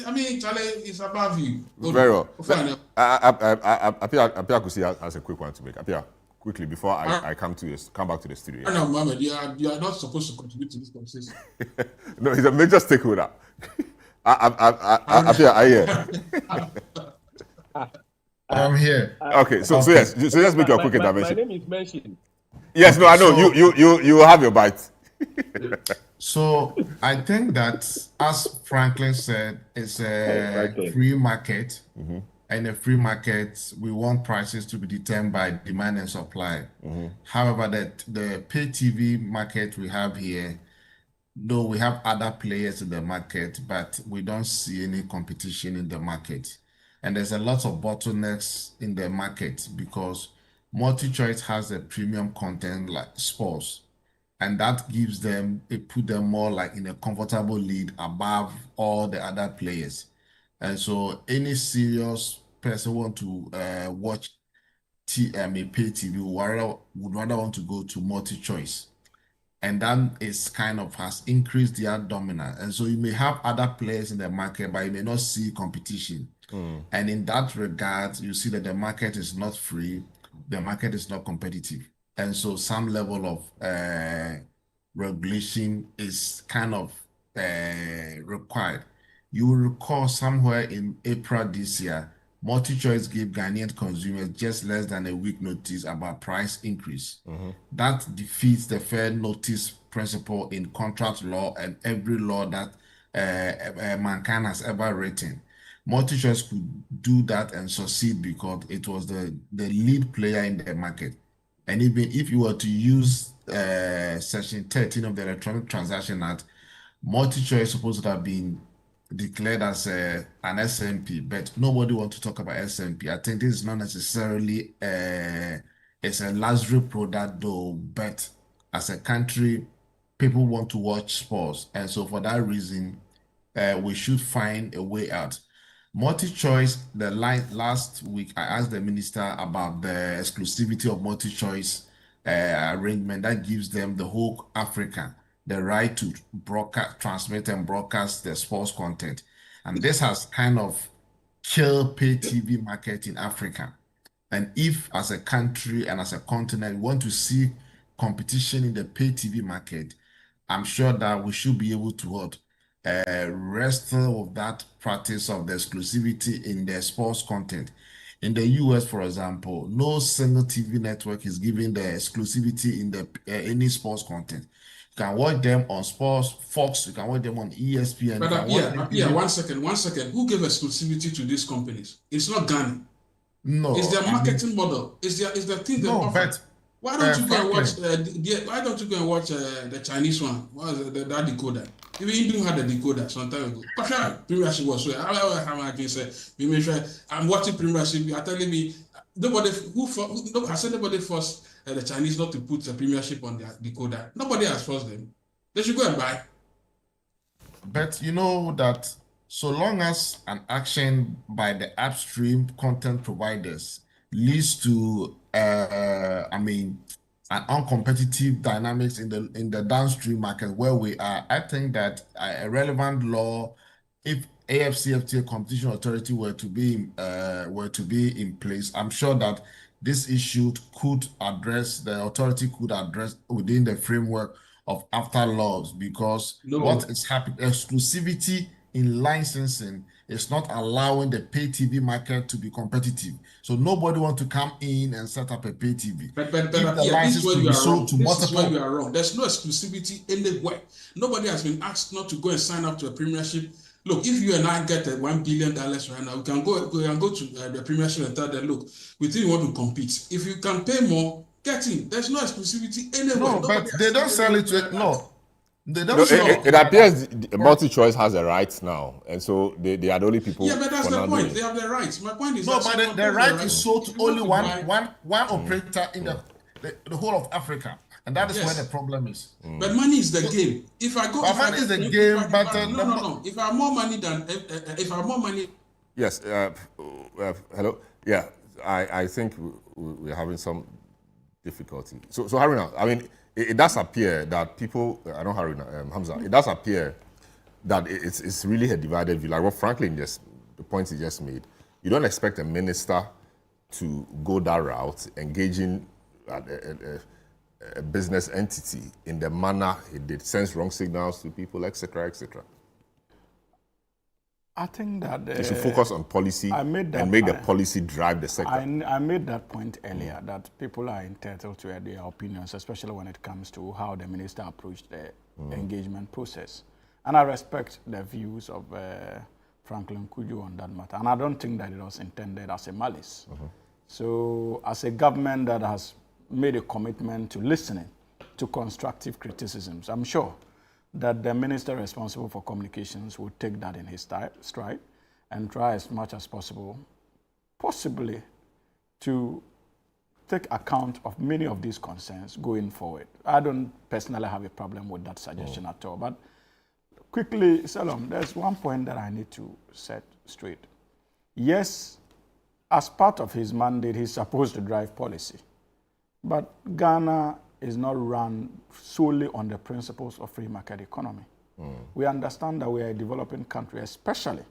I mean, Charlie, it's above you. Very well. Apia Kusi has a quick one to make. Apia, quickly before I come back to the studio. No, Mohammed, you are not supposed to contribute to this conversation. No, he's a major stakeholder. Apia, are you here? I'm here. Okay, so yes, so let's make a quick intervention. My name is mentioned. Yes, no, I know. You have your bite. So I think that, as Franklin said, it's a free market. And a free market, we want prices to be determined by demand and supply. However, the pay TV market we have here, though we have other players in the market, but we don't see any competition in the market. And there's a lot of bottlenecks in the market because MultiChoice has a premium content like sports, and that gives them, it put them more like in a comfortable lead above all the other players. And so any serious person want to watch pay TV would rather want to go to MultiChoice. And that is kind of has increased their dominance. And so you may have other players in the market, but you may not see competition. And in that regard, you see that the market is not free, the market is not competitive. And so some level of regulation is kind of required. You will recall somewhere in April this year, MultiChoice gave Ghanaian consumers just less than a week notice about price increase. That defeats the fair notice principle in contract law and every law that mankind has ever written. MultiChoice could do that and succeed because it was the lead player in the market. And even if you were to use Section 13 of the Electronic Transaction Act, MultiChoice is supposed to have been declared as an SMP, but nobody wants to talk about SMP. I think this is not necessarily it's a luxury product though, but as a country, people want to watch sports. And so for that reason, we should find a way out. MultiChoice, last week, I asked the minister about the exclusivity of MultiChoice arrangement that gives them the whole Africa the right to broadcast, transmit and broadcast the sports content. And this has kind of killed pay TV market in Africa. And if, as a country and as a continent, we want to see competition in the pay TV market, I'm sure that we should be able to wrestle with that practice of the exclusivity in the sports content. In the US, for example, no single TV network is giving the exclusivity in the any sports content. You can watch them on Sports Fox. You can watch them on ESPN. But Apia, 1 second. Who gave exclusivity to these companies? It's not Ghana. No, it's their marketing model. It's the thing they offer. But why don't you go and watch? Why don't you go and watch the Chinese one? What was that decoder? Even Indu had a decoder some time ago. Premiership was so. I'm watching Premiership. You are telling me nobody has anybody forced the Chinese not to put the Premiership on their decoder. Nobody has forced them. They should go and buy. But you know that so long as an action by the upstream content providers leads to an uncompetitive dynamics in the downstream market where we are, I think that a relevant law, if AFCFTA Competition Authority were to be in place, I'm sure that this issue the authority could address within the framework of after laws, because what is happening, exclusivity in licensing is not allowing the pay TV market to be competitive. So nobody wants to come in and set up a pay TV. But this is where you are wrong. This is where you are wrong. There's no exclusivity anywhere. Nobody has been asked not to go and sign up to a Premiership. Look, if you and I get $1 billion right now, we can go to the Premiership and tell them, look, we think we want to compete. If you can pay more, get in. There's no exclusivity anywhere. No, but they don't sell it to no. They don't it appears multi-choice has the rights now, and so they are the only people. Yeah, but that's the point. They have the rights. My point is but the right is sold to only one operator in the whole of Africa, and that is where the problem is. But money is the game. If I go, money is the game, but no. If I have more money than if I have more money. Yes. Hello. Yeah. I think we're having some difficulty. So Haruna, I mean, it does appear that people, I don't Haruna, Hamza, it does appear that it's really a divided view. Like what Franklin the point he just made, you don't expect a minister to go that route, engaging a business entity in the manner he did, sends wrong signals to people, etc., etc. I think that they should focus on policy and make the policy drive the sector. I made that point earlier, that people are entitled to their opinions, especially when it comes to how the minister approached the engagement process. And I respect the views of Franklin Kuju on that matter. And I don't think that it was intended as a malice. So as a government that has made a commitment to listening to constructive criticisms, I'm sure that the minister responsible for communications will take that in his stride and try as much as possible, possibly, to take account of many of these concerns going forward. I don't personally have a problem with that suggestion at all. But quickly, Selorm, there's one point that I need to set straight. Yes, as part of his mandate, he's supposed to drive policy. But Ghana is not run solely on the principles of free market economy. We understand that we are a developing country, especially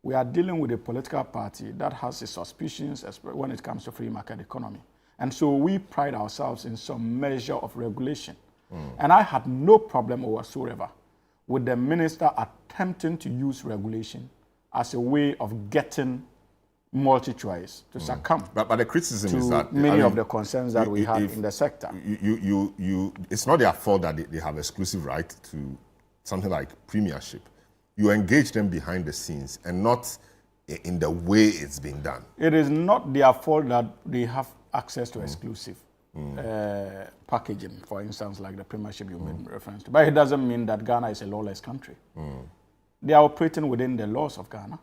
we are dealing with a political party that has its suspicions when it comes to free market economy. And so we pride ourselves in some measure of regulation. And I had no problem whatsoever with the minister attempting to use regulation as a way of getting multi-choice to succumb. But the criticism is that many of the concerns that we have in the sector. It's not their fault that they have exclusive right to something like Premiership. You engage them behind the scenes and not in the way it's been done. It is not their fault that they have access to exclusive packaging, for instance, like the Premiership you made reference to. But it doesn't mean that Ghana is a lawless country. They are operating within the laws of Ghana.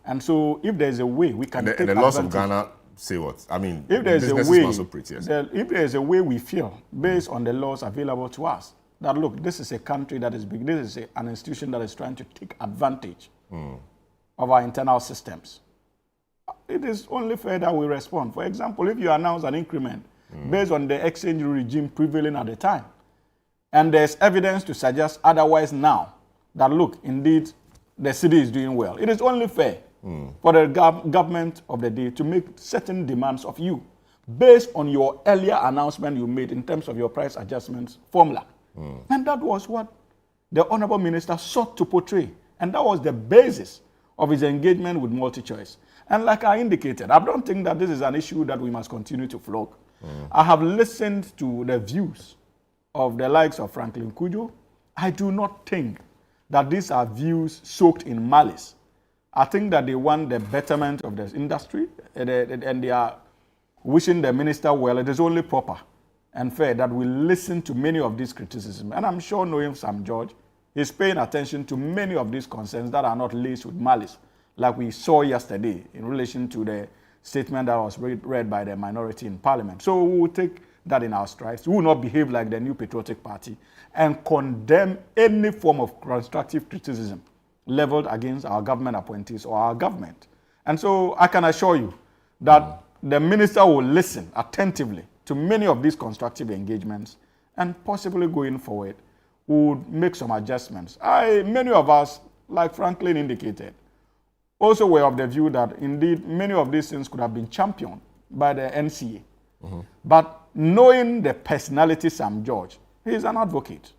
And so if there's a way we can take advantage. And the laws of Ghana say what? I mean, if there's a way, if there's a way we feel, based on the laws available to us, that look, this is a country that is big, this is an institution that is trying to take advantage of our internal systems, it is only fair that we respond. For example, if you announce an increment based on the exchange regime prevailing at the time, and there's evidence to suggest otherwise now, that look, indeed, the city is doing well. It is only fair for the government of the day to make certain demands of you based on your earlier announcement you made in terms of your price adjustments formula. And that was what the Honorable Minister sought to portray. And that was the basis of his engagement with multi-choice. And like I indicated, I don't think that this is an issue that we must continue to flog. I have listened to the views of the likes of Franklin Kujo. I do not think that these are views soaked in malice. I think that they want the betterment of the industry and they are wishing the minister well. It is only proper and fair that we listen to many of these criticisms. And I'm sure knowing Sam George, he's paying attention to many of these concerns that are not laced with malice, like we saw yesterday in relation to the statement that was read by the minority in parliament. So we will take that in our strides. We will not behave like the New Patriotic Party and condemn any form of constructive criticism leveled against our government appointees or our government. And so I can assure you that the minister will listen attentively to many of these constructive engagements and possibly going forward would make some adjustments. Many of us, like Franklin indicated, also were of the view that indeed many of these things could have been championed by the NCA. But knowing the personality Sam George, he is an advocate.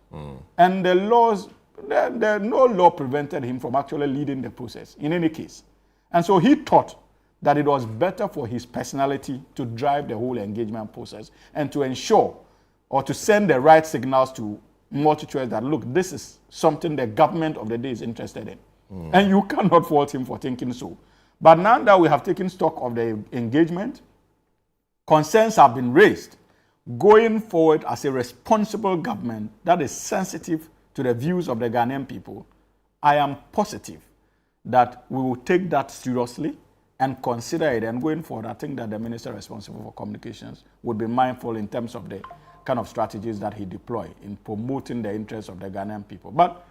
And the laws, no law prevented him from actually leading the process in any case. And so he thought that it was better for his personality to drive the whole engagement process and to ensure or to send the right signals to multi-choice that, look, this is something the government of the day is interested in. And you cannot fault him for thinking so. But now that we have taken stock of the engagement, concerns have been raised. Going forward as a responsible government that is sensitive to the views of the Ghanaian people, I am positive that we will take that seriously and consider it. And going forward, I think that the minister responsible for communications would be mindful in terms of the kind of strategies that he deploy in promoting the interests of the Ghanaian people. But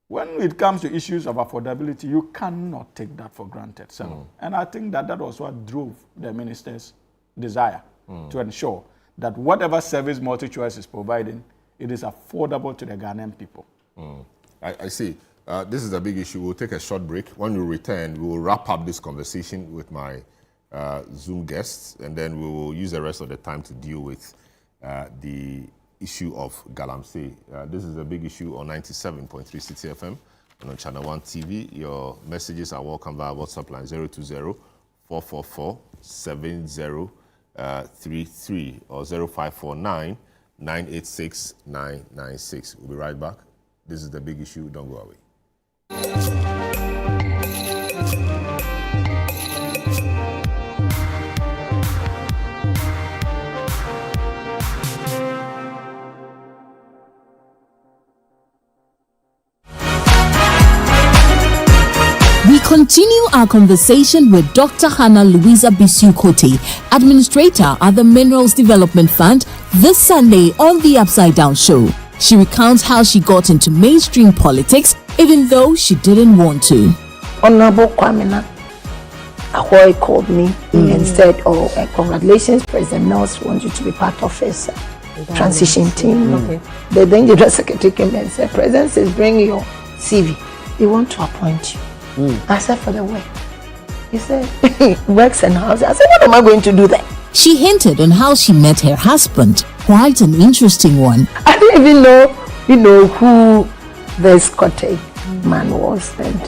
when it comes to issues of affordability, you cannot take that for granted. So, and I think that that was what drove the minister's desire to ensure that whatever service multi-choice is providing, it is affordable to the Ghanaian people. I see. This is a big issue. We'll take a short break. When we return, we will wrap up this conversation with my Zoom guests, and then we will use the rest of the time to deal with the issue of Galamsey. This is a big issue on 97.3 City FM and on Channel 1 TV. Your messages are welcome via WhatsApp line 020-444-7033 or 0549-986-996. We'll be right back. This is the big issue. Don't go away. We continue our conversation with Dr. Hannah Louisa Bisukote, Administrator at the Minerals Development Fund, this Sunday on The Upside Down Show. She recounts how she got into mainstream politics even though she didn't want to. Honorable Kwamina Ahoy called me and said, congratulations, President Mills wants you to be part of his transition team. The then the secretary came and said, President says, bring your CV. They want to appoint you. I said, for the work. He said, works and house. I said, what am I going to do then? She hinted on how she met her husband. Quite an interesting one. I didn't even know, who the Scottish man was. And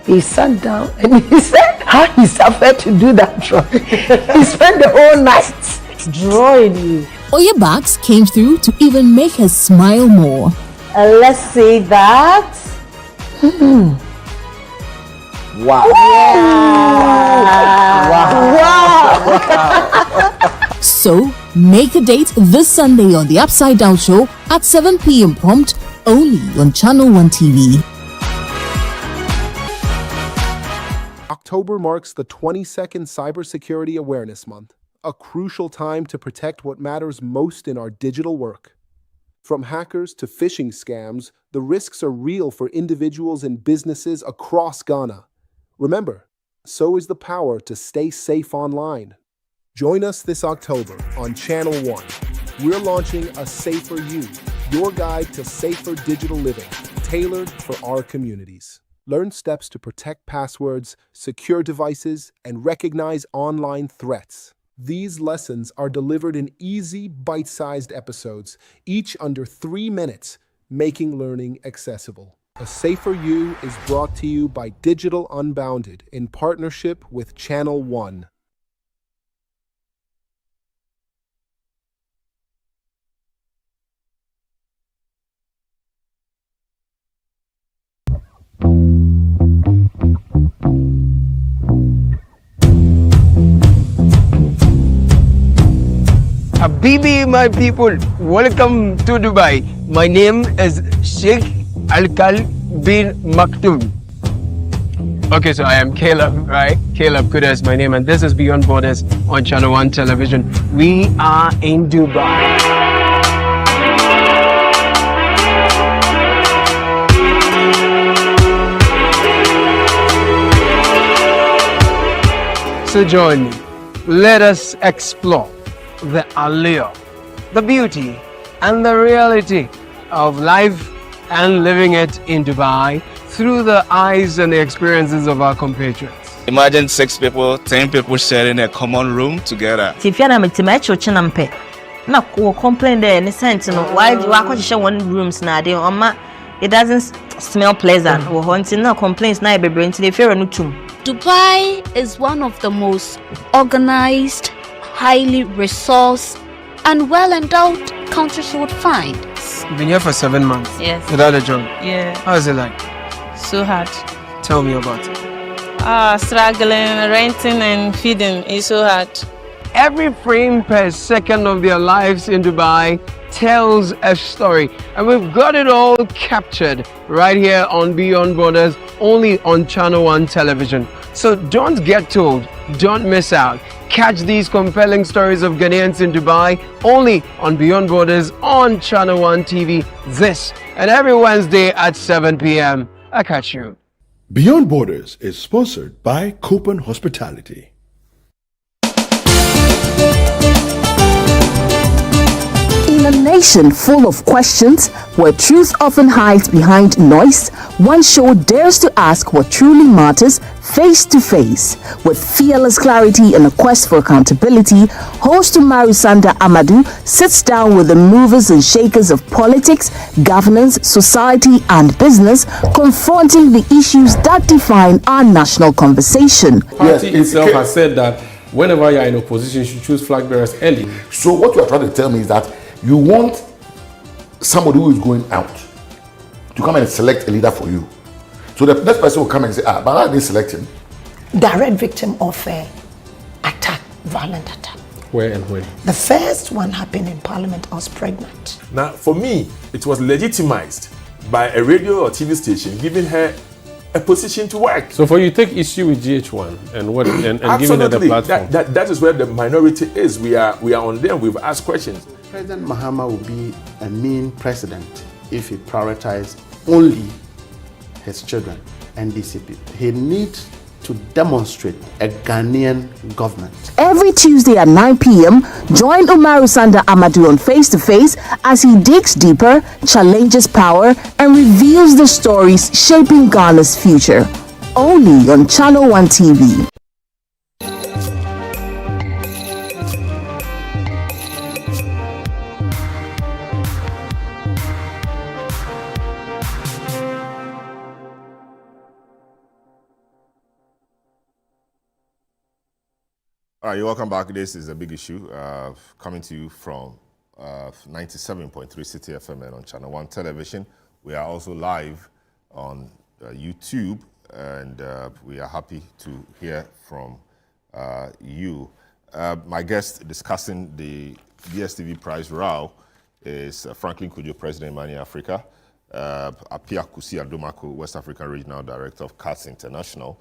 he sat down and he said how he suffered to do that drawing. He spent the whole night drawing you. Oyebax came through to even make her smile more. Let's say that. Wow. Wow. So, make a date this Sunday on The Upside Down Show at 7 p.m. prompt, only on Channel 1 TV. October marks the 22nd Cybersecurity Awareness Month, a crucial time to protect what matters most in our digital work. From hackers to phishing scams, the risks are real for individuals and businesses across Ghana. Remember, so is the power to stay safe online. Join us this October on Channel 1. We're launching A Safer You, your guide to safer digital living, tailored for our communities. Learn steps to protect passwords, secure devices, and recognize online threats. These lessons are delivered in easy, bite-sized episodes, each under 3 minutes, making learning accessible. A Safer You is brought to you by Digital Unbounded in partnership with Channel One. Habibi, my people, welcome to Dubai. My name is Sheikh Alkal bin Maktoum. Okay, so I am Caleb, right? Caleb Kuda is my name, and this is Beyond Borders on Channel One Television. We are in Dubai. So join me. Let us explore the allure, the beauty, and the reality of life and living it in Dubai through the eyes and the experiences of our compatriots. Imagine 6 people, 10 people sharing a common room together. If you're not chinampe, na complain there in the sense, why you are share one rooms now? It doesn't smell pleasant. Or hunting no complaints now be bring to the fair no tum. Dubai is one of the most organized, highly resourced, and well-endowed countries you would find. You've been here for 7 months. Yes. Without a job. Yeah. How is it like? So hard. Tell me about it. Struggling, renting and feeding is so hard. Every frame per second of their lives in Dubai tells a story, and we've got it all captured right here on Beyond Borders, only on Channel One Television. So don't get told, don't miss out. Catch these compelling stories of Ghanaians in Dubai only on Beyond Borders on Channel One TV this and every Wednesday at 7 p.m. I catch you. Beyond Borders is sponsored by Copen Hospitality. In a nation full of questions, where truth often hides behind noise, one show dares to ask what truly matters face to face. With fearless clarity and a quest for accountability, host Selorm Adonoo sits down with the movers and shakers of politics, governance, society, and business, confronting the issues that define our national conversation. The party itself has said that whenever you are in opposition, you should choose flag bearers early. So what you are trying to tell me is that you want somebody who is going out to come and select a leader for you. So the next person will come and say, but I didn't select him. Direct victim of attack, violent attack. Where and when? The first one happened in Parliament. I was pregnant. Now, for me, it was legitimized by a radio or TV station giving her a position to work. So for you, take issue with GH1 and what and giving her the platform. That is where the minority is. We are on them. We've asked questions. President Mahama will be a mean president if he prioritizes only his children and DCP. He needs to demonstrate a Ghanaian government. Every Tuesday at 9 p.m., join Selorm Adonoo on Face to Face as he digs deeper, challenges power, and reveals the stories shaping Ghana's future. Only on Channel One TV. All right, you're welcome back. This is a big issue coming to you from 97.3 City FM and on Channel One Television. We are also live on YouTube, and we are happy to hear from you. My guest discussing the DSTV prize row is Franklin Kujo, President Mani Africa, Apia Kusi Adomako, West African Regional Director of CATS International,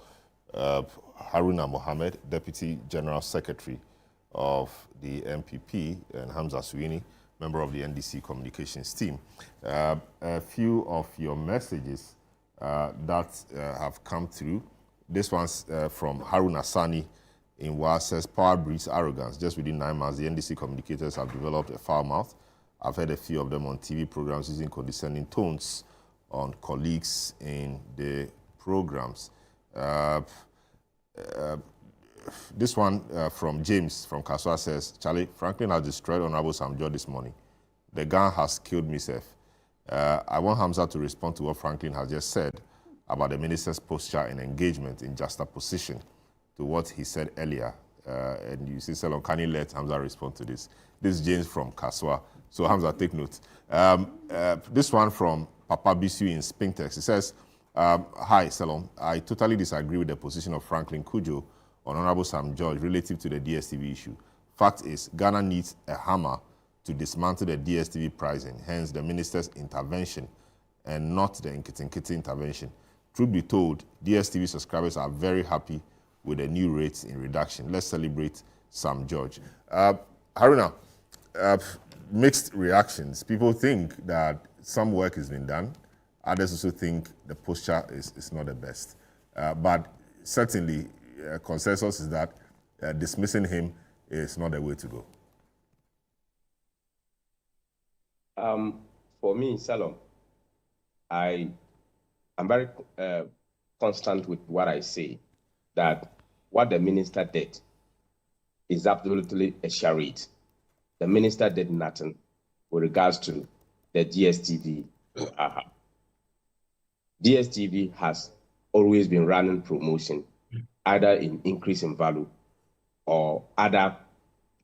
Haruna Mohammed, Deputy General Secretary of the MPP, and Hamza Suini, member of the NDC Communications team. A few of your messages that have come through. This one's from Haruna Sani in WA says, power breeds arrogance. Just within 9 months, the NDC communicators have developed a foul mouth. I've heard a few of them on TV programs using condescending tones on colleagues in the programs. This one from James from Kaswa says, Charlie, Franklin has destroyed Honorable Sam George this morning. The gun has killed me, Seth. I want Hamza to respond to what Franklin has just said about the minister's posture and engagement in juxtaposition to what he said earlier. And you see, Selorm, can you let Hamza respond to this? This is James from Kaswa. So Hamza, take note. This one from Papa Bisu in Spintex. He says, hi, Selorm. I totally disagree with the position of Franklin Kujo on Honorable Sam George relative to the DSTV issue. Fact is, Ghana needs a hammer to dismantle the DSTV pricing, hence the minister's intervention and not the Nkiti intervention. Truth be told, DSTV subscribers are very happy with the new rates in reduction. Let's celebrate Sam George. Haruna, mixed reactions. People think that some work has been done. Others also think the posture is not the best. But certainly, consensus is that dismissing him is not the way to go. For me, Selorm, I'm very constant with what I say, that what the minister did is absolutely a charade. The minister did nothing with regards to the DSTV. DSTV has always been running promotion, either in increase in value or other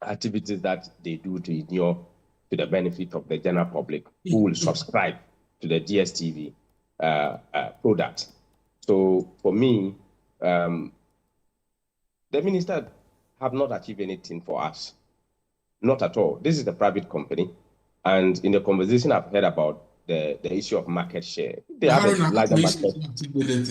activities that they do to ignore to the benefit of the general public who will subscribe to the DSTV product. So for me, the minister have not achieved anything for us. Not at all. This is a private company. And in the conversation I've heard about the issue of market share, they have a larger market.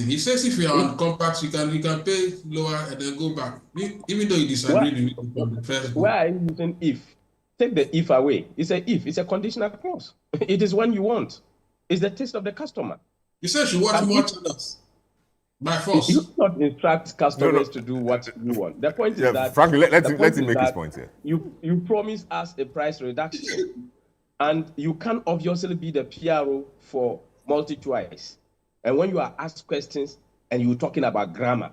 He says if you are on compact, you can pay lower and then go back, even though you disagree with the first. Why are you using if? Take the if away. It's a if. It's a conditional clause. It is when you want. It's the taste of the customer. You said you want more channels. By force. You not instruct customers to do what you want. The point is that Franklin, let him make his point here. You promise us a price reduction, and you can't obviously be the PRO for multi-choice. And when you are asked questions and you're talking about grammar,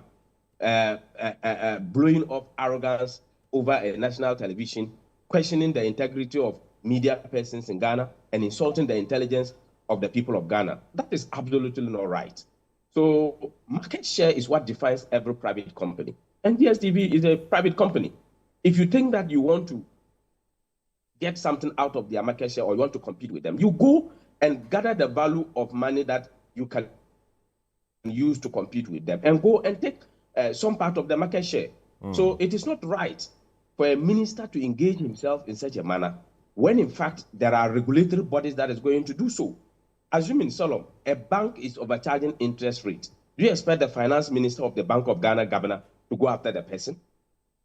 blowing up arrogance over a national television, questioning the integrity of media persons in Ghana, and insulting the intelligence of the people of Ghana, that is absolutely not right. So market share is what defines every private company. And DSTV is a private company. If you think that you want to get something out of their market share or you want to compete with them, you go and gather the value of money that you can use to compete with them and go and take some part of the market share. So it is not right for a minister to engage himself in such a manner when in fact there are regulatory bodies that is going to do so. Assuming, Selorm, a bank is overcharging interest rate, do you expect the finance minister of the Bank of Ghana governor to go after the person?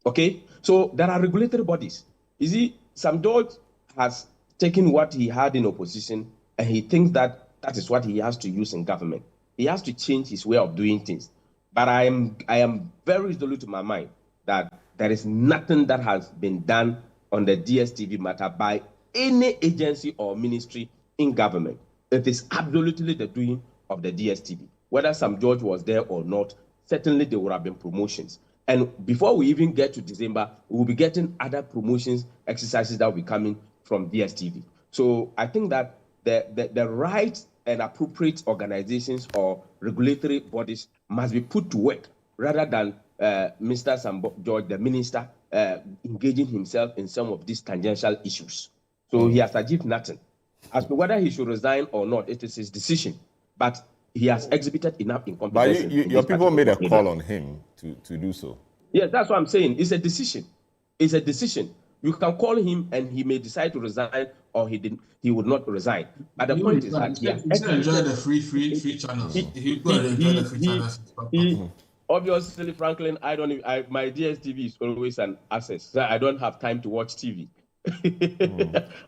Okay, so there are regulatory bodies. You see, Sam George has taken what he had in opposition and he thinks that that is what he has to use in government. He has to change his way of doing things. But I am very resolute in my mind that there is nothing that has been done on the DSTV matter by any agency or ministry in government. It is absolutely the doing of the DSTV. Whether Sam George was there or not, certainly there would have been promotions. And before we even get to December, we will be getting other promotions, exercises that will be coming from DSTV. So I think that the right and appropriate organizations or regulatory bodies must be put to work rather than Mr. Sam George, the minister, engaging himself in some of these tangential issues. So he has achieved nothing. As to whether he should resign or not, it is his decision. But he has exhibited enough incompetence. But your people made a call on him to do so. Yes, that's what I'm saying. It's a decision. It's a decision. You can call him and he may decide to resign or he would not resign. But the point is that he enjoy the free channels. He enjoy the free channels. Obviously, Franklin, my DSTV is always an access. So I don't have time to watch TV.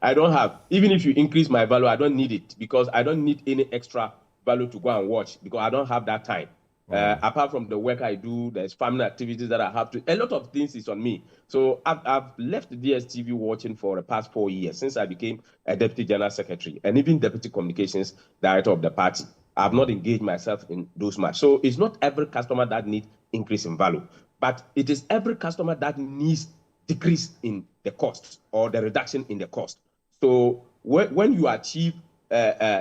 I don't have. Even if you increase my value, I don't need it because I don't need any extra value to go and watch because I don't have that time. Apart from the work I do, there's family activities that I have to. A lot of things is on me. So I've left DSTV watching for the past 4 years since I became a deputy general secretary and even deputy communications director of the party. I have not engaged myself in those much. So it's not every customer that needs increase in value, but it is every customer that needs decrease in the cost or the reduction in the cost. So when you achieve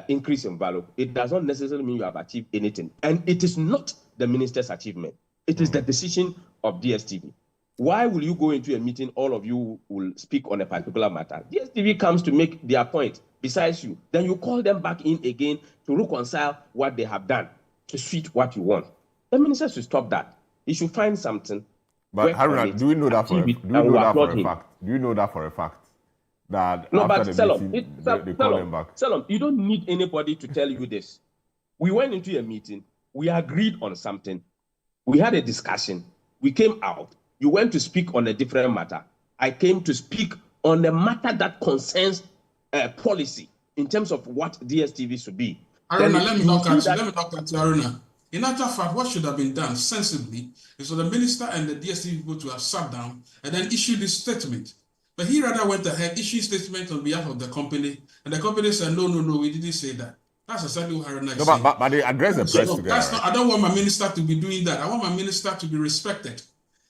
increase in value, it does not necessarily mean you have achieved anything. And it is not the minister's achievement. It is the decision of DSTV. Why will you go into a meeting, all of you will speak on a particular matter? DSTV comes to make their point besides you. Then you call them back in again to reconcile what they have done to suit what you want. The minister should stop that. He should find something. But Haruna, do we know that for a fact? Do you know that for a fact? That no, after but the meeting, they call them back? Selorm, you don't need anybody to tell you this. We went into a meeting. We agreed on something. We had a discussion. We came out. You went to speak on a different matter. I came to speak on a matter that concerns policy in terms of what DSTV should be. Haruna, let me not cut you, Haruna. In actual fact, what should have been done sensibly is for the minister and the DSTV people to have sat down and then issue this statement. But he rather went ahead, issued statement on behalf of the company, and the company said, no, we didn't say that. That's exactly what Haruna is saying. But they address the press together. That's not, I don't want my minister to be doing that. I want my minister to be respected.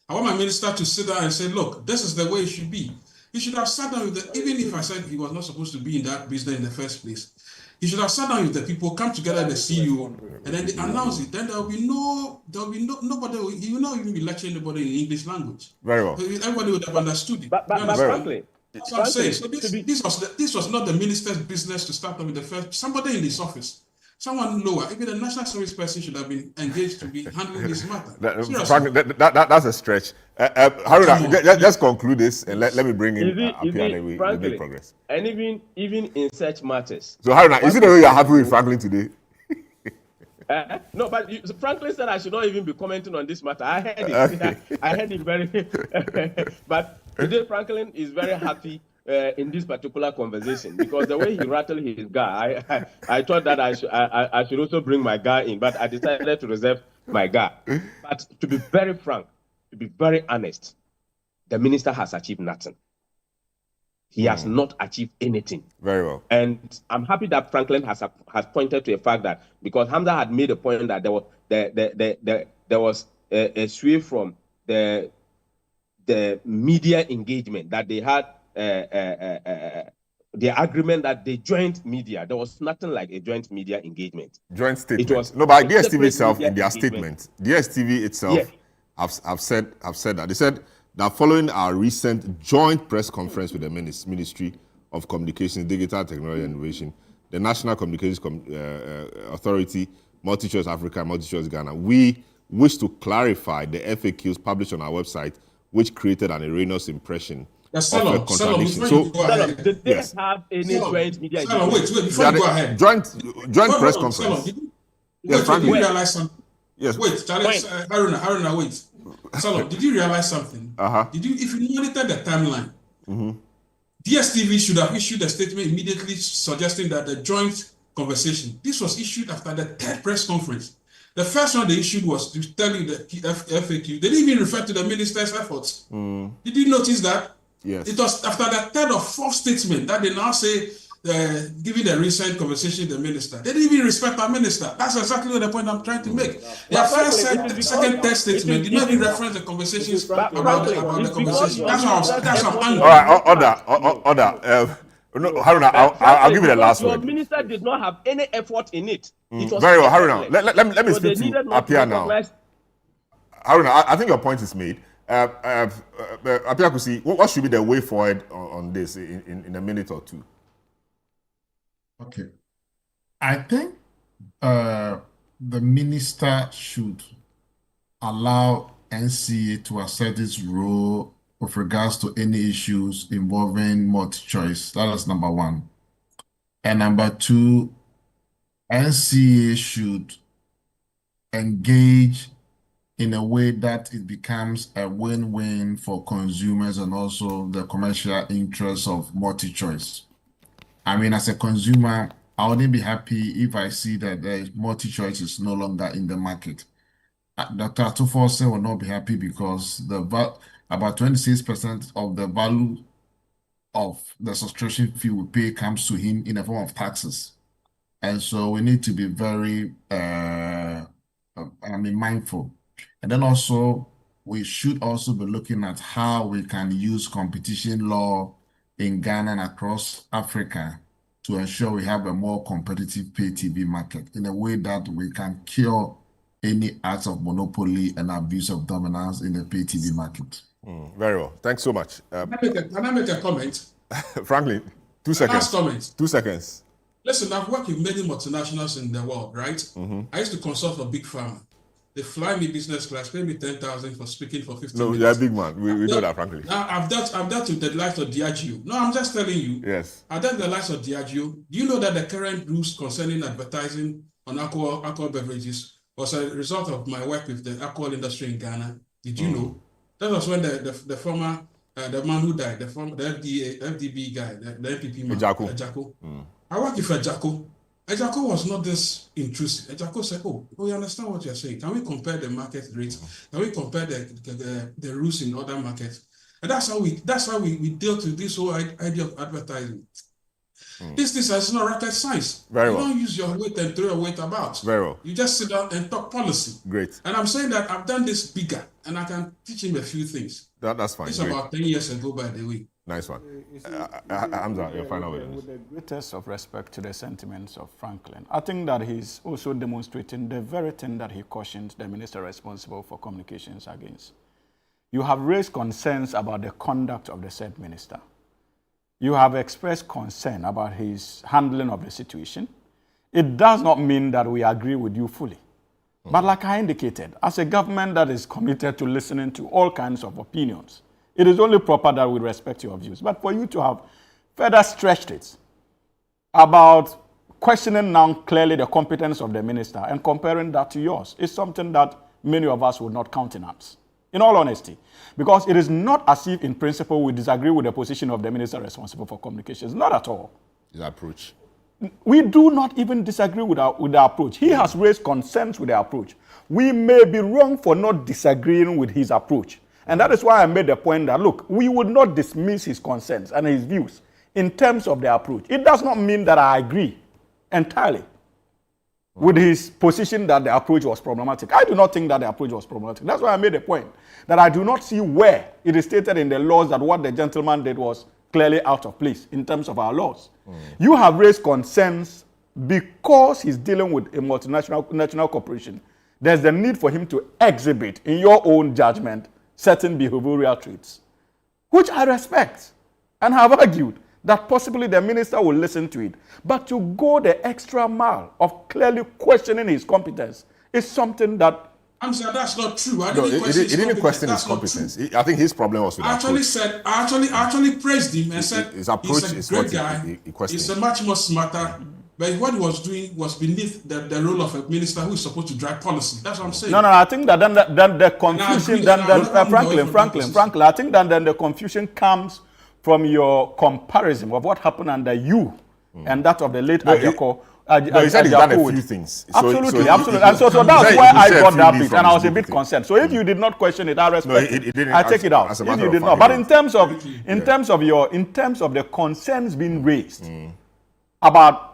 I want my minister to sit down and say, look, this is the way it should be. He should have sat down with the, even if I said he was not supposed to be in that business in the first place, he should have sat down with the people, come together, the CEO, and then they announce it. Then there will be nobody, he will not even be lecturing anybody in English language. Very well. Everybody would have understood it. But frankly, that's what I'm saying. So this was not the minister's business to start with the first, somebody in his office. Someone lower, even the national service person should have been engaged to be handling this matter. That's a stretch. Haruna, just conclude this and let me bring in Apia and we make progress. And even in such matters. So Haruna, is it the way you're happy with Franklin today? No, but Franklin said I should not even be commenting on this matter. I heard it. Okay. I heard it very. But today Franklin is very happy in this particular conversation because the way he rattled his guy, I thought that I should also bring my guy in, but I decided to reserve my guy. But to be very frank, to be very honest, the minister has achieved nothing. He has not achieved anything. Very well. And I'm happy that Franklin has pointed to the fact that because Hamza had made a point that there was a sway from the media engagement that they had. The agreement that they joint media, there was nothing like a joint media engagement. Joint statement. It was but DSTV itself in their statement. DSTV itself have said that. They said that following our recent joint press conference with the Ministry of Communications, Digital Technology and Innovation, the National Communications Authority, MultiChoice Africa, MultiChoice Ghana, we wish to clarify the FAQs published on our website, which created an erroneous impression. Selorm, did they have any joint media? Wait, before you go ahead. Joint press conference. Did you realize something? Yes. Wait, Haruna, wait. Selorm, did you realize something? Did you, if you monitor the timeline, DSTV should have issued a statement immediately suggesting that the joint conversation, this was issued after the third press conference. The first one they issued was to tell you the FAQ. They didn't even refer to the minister's efforts. Did you notice that? Yes. It was after the third or fourth statement that they now say, giving the recent conversation to the minister. They didn't even respect our minister. That's exactly the point I'm trying to make. Their first, second, third statement did not even reference the conversations about the conversation. That's what I'm angry. All right, order. No, Haruna, I'll give you the last word. The minister did not have any effort in it. Very well, Haruna. Let me speak to Apia now. Haruna, I think your point is made. Apia Kusi, what should be the way forward on this in a minute or two? Okay. I think the minister should allow NCA to assert its role with regards to any issues involving multi-choice. That is number one. And number two, NCA should engage in a way that it becomes a win-win for consumers and also the commercial interests of multi-choice. I mean, as a consumer, I wouldn't be happy if I see that the multi-choice is no longer in the market. Dr. Atufose will not be happy because about 26% of the value of the subscription fee we pay comes to him in the form of taxes. And so we need to be very, mindful. And then also, we should also be looking at how we can use competition law in Ghana and across Africa to ensure we have a more competitive pay TV market in a way that we can cure any acts of monopoly and abuse of dominance in the pay TV market. Very well. Thanks so much. Can I make a comment? Franklin, 2 seconds. Last comment. 2 seconds. Listen, I've worked with many multinationals in the world, right? I used to consult for Big Pharma. They fly me business class, pay me 10,000 for speaking for 15 minutes. No, you're a big man. We know that, frankly. I've done to the likes of Diageo. No, I'm just telling you. Yes. I've done the likes of Diageo. Do you know that the current rules concerning advertising on alcohol beverages was a result of my work with the alcohol industry in Ghana? Did you know? That was when the former, the man who died, the FDB guy, the NPP man, Ejako. I worked with Ejako. Ejako was not this intrusive. Ejako said, we understand what you're saying. Can we compare the market rates? Can we compare the rules in other markets? And that's how we dealt with this whole idea of advertising. This is not rocket science. Very well. You don't use your weight and throw your weight about. Very well. You just sit down and talk policy. Great. And I'm saying that I've done this bigger and I can teach him a few things. That's fine. It's about 10 years ago, by the way. Nice one. Hamza, your final word. With the greatest of respect to the sentiments of Franklin, I think that he's also demonstrating the very thing that he cautioned the minister responsible for communications against. You have raised concerns about the conduct of the said minister. You have expressed concern about his handling of the situation. It does not mean that we agree with you fully. But like I indicated, as a government that is committed to listening to all kinds of opinions, it is only proper that we respect your views. But for you to have further stretched it about questioning now clearly the competence of the minister and comparing that to yours is something that many of us would not countenance, in all honesty. Because it is not as if, in principle, we disagree with the position of the minister responsible for communications. Not at all. His approach. We do not even disagree with the approach. He has raised concerns with the approach. We may be wrong for not disagreeing with his approach. And that is why I made the point that, look, we would not dismiss his concerns and his views in terms of the approach. It does not mean that I agree entirely with his position that the approach was problematic. I do not think that the approach was problematic. That's why I made the point that I do not see where it is stated in the laws that what the gentleman did was clearly out of place in terms of our laws. You have raised concerns because he's dealing with a multinational corporation. There's the need for him to exhibit, in your own judgment, certain behavioral traits, which I respect and have argued that possibly the minister will listen to it. But to go the extra mile of clearly questioning his competence is something that... I'm saying that's not true. He didn't question his competence. I think his problem was with I actually praised him and said his approach he's a great guy. He's a much more smarter. But what he was doing was beneath the role of a minister who is supposed to drive policy. That's what I'm saying. No, I think that then the confusion, Franklin, I think that then the confusion comes from your comparison of what happened under you and that of the late Ajako. He said he's done a few things. Absolutely. And so that's why I got that bit, and I was a bit concerned. So if you did not question it, I respect it. I take it out. If you did not, but in terms of the concerns being raised about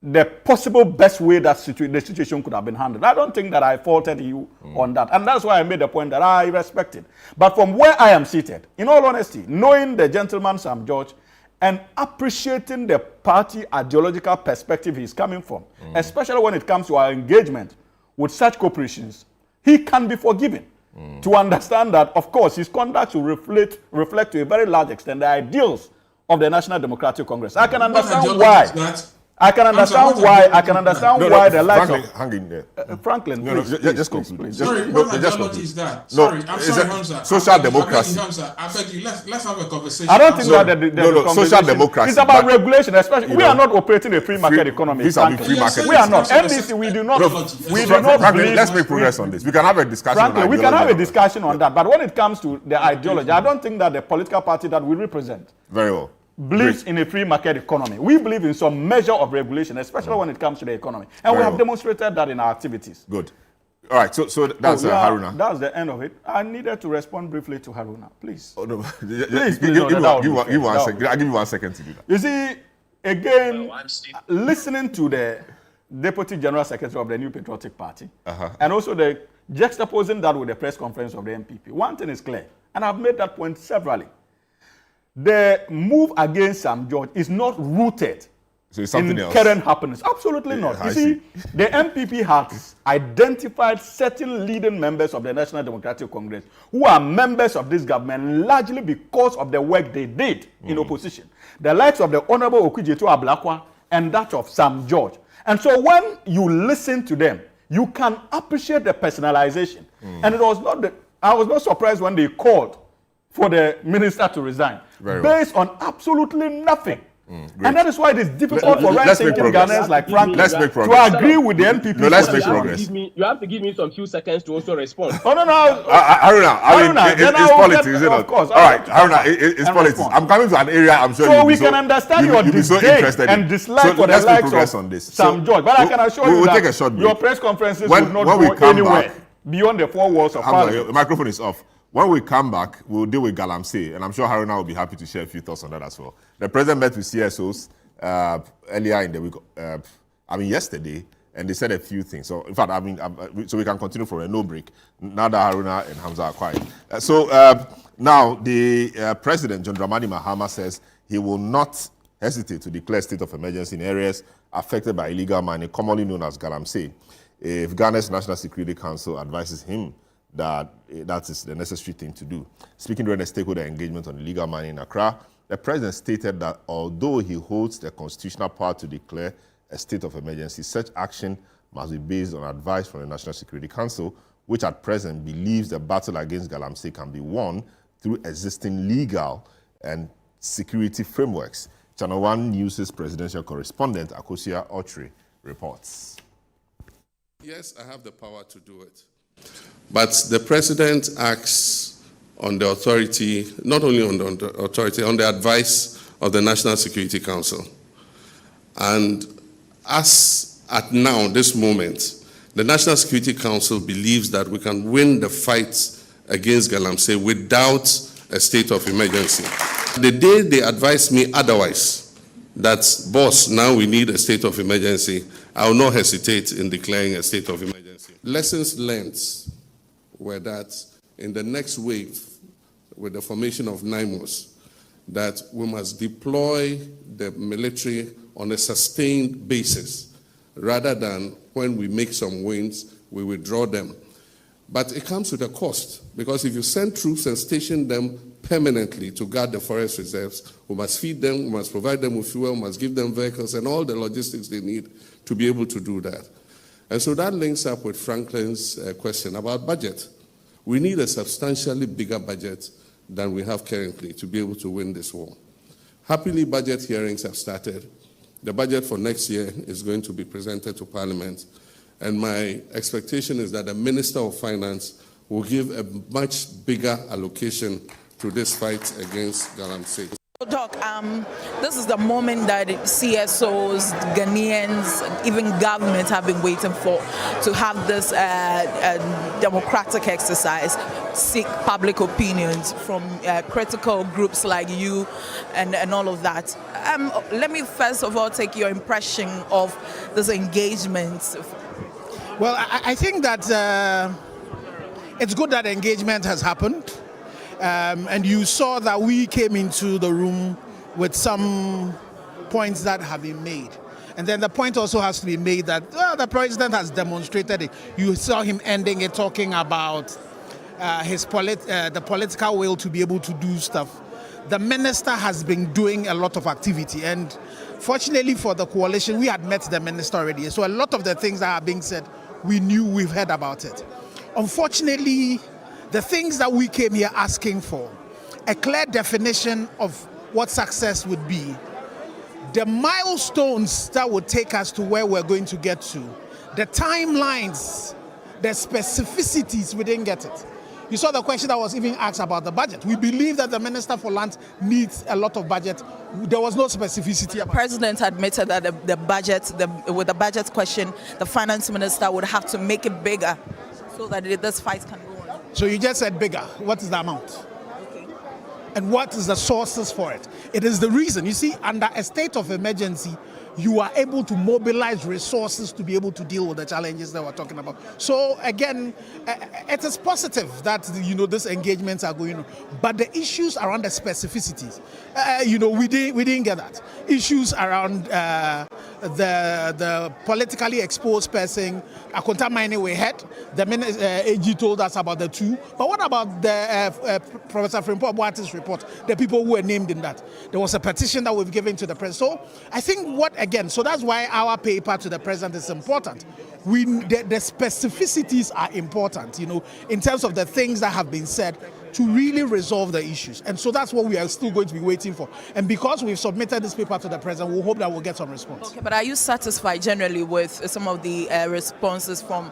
the possible best way that the situation could have been handled, I don't think that I faulted you on that. And that's why I made the point that I respect it. But from where I am seated, in all honesty, knowing the gentleman Sam George and appreciating the party ideological perspective he's coming from, especially when it comes to our engagement with such corporations, he can be forgiven to understand that, of course, his conduct will reflect to a very large extent the ideals of the National Democratic Congress. I can understand why. I can understand why the likes of... Hang in there. Franklin, just conclude. Please. Sorry, what ideology is that? Sorry, I'm sorry, Hamza. Social democracy. I beg you, let's have a conversation. I don't think that social democracy. It's about regulation, especially. We are not operating a free market economy. These are free market. We are not. NDC, we do not believe... Let's make progress on this. We can have a discussion on that. We can have a discussion on that. But when it comes to the ideology, I don't think that the political party that we represent... Very well. believes in a free market economy. We believe in some measure of regulation, especially when it comes to the economy. And we have demonstrated that in our activities. Good. All right, so that's Haruna. That's the end of it. I needed to respond briefly to Haruna, please. Oh, no. Please, give me 1 second. I'll give you 1 second to do that. You see, again, listening to the Deputy General Secretary of the New Patriotic Party, and also the juxtaposing that with the press conference of the MPP, one thing is clear, and I've made that point severally. The move against Sam George is not rooted in current happenings. Absolutely not. You see, the MPP has identified certain leading members of the National Democratic Congress who are members of this government largely because of the work they did in opposition. The likes of the Honorable Okudzeto Ablakwa and that of Sam George. And so when you listen to them, you can appreciate the personalization. And it was not I was not surprised when they called for the minister to resign based on absolutely nothing. And that is why it is difficult for right-thinking Ghanaians like Franklin to agree with the NPP. No, let's make progress. You have to give me some few seconds to also respond. Haruna, it's politics, is it not? Of course. All right, Haruna, it's politics. I'm coming to an area I'm sure we can understand your disdain and dislike for the likes of Sam George. But I can assure you that your press conferences will not go anywhere beyond the four walls of Parliament. The microphone is off. When we come back, we'll deal with Galamsey, and I'm sure Haruna will be happy to share a few thoughts on that as well. The president met with CSOs earlier in the week, yesterday, and they said a few things. So, in fact, so we can continue for a no break, now that Haruna and Hamza are quiet. Now, the president, John Dramani Mahama, says he will not hesitate to declare state of emergency in areas affected by illegal mining, commonly known as Galamsey, if Ghana's National Security Council advises him that is the necessary thing to do. Speaking during a stakeholder engagement on illegal mining in Accra, the president stated that although he holds the constitutional power to declare a state of emergency, such action must be based on advice from the National Security Council, which at present believes the battle against Galamsey can be won through existing legal and security frameworks. Channel 1 News' presidential correspondent, Akosia Ochre, reports. Yes, I have the power to do it. But the president acts on the authority, not only on the authority, on the advice of the National Security Council. And as at now, this moment, the National Security Council believes that we can win the fight against Galamsey without a state of emergency. The day they advise me otherwise, that, boss, now we need a state of emergency, I will not hesitate in declaring a state of emergency. Lessons learned were that in the next wave, with the formation of NIMOS, that we must deploy the military on a sustained basis, rather than when we make some wins, we withdraw them. But it comes with a cost, because if you send troops and station them permanently to guard the forest reserves, we must feed them, we must provide them with fuel, we must give them vehicles and all the logistics they need to be able to do that. And so that links up with Franklin's question about budget. We need a substantially bigger budget than we have currently to be able to win this war. Happily, budget hearings have started. The budget for next year is going to be presented to Parliament. And my expectation is that the Minister of Finance will give a much bigger allocation to this fight against Galamsey. Doc, this is the moment that CSOs, Ghanaians, even government have been waiting for, to have this democratic exercise, seek public opinions from critical groups like you and all of that. Let me first of all take your impression of this engagement. Well, I think that it's good that engagement has happened. And you saw that we came into the room with some points that have been made. And then the point also has to be made that the president has demonstrated it. You saw him ending it talking about the political will to be able to do stuff. The minister has been doing a lot of activity. And fortunately for the coalition, we had met the minister already. So a lot of the things that are being said, we've heard about it. Unfortunately, the things that we came here asking for, a clear definition of what success would be, the milestones that would take us to where we're going to get to, the timelines, the specificities, we didn't get it. You saw the question that was even asked about the budget. We believe that the Minister for Land needs a lot of budget. There was no specificity. The president admitted that with the budget question, the finance minister would have to make it bigger so that this fight can go on. So you just said bigger. What is the amount? Okay. and what is the sources for it. It is the reason. You see, under a state of emergency, you are able to mobilize resources to be able to deal with the challenges that we're talking about. So again, it is positive that these engagements are going on, but the issues around the specificities, we didn't get that. Issues around the politically exposed person, Akonta Mining we had. The AG told us about the two, but what about the Professor Frimpong Boate's report? The people who were named in that. There was a petition that we've given to the president. So I think so that's why our paper to the president is important. The specificities are important, in terms of the things that have been said to really resolve the issues. And so that's what we are still going to be waiting for. And because we've submitted this paper to the president, we hope that we'll get some response. Okay, but are you satisfied generally with some of the responses from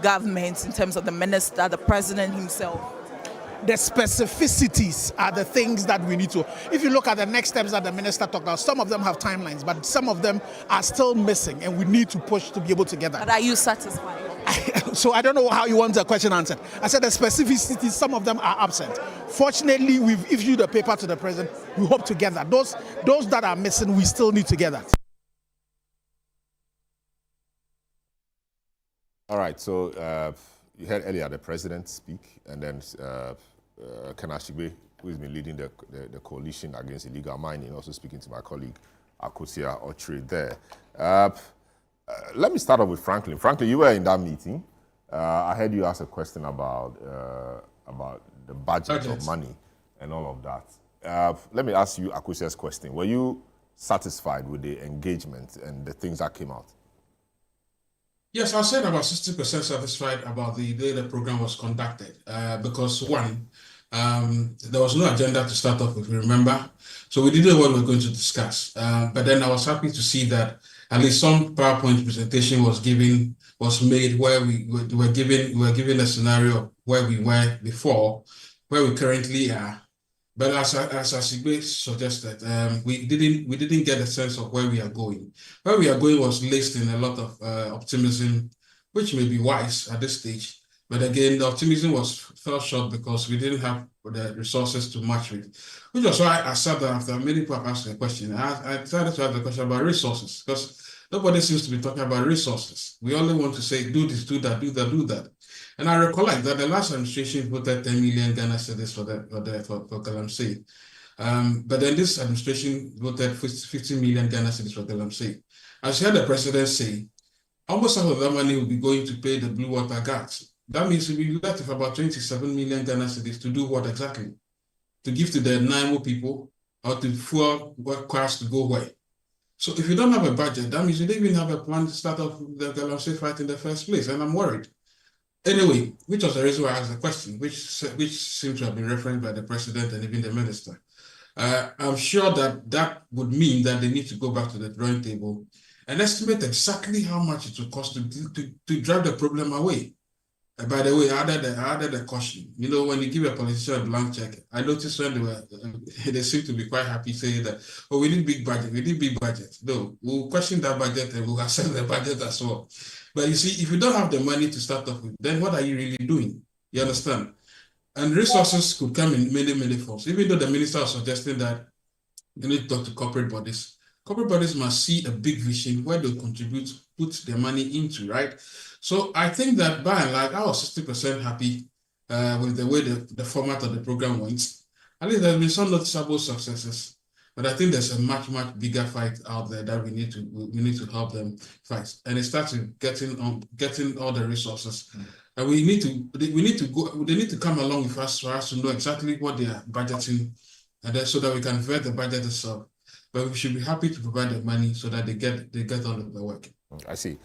governments in terms of the minister, the president himself? The specificities are the things that we need to. If you look at the next steps that the minister talked about, some of them have timelines, but some of them are still missing, and we need to push to be able to get that. But are you satisfied? So I don't know how you want the question answered. I said the specificities, some of them are absent. Fortunately, we've issued a paper to the president. We hope to get that. Those that are missing, we still need to get that. All right, so you heard earlier the president speak, and then Kanashigbe, who has been leading the coalition against illegal mining, also speaking to my colleague Akosia Ochre there. Let me start off with Franklin. Franklin, you were in that meeting. I heard you ask a question about the budget of money and all of that. Let me ask you Akosia's question. Were you satisfied with the engagement and the things that came out? Yes, I said about 60% satisfied about the way the program was conducted because one, there was no agenda to start off with, remember? So we didn't know what we were going to discuss. But then I was happy to see that at least some PowerPoint presentation was made where we were given a scenario of where we were before, where we currently are. But as Asigbe suggested, we didn't get a sense of where we are going. Where we are going was laced in a lot of optimism, which may be wise at this stage. But again, the optimism fell short because we didn't have the resources to match with. Which was why I sat down after many people asked a question. I decided to ask the question about resources because nobody seems to be talking about resources. We only want to say, do this, do that, do that, do that. And I recollect that the last administration voted 10 million Ghana cedis for Galamsey. But then this administration voted 50 million Ghana cedis for Galamsey. As you heard the president say, almost half of that money will be going to pay the Blue Water Guards. That means we'll be left with about 27 million Ghana cedis to do what exactly? To give to the Naimo people or to fuel cars to go where? So if you don't have a budget, that means you don't even have a plan to start off the Galamsey fight in the first place, and I'm worried. Anyway, which was the reason why I asked the question, which seems to have been referenced by the president and even the minister. I'm sure that would mean that they need to go back to the drawing table and estimate exactly how much it will cost to drive the problem away. By the way, I added a caution. When you give a politician a blank check, I noticed when they seem to be quite happy saying that, oh, we need big budget. No, we'll question that budget and we'll accept the budget as well. But you see, if you don't have the money to start off with, then what are you really doing? You understand? And resources could come in many, many forms. Even though the minister was suggesting that you need to talk to corporate bodies. Corporate bodies must see a big vision where they contribute, put their money into, right? So I think that by and large, I was 60% happy with the way the format of the program went. At least there's been some noticeable successes. But I think there's a much, much bigger fight out there that we need to help them fight. And it starts with getting all the resources. And they need to come along with us for us to know exactly what they are budgeting, and then so that we can vet the budget itself. But we should be happy to provide the money so that they get on with the work. I see.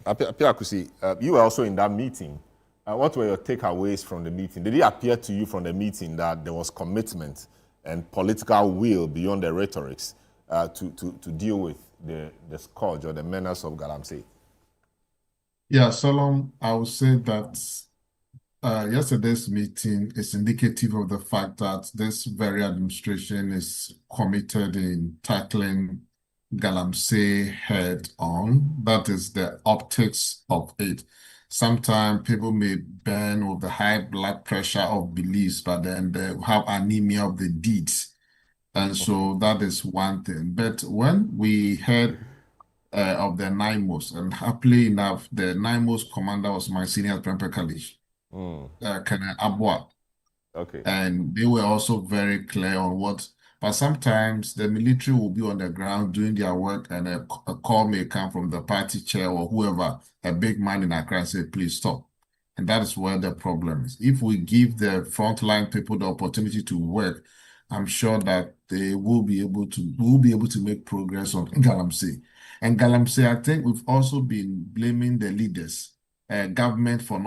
Apiakusi, you were also in that meeting. What were your takeaways from the meeting? Did it appear to you from the meeting that there was commitment and political will beyond the rhetorics to deal with the scourge or the menace of Galamsey? Yeah, Selorm, I would say that yesterday's meeting is indicative of the fact that this very administration is committed in tackling Galamsey head on. That is the optics of it. sometimes people may burn with the high blood pressure of beliefs, but then they have anemia of the deeds. And so that is one thing. But when we heard of the NIMOS, and happily enough, the NIMOS commander was my senior Prempeh College, Colonel Abwa. Okay. And they were also very clear on what, but sometimes the military will be on the ground doing their work, and a call may come from the party chair or whoever, a big man in Accra, and say, please stop. And that is where the problem is. If we give the frontline people the opportunity to work, I'm sure that they will be able to make progress on Galamsey. And Galamsey, I think we've also been blaming the leaders, government for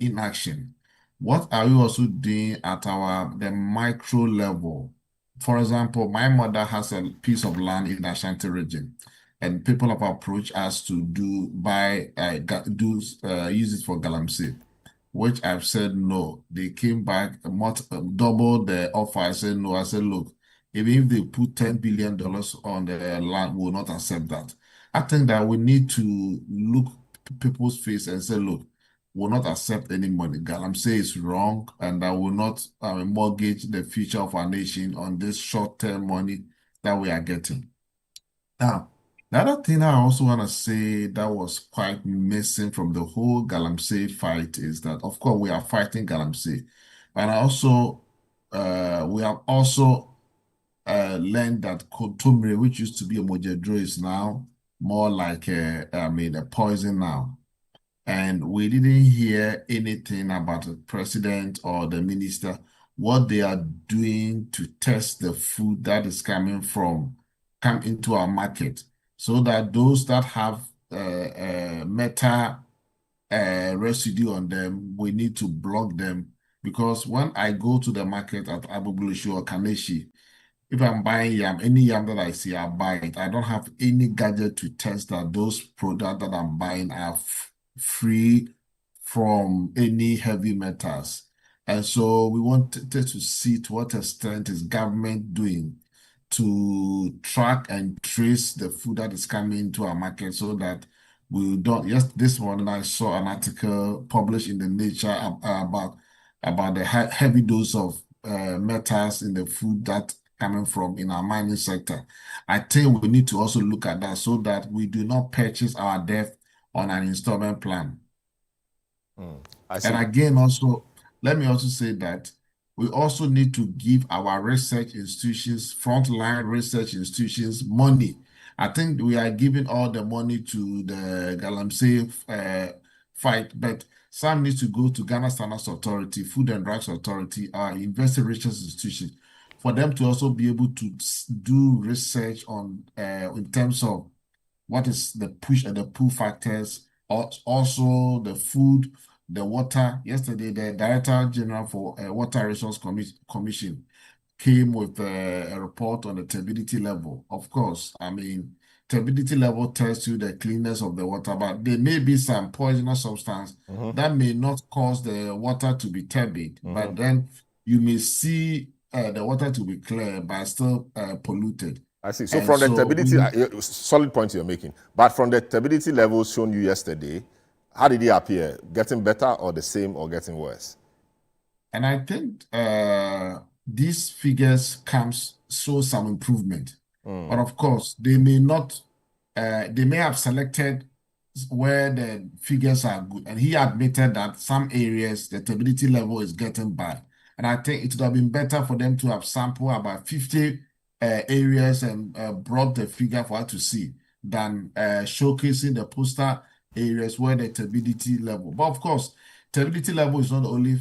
inaction. What are we also doing at the micro level? For example, my mother has a piece of land in the Ashanti region, and people have approached us to use it for galamsey, which I've said no. They came back, double the offer. I said no. I said, look, even if they put $10 billion on the land, we will not accept that. I think that we need to look people's face and say, look, will not accept any money. Galamsey is wrong, and I will not mortgage the future of our nation on this short-term money that we are getting. Now, the other thing I also want to say that was quite missing from the whole Galamsey fight is that, of course, we are fighting Galamsey, but we have also learned that Kotumre, which used to be a mojedro, is now more like a poison now. And we didn't hear anything about the president or the minister, what they are doing to test the food that is come into our market, so that those that have metal residue on them, we need to block them. Because when I go to the market at Abubulushi or Kaneshi, if I'm buying yam, any yam that I see, I buy it. I don't have any gadget to test that those products that I'm buying are free from any heavy metals. And so we wanted to see to what extent is government doing to track and trace the food that is coming into our market, so that we don't. Yes, this morning I saw an article published in the Nature about the heavy dose of metals in the food that coming from in our mining sector. I think we need to also look at that, so that we do not purchase our death on an installment plan. And again, also, let me also say that we also need to give our research institutions, frontline research institutions, money. I think we are giving all the money to the Galamsey fight, but some needs to go to Ghana Standards Authority, Food and Drugs Authority, our investor research institutions, for them to also be able to do research on in terms of what is the push and the pull factors, also the food, the water. Yesterday, the Director General for Water Resource Commission came with a report on the turbidity level. Of course, I mean, turbidity level tells you the cleanness of the water, but there may be some poisonous substance that may not cause the water to be turbid, but then you may see the water to be clear, but still polluted. I see. So from the turbidity, solid point you're making, but from the turbidity levels shown you yesterday, how did it appear? Getting better or the same or getting worse? And I think these figures show some improvement. But of course, they may not, they may have selected where the figures are good. And he admitted that some areas, the turbidity level is getting bad. And I think it would have been better for them to have sampled about 50 areas and brought the figure for us to see, than showcasing the poster areas where the turbidity level. But of course, turbidity level is not the only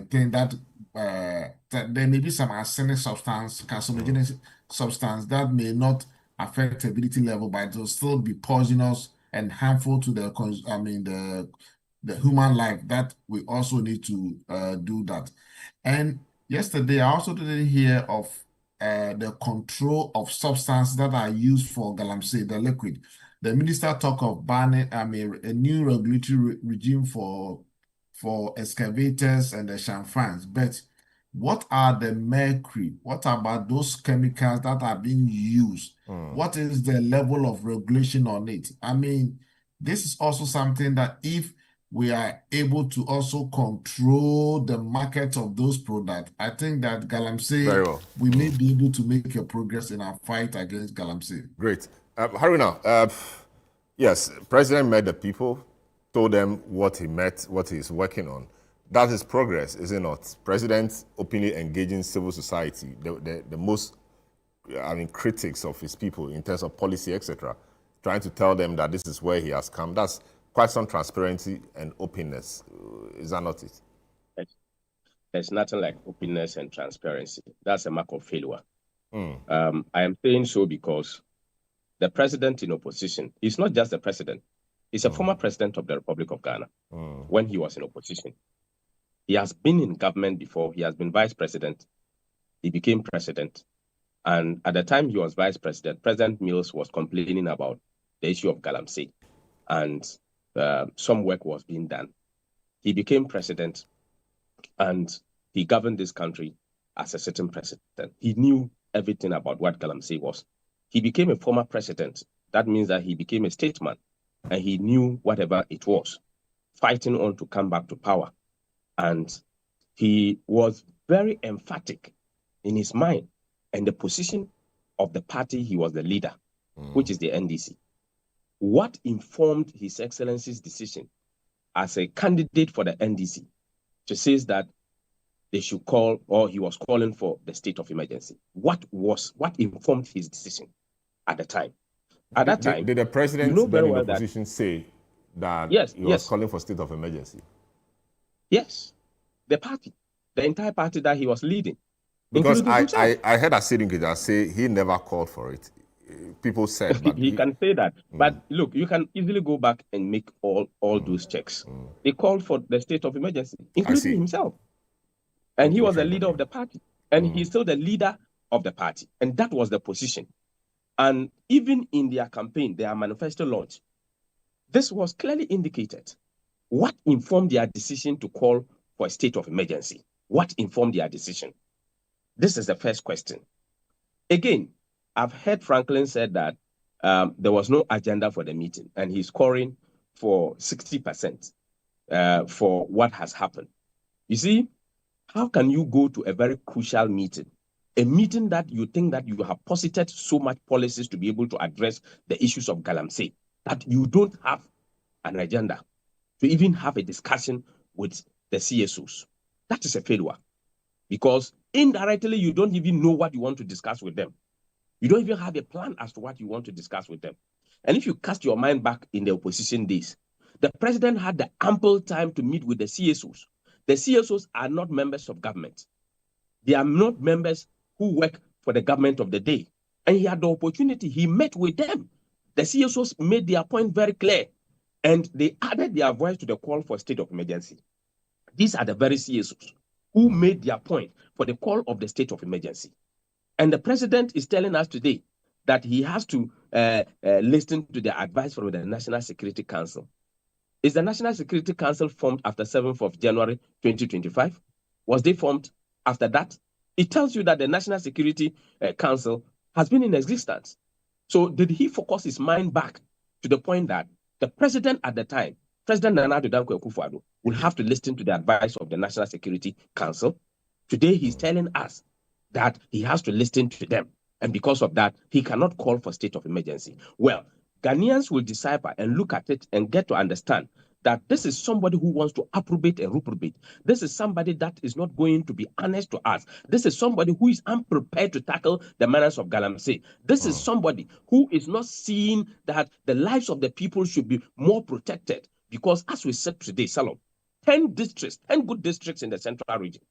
thing that there may be some arsenic substance, carcinogenic substance that may not affect turbidity level, but it will still be poisonous and harmful to the human life. That we also need to do that. And yesterday, I also didn't hear of the control of substances that are used for galamsey, the liquid. The minister talked of banning, a new regulatory regime for excavators and the chamfans. But what are the mercury? What about those chemicals that are being used? What is the level of regulation on it? I mean, this is also something that if we are able to also control the market of those products, I think that Very well. we may be able to make a progress in our fight against galamsey. Great. Haruna, yes, President met the people, told them what he met, what he's working on. That is progress, is it not? President openly engaging civil society, the most, critics of his people in terms of policy, etc., trying to tell them that this is where he has come. That's quite some transparency and openness. Is that not it? There's nothing like openness and transparency. That's a mark of failure. I am saying so because the president in opposition is not just the president. He's a former president of the Republic of Ghana when he was in opposition. He has been in government before. He has been vice president. He became president. And at the time he was vice president, President Mills was complaining about the issue of galamsey. And some work was being done. He became president and he governed this country as a sitting president. He knew everything about what galamsey was. He became a former president. That means that he became a statesman and he knew whatever it was, fighting on to come back to power. And he was very emphatic in his mind and the position of the party he was the leader, which is the NDC. What informed His Excellency's decision as a candidate for the NDC to say that they should call, or he was calling for the state of emergency? What informed his decision at the time? At that time, did the president in the opposition say that he was calling for state of emergency? Yes, the party, the entire party that he was leading. Because I heard Asidinkeja say he never called for it. People said, but he can say that. But look, you can easily go back and make all those checks. They called for the state of emergency, including himself. And he was the leader of the party. And he's still the leader of the party. And that was the position. And even in their campaign, their manifesto launch, this was clearly indicated. What informed their decision to call for a state of emergency? What informed their decision? This is the first question. Again, I've heard Franklin said that there was no agenda for the meeting, and he's scoring for 60% for what has happened. You see, how can you go to a very crucial meeting, a meeting that you think that you have posited so much policies to be able to address the issues of galamsey, that you don't have an agenda to even have a discussion with the CSOs? That is a failure, because indirectly you don't even know what you want to discuss with them. You don't even have a plan as to what you want to discuss with them. And if you cast your mind back in the opposition days, the president had the ample time to meet with the CSOs. The CSOs are not members of government. They are not members who work for the government of the day. And he had the opportunity. He met with them. The CSOs made their point very clear. And they added their voice to the call for state of emergency. These are the very CSOs who made their point for the call of the state of emergency. And the president is telling us today that he has to listen to the advice from the National Security Council. Is the National Security Council formed after 7th of January 2025? Was they formed after that? It tells you that the National Security Council has been in existence. So did he focus his mind back to the point that the president at the time, President Nana Addo Dankwa Akufo-Addo, will have to listen to the advice of the National Security Council? Today he's telling us that he has to listen to them. And because of that, he cannot call for state of emergency. Well, Ghanaians will decipher and look at it and get to understand that this is somebody who wants to approbate and reprobate. This is somebody that is not going to be honest to us. This is somebody who is unprepared to tackle the manners of galamsey. This is somebody who is not seeing that the lives of the people should be more protected. Because as we said today, Selorm, 10 districts, 10 good districts in the central region.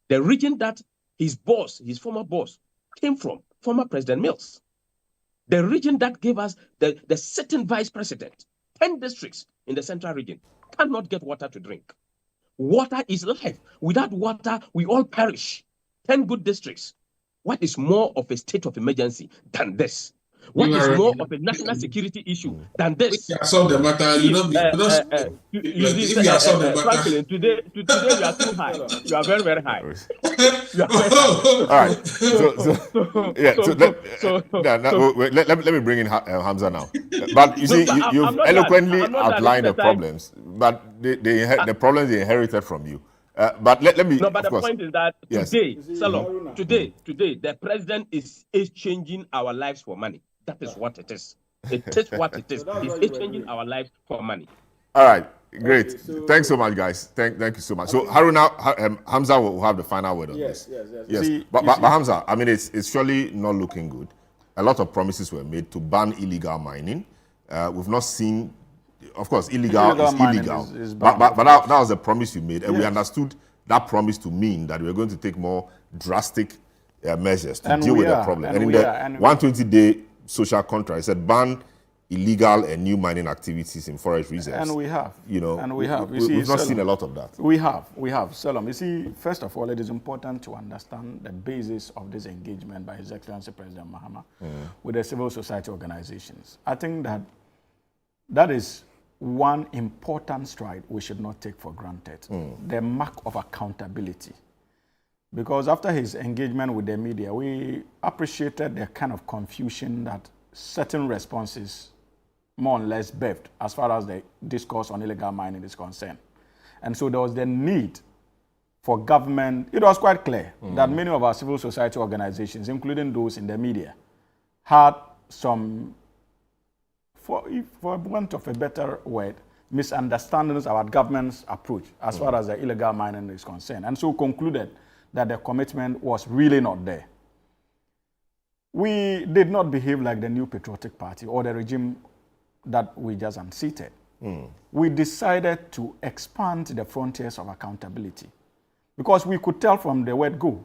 The region that his boss, his former boss, came from, former President Mills. The region that gave us the sitting vice president, 10 districts in the central region, cannot get water to drink. Water is life. Without water, we all perish. 10 good districts. What is more of a state of emergency than this? What is more of a national security issue than this? Solve the matter. Franklin, today you are too high. You are very, very high. You are very high. All right. Let me bring in Hamza now. But you see, but you've I'm not eloquently done. I'm not done. outlined This the is time. problems, but the problems they inherited from you. But let me. No, but of the course. point is that Yes. today, Selorm, today, the president is changing our lives for money. That is what it is. It is what it is. It's changing our lives for money. All right, great. Thanks so much, guys. Thank you so much. So Haruna, Hamza will have the final word on this. Yes. But Hamza, I mean, it's surely not looking good. A lot of promises were made to ban illegal mining. We've not seen, of course, illegal is illegal. But that was a promise you made, and we understood that promise to mean that we were going to take more drastic measures to deal with the problem. And in the 120-day social contract, it said ban illegal and new mining activities in forest reserves. And we have. You know, and we have. We've not seen a lot of that. We have. Selorm, you see, first of all, it is important to understand the basis of this engagement by His Excellency President Mahama with the civil society organizations. I think that is one important stride we should not take for granted. The mark of accountability. Because after his engagement with the media, we appreciated the kind of confusion that certain responses more or less begged as far as the discourse on illegal mining is concerned. And so there was the need for government. It was quite clear that many of our civil society organizations, including those in the media, had some, for want of a better word, misunderstandings about government's approach as far as the illegal mining is concerned. And so concluded that the commitment was really not there. We did not behave like the New Patriotic Party or the regime that we just unseated. We decided to expand the frontiers of accountability because we could tell from the word go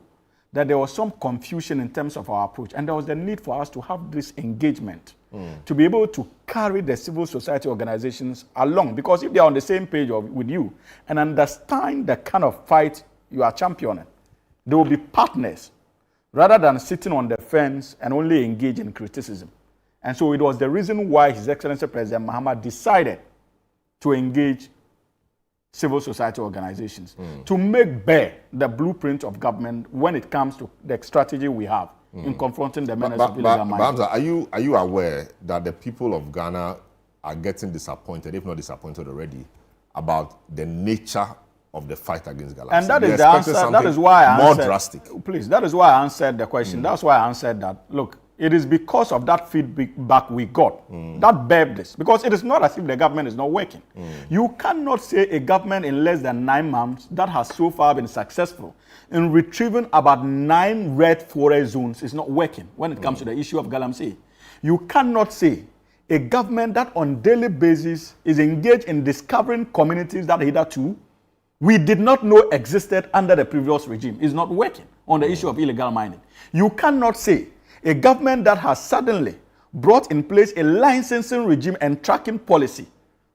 that there was some confusion in terms of our approach, and there was the need for us to have this engagement to be able to carry the civil society organizations along, because if they are on the same page with you and understand the kind of fight you are championing, they will be partners rather than sitting on the fence and only engage in criticism. And so it was the reason why His Excellency President Mahama decided to engage civil society organizations to make bare the blueprint of government when it comes to the strategy we have in confronting the menace of illegal mining. Bamza, are you aware that the people of Ghana are getting disappointed, if not disappointed already, about the nature of the fight against galamsey? And that is the answer. That is why I answered. More drastic. Please, that is why I answered the question. That's why I answered that. Look, it is because of that feedback we got that begged this. Because it is not as if the government is not working. You cannot say a government in less than 9 months that has so far been successful in retrieving about 9 red forest zones is not working when it comes to the issue of galamsey. You cannot say a government that on daily basis is engaged in discovering communities that hitherto we did not know existed under the previous regime is not working on the issue of illegal mining. You cannot say a government that has suddenly brought in place a licensing regime and tracking policy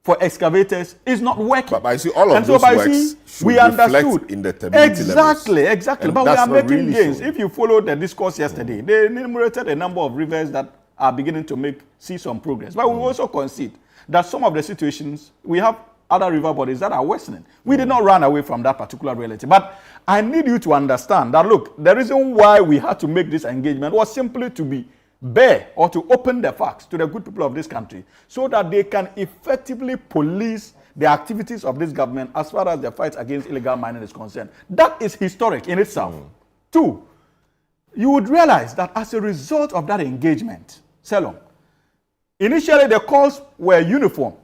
for excavators is not working. But I see all of those works should reflect in the stability levels. Exactly. But we are making gains. If you follow the discourse yesterday, they enumerated a number of rivers that are beginning to see some progress. But we also concede that some of the situations, we have other river bodies that are worsening. We did not run away from that particular reality. But I need you to understand that, look, the reason why we had to make this engagement was simply to be bare or to open the facts to the good people of this country so that they can effectively police the activities of this government as far as the fight against illegal mining is concerned. That is historic in itself. 2, you would realize that as a result of that engagement, Selorm, initially the calls were uniform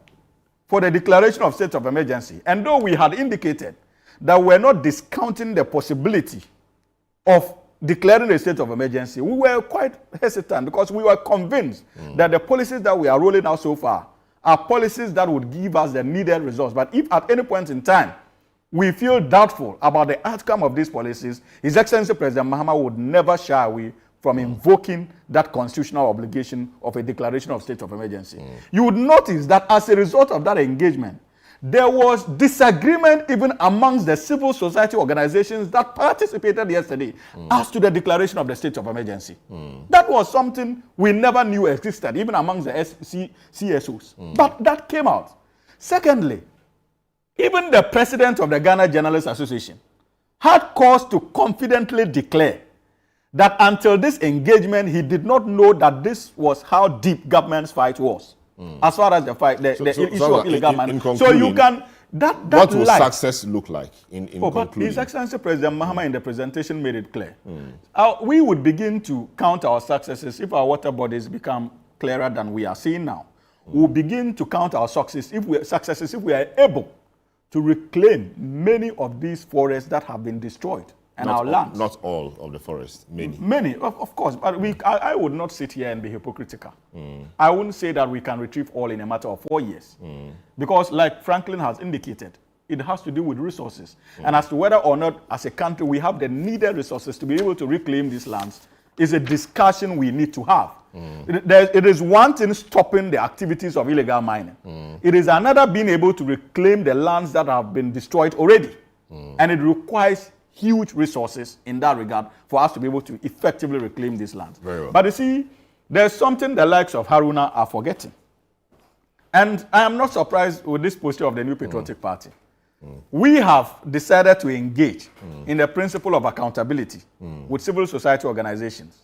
for the declaration of state of emergency. And though we had indicated that we're not discounting the possibility of declaring a state of emergency, we were quite hesitant because we were convinced that the policies that we are rolling out so far are policies that would give us the needed results. But if at any point in time we feel doubtful about the outcome of these policies, His Excellency President Mahama would never shy away from invoking that constitutional obligation of a declaration of state of emergency. You would notice that as a result of that engagement, there was disagreement even amongst the civil society organizations that participated yesterday as to the declaration of the state of emergency. That was something we never knew existed, even amongst the CSOs. But that came out. Secondly, even the president of the Ghana Journalists Association had cause to confidently declare that until this engagement, he did not know that this was how deep government's fight was. as far as the fight, the issue of illegal mining. So you can that what will light, success look like in but concluding? His Excellency President Mahama in the presentation made it clear. We would begin to count our successes if our water bodies become clearer than we are seeing now. We'll begin to count our successes if we are able to reclaim many of these forests that have been destroyed and our lands. Not all of the forests, many. Many, of course, but I would not sit here and be hypocritical. I wouldn't say that we can retrieve all in a matter of 4 years. Because like Franklin has indicated, it has to do with resources. And as to whether or not as a country we have the needed resources to be able to reclaim these lands is a discussion we need to have. It is one thing stopping the activities of illegal mining. It is another being able to reclaim the lands that have been destroyed already. And it requires huge resources in that regard for us to be able to effectively reclaim these lands. Very well. But you see, there's something the likes of Haruna are forgetting. And I am not surprised with this posture of the New Patriotic Party. We have decided to engage in the principle of accountability with civil society organizations.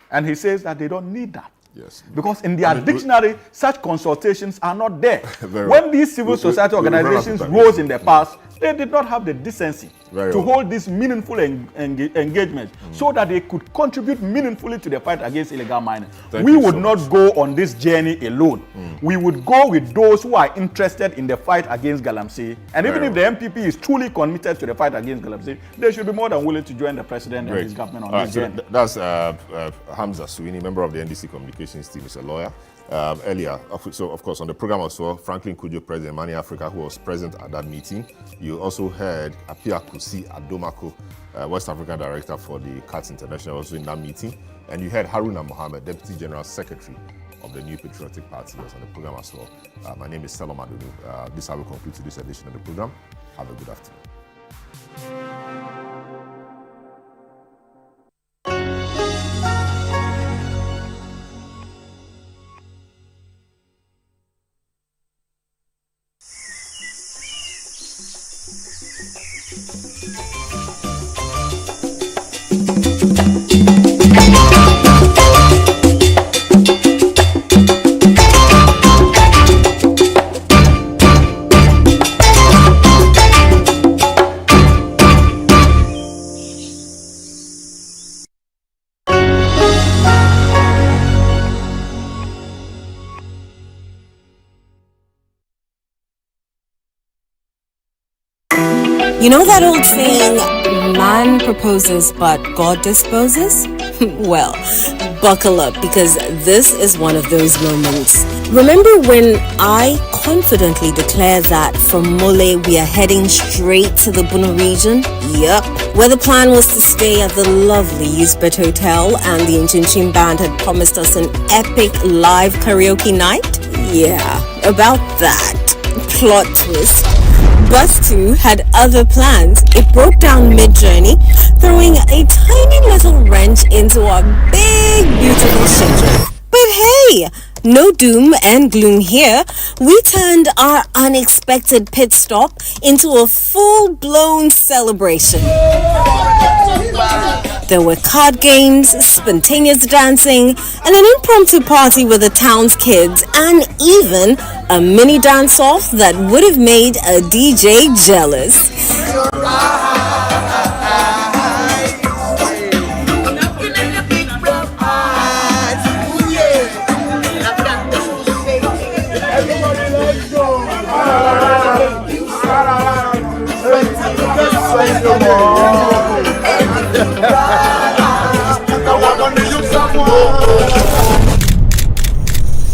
And he says that they don't need that. Yes. Because in their dictionary, such consultations are not there. Very When well. these civil society organizations rose in the past, they did not have the decency to hold these meaningful engagements so that they could contribute meaningfully to the fight against illegal mining. We would not go on this journey alone. We would go with those who are interested in the fight against Galamsey. And even if the MPP is truly committed to the fight against Galamsey, they should be more than willing to join the president and his government on this journey. That's Hamza Suini, member of the NDC communications team, is a lawyer. Earlier, so of course on the program as well, Franklin Kudjo, President Money Africa, who was present at that meeting. You also heard Apia Kusi Adomako, West African Director for the CATS International, also in that meeting. And you heard Haruna Mohammed, Deputy General Secretary of the New Patriotic Party, was on the program as well. My name is Selorm Adonoo. This is how we conclude to this edition of the program. Have a good afternoon. You know that old saying, man proposes but God disposes? Well, buckle up because this is one of those moments. Remember when I confidently declared that from Mole we are heading straight to the Bono region? Yep. Where the plan was to stay at the lovely Usbet Hotel and the Inchinchim Band had promised us an epic live karaoke night? Yeah, about that. Plot twist. Bus 2 had other plans. It broke down mid-journey, throwing a tiny little wrench into our big, beautiful schedule. But hey, no doom and gloom here. We turned our unexpected pit stop into a full-blown celebration. There were card games, spontaneous dancing, and an impromptu party with the town's kids, and even a mini dance-off that would have made a DJ jealous.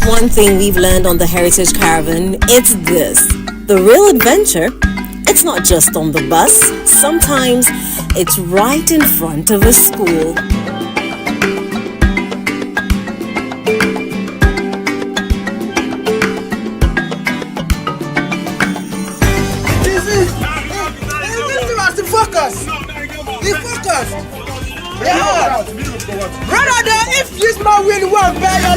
One thing we've learned on the Heritage Caravan, it's this. The real adventure, it's not just on the bus. Sometimes it's right in front of a school. Defocus! Yeah! Brother, if this man really want to bear your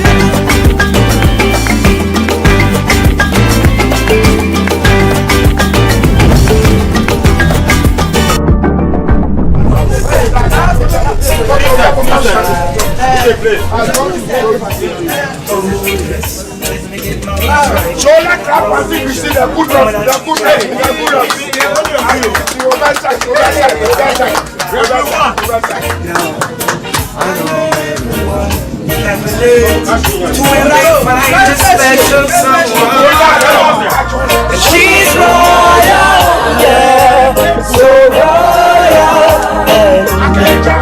Shoulder clap and see you see the good of the good special someone. She's royal, yeah, so royal. And I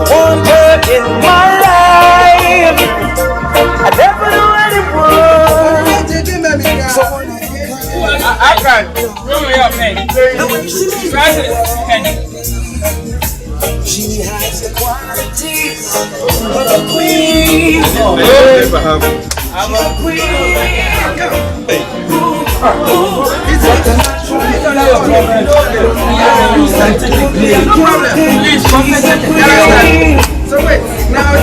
want her in my life. I never knew anyone. So I can. Roll me up, man. She has the qualities of a queen. I'm a queen. So wait, now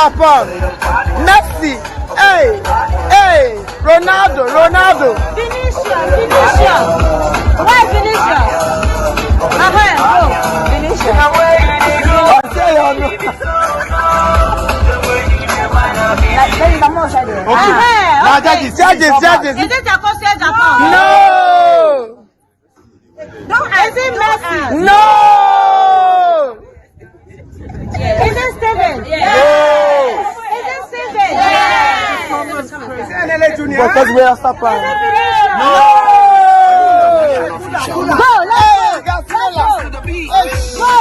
Japan, Messi, hey, Ronaldo. Vinicius. Why Vinicius? Vinicius. Judges. Is it Japan? No. Is it Messi? No. Is it Steven? Yes. Is it Steven? Yes. Because we are surprised. No. Go, let's go. Go. Come on. Let's go.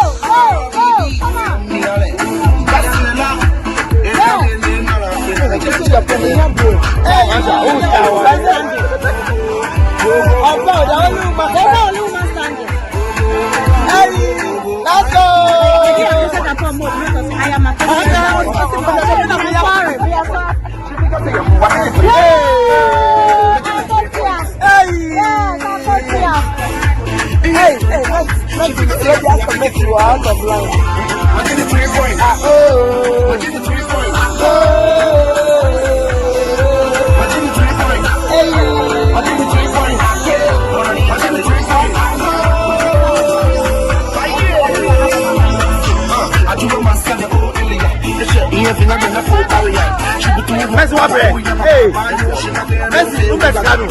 I am a let's make you out of line. I'll give you 3 points. I'll give you 3 points. I'll give you 3 points. I'll give you 3 points. Messi wa bẹ, Messi n bẹ sanu.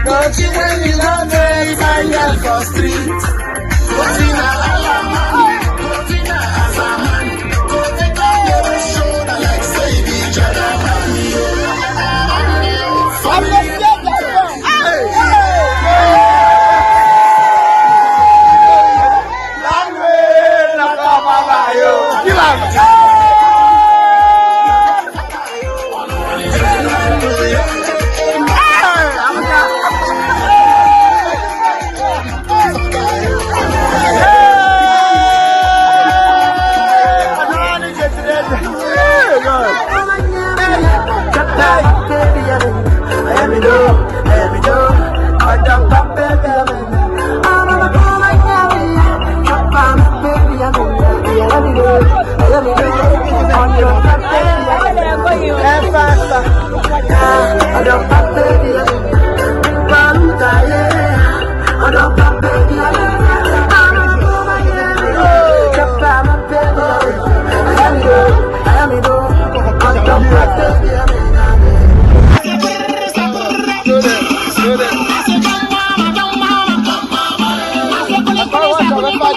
Don't you when you love me, I am for street. Cotina Alamani, Cotina Azamani, Cotina your shoulder like say the Jadamani. I'm not scared of Magio.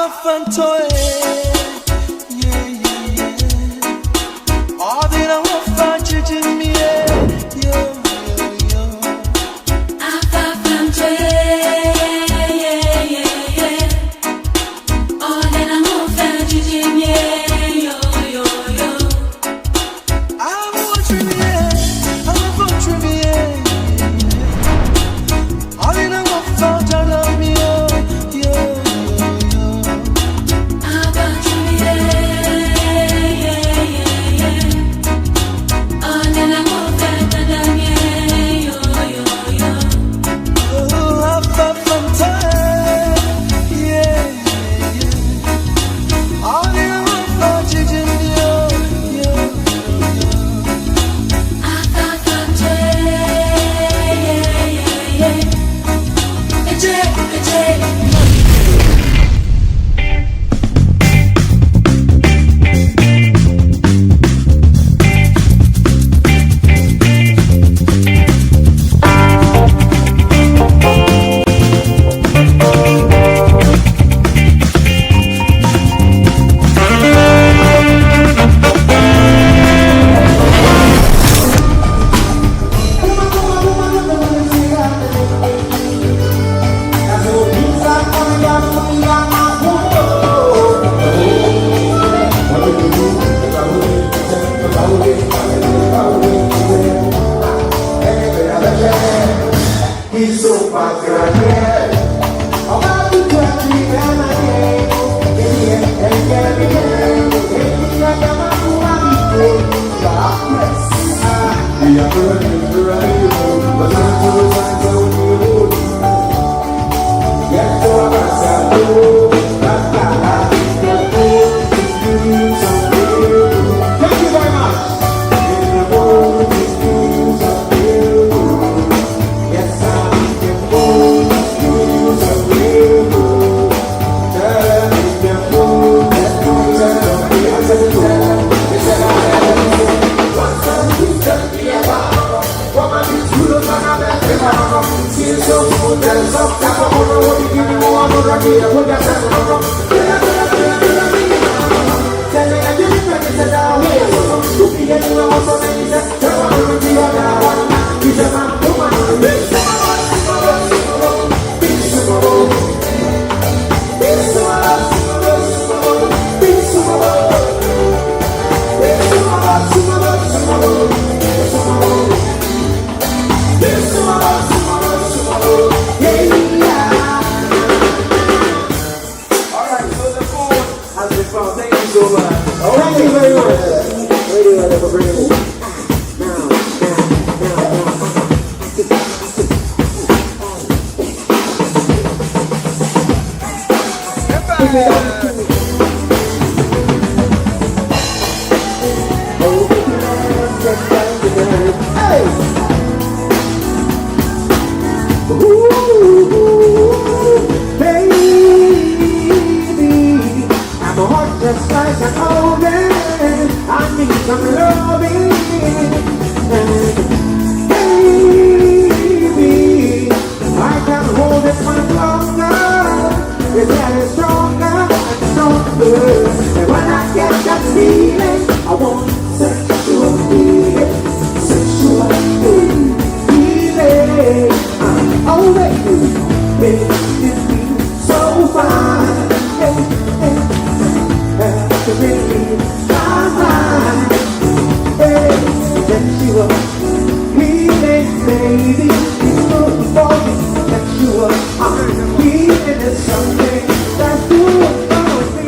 Afantoe, yeah, yeah, yeah. All the I want for judging me, yo. Afantoe, yeah, yeah, yeah. All the I want for judging me, yo. I want for trivia. All the I want for judging me, yo. Something that's good for me.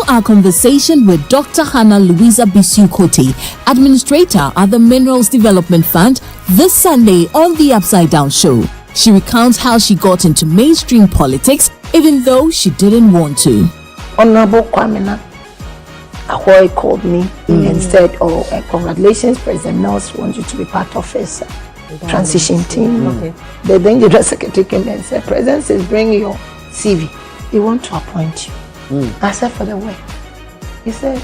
our conversation with Dr. Hannah Louisa Bisukote, administrator at the Minerals Development Fund, this Sunday on The Upside Down Show. She recounts how she got into mainstream politics even though she didn't want to. Honorable Kwamina Ahoy called me and said, "Oh, congratulations, President Mills wants you to be part of his transition team." Okay. The then the secretary came and said, "President says bring your CV. He want to appoint you." I said, "For the work." He said,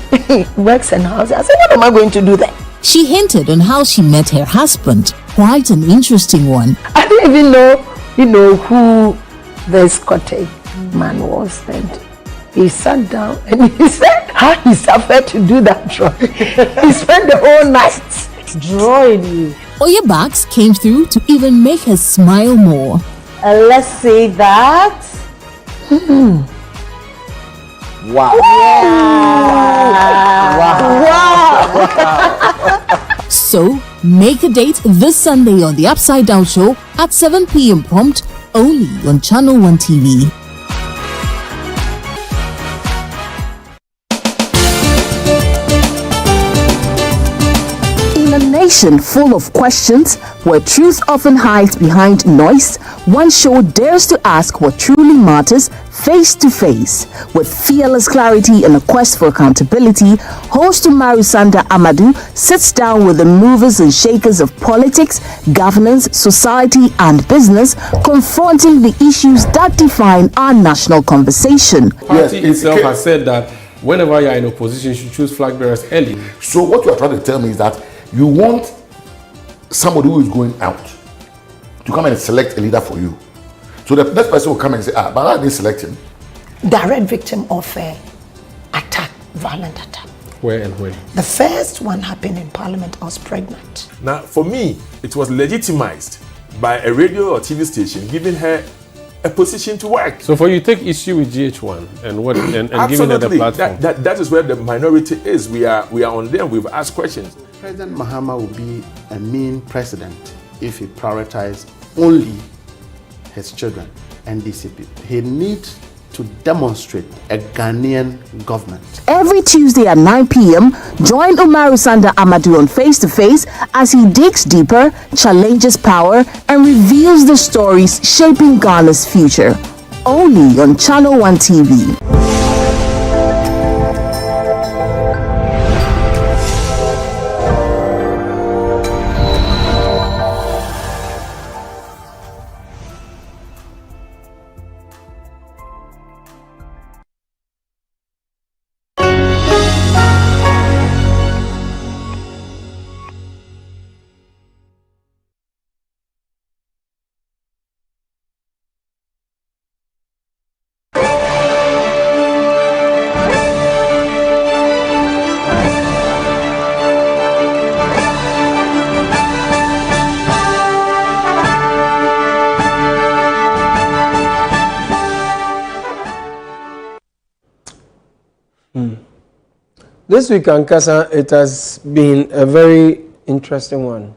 "Works and houses." I said, "What am I going to do then?" She hinted on how she met her husband. Quite an interesting one. I didn't even know, who this cottage man was. And he sat down and he said how he suffered to do that drawing. He spent the whole night drawing you. Oyabax came through to even make her smile more. Let's say that. Wow. So, make a date this Sunday on The Upside Down Show at 7 p.m. prompt, only on Channel 1 TV. In a nation full of questions, where truth often hides behind noise, one show dares to ask what truly matters face to face. With fearless clarity and a quest for accountability, host Selorm Adonoo sits down with the movers and shakers of politics, governance, society, and business, confronting the issues that define our national conversation. Party itself has said that whenever you are in opposition, you should choose flag bearers early. So what you are trying to tell me is that you want somebody who is going out to come and select a leader for you. So the next person will come and say, but I didn't select him. Direct victim of attack, violent attack. Where and when? The first one happened in Parliament. I was pregnant. Now, for me, it was legitimized by a radio or TV station giving her a position to work. So for you, take issue with GH1 and what and giving her the platform. That is where the minority is. We are on them. We've asked questions. President Mahama would be a mean president if he prioritized only his children and these people. He needs to demonstrate a Ghanaian government. Every Tuesday at 9 p.m., join Selorm Adonoo on Face to Face as he digs deeper, challenges power, and reveals the stories shaping Ghana's future. Only on Channel 1 TV. This week, Ankasa, it has been a very interesting one.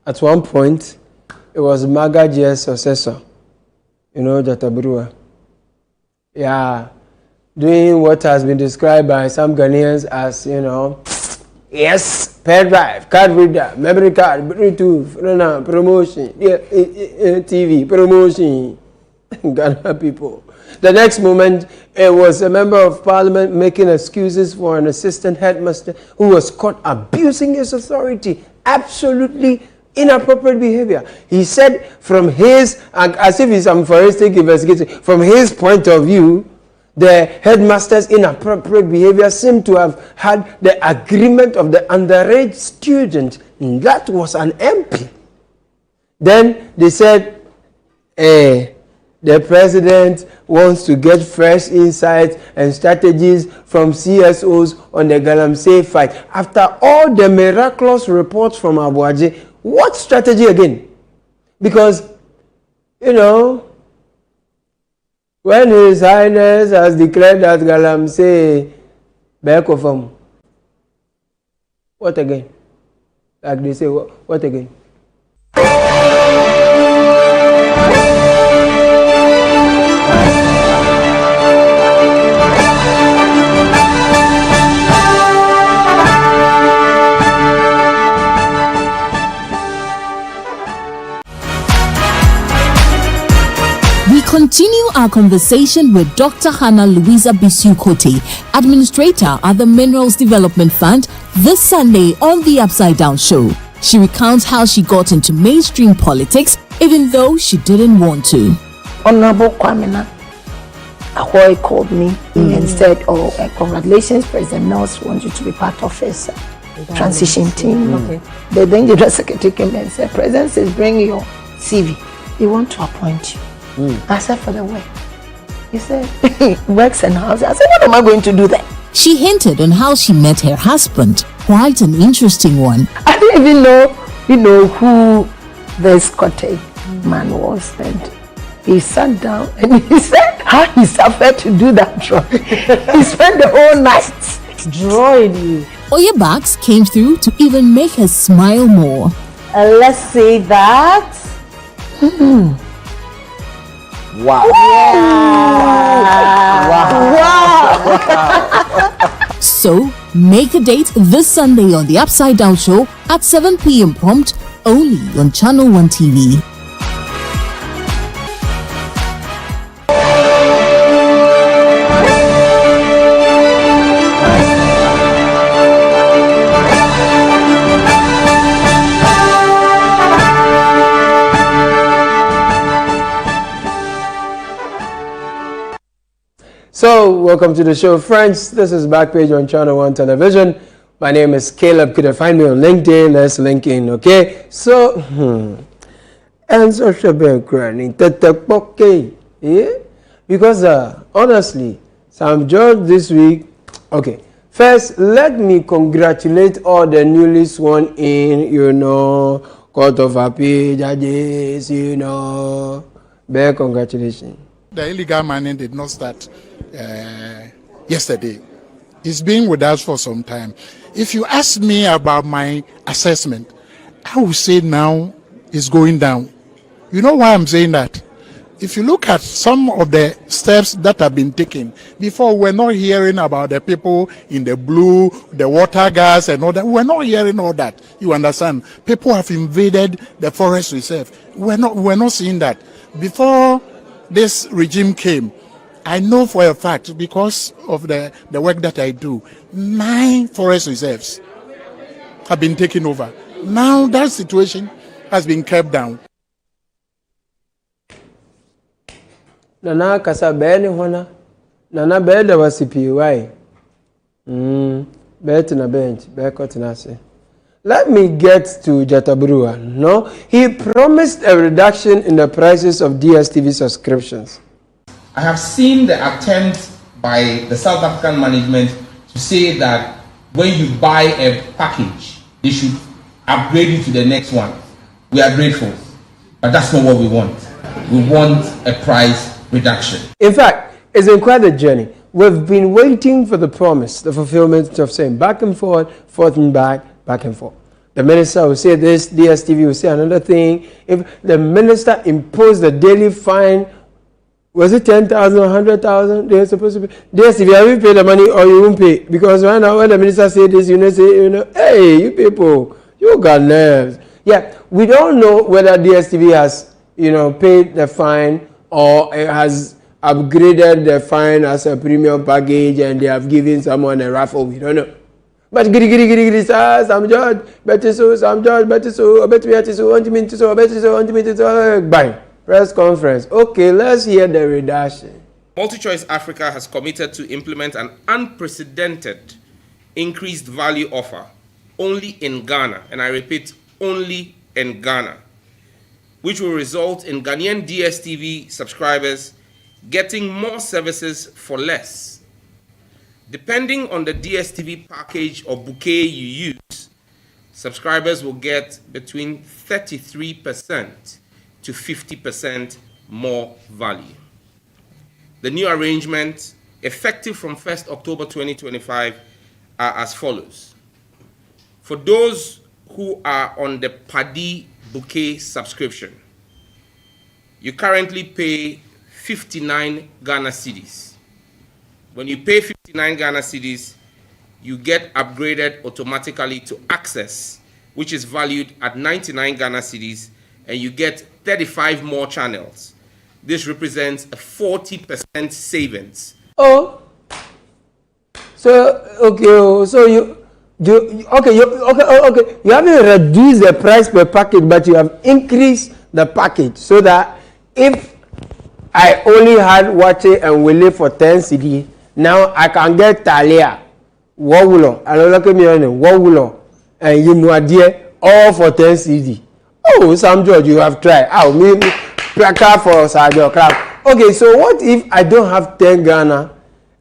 At one point, it was Maga GS successor, Jatabrua. Yeah, doing what has been described by some Ghanaians as, yes, pen drive, card reader, memory card, Bluetooth, promotion, TV, promotion, Ghana people. The next moment, it was a member of parliament making excuses for an assistant headmaster who was caught abusing his authority. Absolutely inappropriate behavior. He said from his, as if it's some forensic investigation, from his point of view, the headmaster's inappropriate behavior seemed to have had the agreement of the underage student. And that was an MP. Then they said, the president wants to get fresh insights and strategies from CSOs on the Galamsey fight. After all the miraculous reports from Abuaje, what strategy again? Because, when His Highness has declared that Galamsey back of him, what again? Like they say, what again? continue our conversation with Dr. Hannah Louisa Bisukote, Administrator at the Minerals Development Fund, this Sunday on The Upside Down Show. She recounts how she got into mainstream politics even though she didn't want to. Honorable Kwamina Ahoy called me and said, oh, congratulations, President Mills wants you to be part of his transition team. Okay. The then the secretary came and said, President says, bring your CV. He want to appoint you. I said, for the work. He said, works and house. I said, what am I going to do then? She hinted on how she met her husband, quite an interesting one. I didn't even know, who this Scottish man was. And he sat down and he said how he suffered to do that drawing. He spent the whole night drawing you. Oyebaks came through to even make her smile more. Let's say that. Wow. Wow. So, make a date this Sunday on The Upside Down Show at 7 p.m. prompt, only on Channel 1 TV. So, welcome to the show, friends. This is Backpage on Channel 1 Television. My name is Caleb. Could you find me on LinkedIn? Let's link in, okay? So, and social background, yeah? Because, honestly, Sam George this week, okay. First, let me congratulate all the newly sworn in, Court of Appeal judges, Big congratulations. The illegal mining did not start yesterday. It's been with us for some time. If you ask me about my assessment, I would say now it's going down. You know why I'm saying that? If you look at some of the steps that have been taken, before we're not hearing about the people in the blue, the water gas and all that. We're not hearing all that. You understand? People have invaded the forest reserve. We're not seeing that. Before this regime came, I know for a fact, because of the work that I do, 9 forest reserves have been taken over. Now that situation has been kept down. Nana kasa bene hona. Nana bede wasipi why? Bete na bench, beko tinase. Let me get to Jatabrua. No, he promised a reduction in the prices of DSTV subscriptions. I have seen the attempt by the South African management to say that when you buy a package, they should upgrade you to the next one. We are grateful, but that's not what we want. We want a price reduction. In fact, it's been quite a journey. We've been waiting for the promise, the fulfillment of saying back and forth and back and forth. The minister will say this, DSTV will say another thing. If the minister imposed the daily fine, was it 10,000 or 100,000? They're supposed to be. DSTV, have you paid the money or you won't pay? Because right now when the minister say this, say, hey, you people, you got nerves. Yeah, we don't know whether DSTV has, paid the fine or it has upgraded the fine as a premium package and they have given someone a raffle. We don't know. But Sam George, better so, Sam George, better so, better so, want me to so, better so, want me to so, bang. Press conference. Okay, let's hear the redaction. MultiChoice Africa has committed to implement an unprecedented increased value offer only in Ghana, and I repeat, only in Ghana, which will result in Ghanaian DSTV subscribers getting more services for less. Depending on the DSTV package or bouquet you use, subscribers will get between 33% to 50% more value. The new arrangement, effective from 1st October 2025, are as follows. For those who are on the Paddy Bouquet subscription, you currently pay 59 Ghana cedis. When you pay 59 Ghana cedis, you get upgraded automatically to Access, which is valued at 99 Ghana cedis, and you get 35 more channels. this represents a 40% savings. Oh, so okay, so you haven't reduced the price per package, but you have increased the package so that if I only had Wache and Wele for 10 cedi, now I can get Talia, Wawulo, Wawulo, and Yimuadie all for 10 cedi. Oh, Sam George, you have tried. Oh, maybe placard for Sadio Club. Okay, so what if I don't have 10 Ghana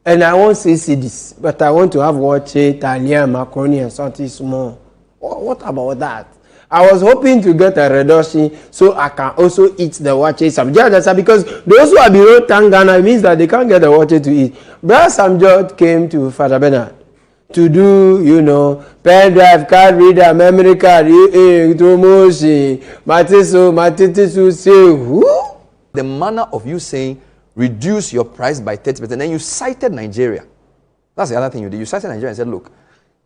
and I want 6 cedis, but I want to have Wache, Talia, macaroni, and something small? What about that? I was hoping to get a reduction so I can also eat the Wache Sam George, because those who are below 10 Ghana means that they can't get the Wache to eat. Brother Sam George came to Father Bernard to do, pen drive, card reader, memory card, promotion, Matisu, say who? The manner of you saying reduce your price by 30%, then you cited Nigeria. That's the other thing you did. You cited Nigeria and said, look,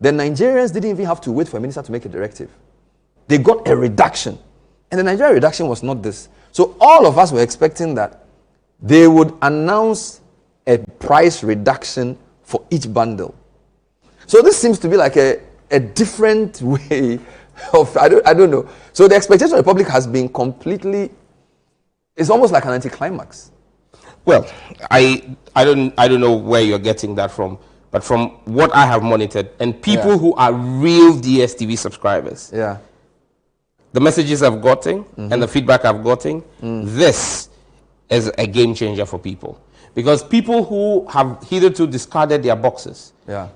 the Nigerians didn't even have to wait for a minister to make a directive. They got a reduction. And the Nigeria reduction was not this. So all of us were expecting that they would announce a price reduction for each bundle. So this seems to be like a different way of, I don't know. So the expectation of the public has been completely, it's almost like an anticlimax. Well, I don't know where you're getting that from, but from what I have monitored and people who are real DSTV subscribers, the messages I've gotten and the feedback I've gotten, this is a game changer for people. Because people who have hitherto discarded their boxes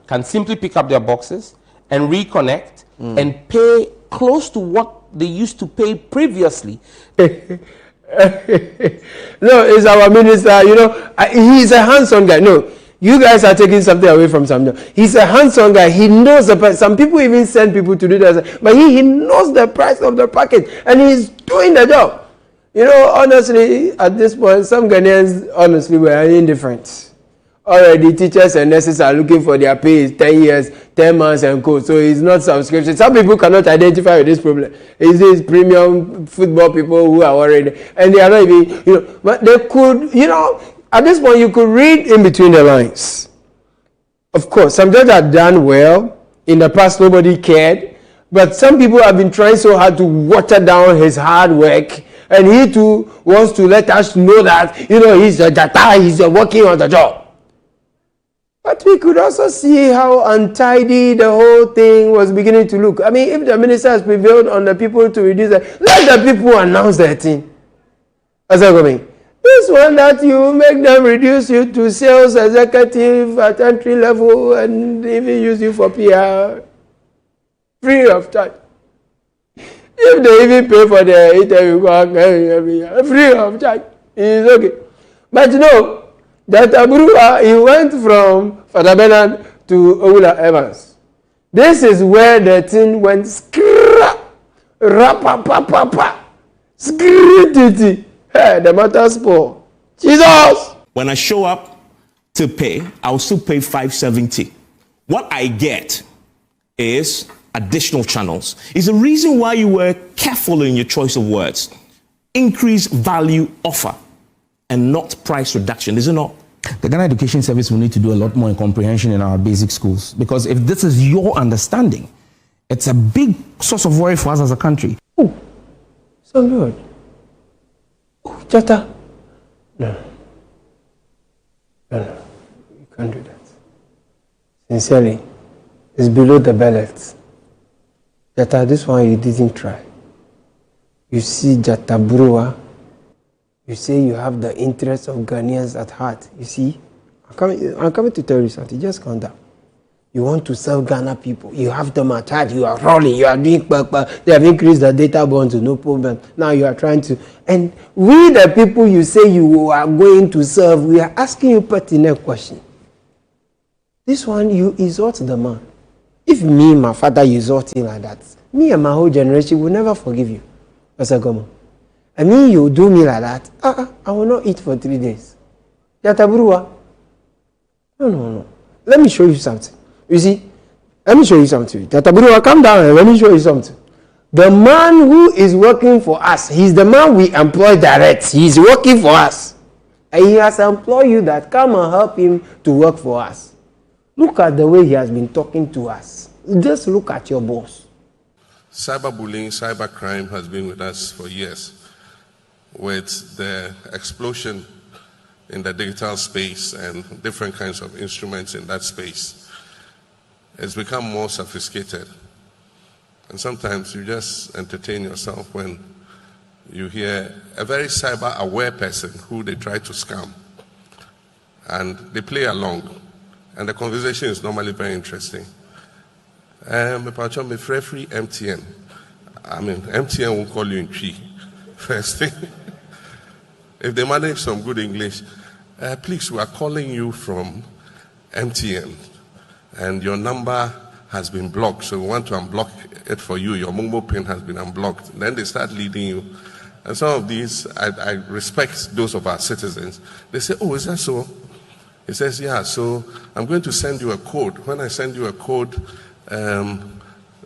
can simply pick up their boxes and reconnect and pay close to what they used to pay previously. No, it's our minister, he's a hands-on guy. No, you guys are taking something away from Samuel. He's a hands-on guy. He knows the price. Some people even send people to do that, but he knows the price of the package and he's doing the job. Honestly, at this point, some Ghanaians, honestly, were indifferent. Already, teachers and nurses are looking for their pay 10 years, 10 months and co. So it's not subscription. Some people cannot identify with this problem. It's these premium football people who are worried. And they are not even, but they could, at this point, you could read in between the lines. Of course, some judges have done well. In the past, nobody cared. But some people have been trying so hard to water down his hard work. And he too wants to let us know that, he's a data, he's working on the job. But we could also see how untidy the whole thing was beginning to look. I mean, if the minister has prevailed on the people to reduce it, let the people announce their thing. As I mean, this one that you make them reduce you to sales executive at entry level and even use you for PR, free of charge. If they even pay for the interview, free of charge, it's okay. But that Aburuwa, he went from Father Bernard to Owula Evans. This is where the thing went the matter spoil. Jesus! When I show up to pay, I'll still pay 570. What I get is additional channels. It's the reason why you were careful in your choice of words. Increase value offer and not price reduction, is it not? The Ghana Education Service will need to do a lot more in comprehension in our basic schools, because if this is your understanding, it's a big source of worry for us as a country. Oh, so good. Oh, Chata. No, you can't do that. Sincerely, it's below the belt. Jata, this one you didn't try. You see Jata Brewer, you say you have the interests of Ghanaians at heart. You see, I'm coming to tell you something. Just calm down. You want to serve Ghana people. You have them at heart. You are rolling. You are doing they have increased the data bonds, no problem. Now you are trying to. And we, the people you say you are going to serve, we are asking you pertinent question. This one, you insult the man. If me, my father, insult him like that, me and my whole generation will never forgive you. Osagomo. I mean, you do me like that, I will not eat for 3 days. Yataburua. No. Let me show you something. You see, let me show you something. Yataburua, come down and let me show you something. The man who is working for us, he's the man we employ direct. He's working for us. And he has employed you that come and help him to work for us. Look at the way he has been talking to us. Just look at your boss. Cyberbullying, cybercrime has been with us for years. With the explosion in the digital space and different kinds of instruments in that space, it's become more sophisticated. And sometimes you just entertain yourself when you hear a very cyber-aware person who they try to scam. And they play along. And the conversation is normally very interesting. Me free MTN. I mean, MTN will call you in tree. First thing. If they manage some good English, please, we are calling you from MTN. And your number has been blocked, so we want to unblock it for you. Your Momo pin has been unblocked. Then they start leading you. And some of these, I respect those of our citizens. They say, oh, is that so? He says, yeah, so I'm going to send you a code. When I send you a code,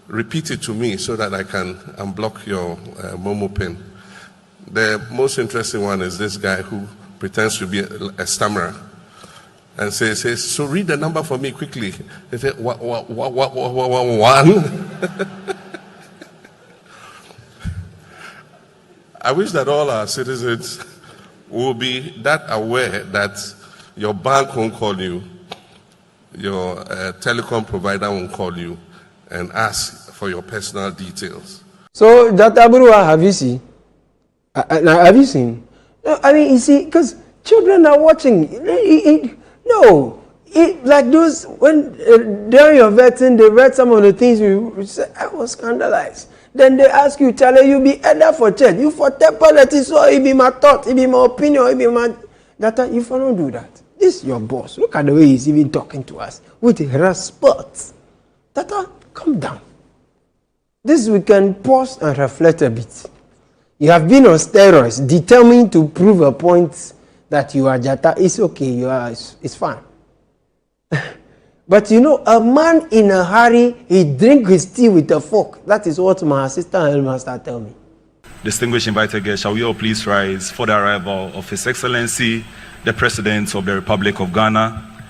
repeat it to me so that I can unblock your Momo pin. The most interesting one is this guy who pretends to be a stammerer and says, so read the number for me quickly. They say, one. I wish that all our citizens will be that aware that your bank won't call you, your telecom provider won't call you and ask for your personal details. So, Dr. Burua, have you seen? Have you seen? No, I mean, you see, because children are watching. Like those, when during your vetting, they read some of the things you said, I was scandalized. Then they ask you, Charlie, you be elder for church. You for politics, so it be my thought, it be my opinion, it be my... That you don't do that. This is your boss. Look at the way he's even talking to us with respect. Tata, calm down. This we can pause and reflect a bit. You have been on steroids, determined to prove a point that you are Jata. It's okay, it's fine. But you know, a man in a hurry, he drink his tea with a fork. That is what my assistant headmaster tell me. Distinguished invited guests, shall we all please rise for the arrival of His Excellency, the President of the Republic of Ghana,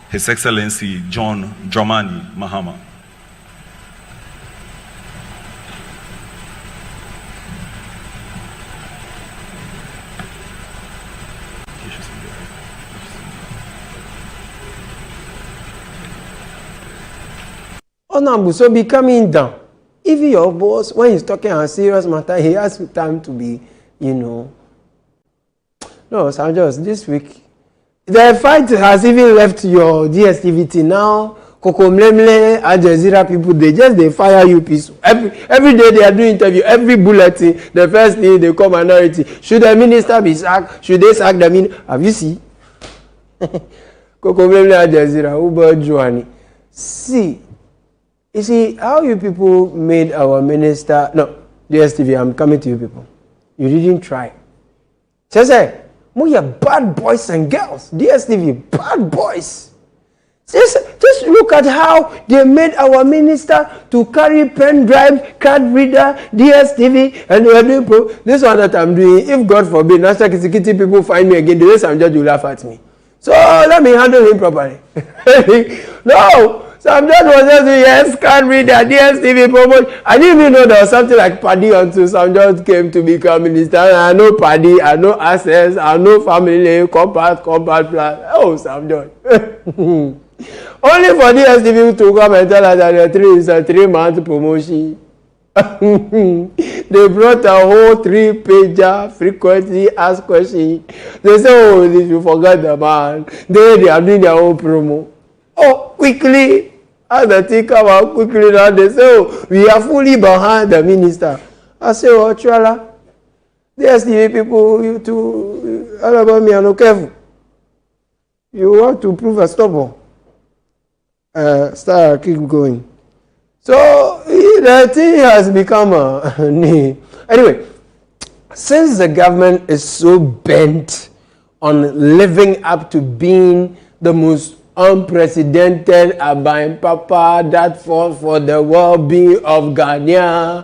His Excellency John Dramani Mahama. Honorable, so be coming down. Even your boss, when he's talking on a serious matter, he has time to be, No, Sanjos, this week, the fight has even left your DSTV now. Coco Mlemle, Al Jazeera people, they fire you peaceful. Every day they are doing interview, every bulletin, the first thing they call minority. Should the minister be sacked? Should they sack the minister? Have you seen? Coco Mlemle, Al Jazeera, Uber Joani. See, you see how you people made our minister. No, DSTV, I'm coming to you people. You didn't try. Say, we are bad boys and girls. DSTV, bad boys. Just look at how they made our minister to carry pen drive, card reader, DSTV, and we are doing this one that I'm doing. If God forbid, national security people find me again, the way some judge will laugh at me. So let me handle him properly. No. Some judge was just doing yes, card reader, DSTV promotion. I didn't even know there was something like Paddy until some judge came to become minister. And I know Paddy, I know access, I know family, combat plan. Oh, some judge. Only for DSTV to come and tell us that it's a 3-month promotion. They brought a whole 3-pager frequently asked question. They say, oh, you forgot the man. They are doing their own promo. Oh, quickly. As the thing come out quickly now, they say, oh, we are fully behind the minister. I say, oh, Chala, DSTV people, you too, all about me are not careful. You want to prove a stubborn. Start keep going. So the thing has become a knee. Anyway, since the government is so bent on living up to being the most unprecedented Abain Papa that fought for the well-being of Ghana.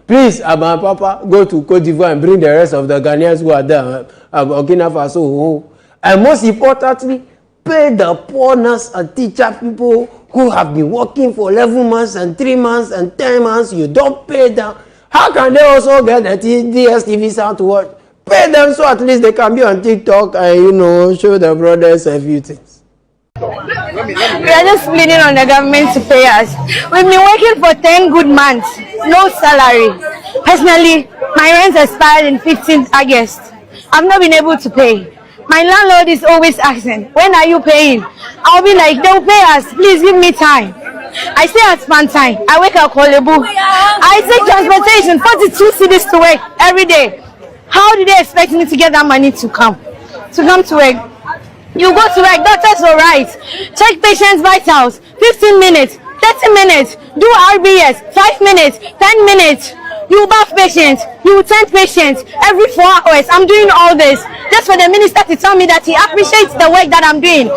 Please, Abain Papa, go to Cote d'Ivoire and bring the rest of the Ghanaians who are there. Burkina Faso. And most importantly, pay the poor nurse and teacher people who have been working for 11 months and 3 months and 10 months. You don't pay them. How can they also get the DSTV sound to watch? Pay them so at least they can be on TikTok and, show the brothers a few things. We are just pleading on the government to pay us. We've been working for 10 good months, no salary. Personally, my rent expired in 15th August. I've not been able to pay. My landlord is always asking, when are you paying? I'll be like, they'll pay us, please give me time. I stay at Spantine. I wake up Kolebu. I take transportation, 42 cities to work every day. How do they expect me to get that money to come to work? You go to work, doctors will write, check patients' vitals, 15 minutes, 30 minutes, do RBS, 5 minutes, 10 minutes. You bath patients, you tend patients every 4 hours. I'm doing all this just for the minister to tell me that he appreciates the work that I'm doing.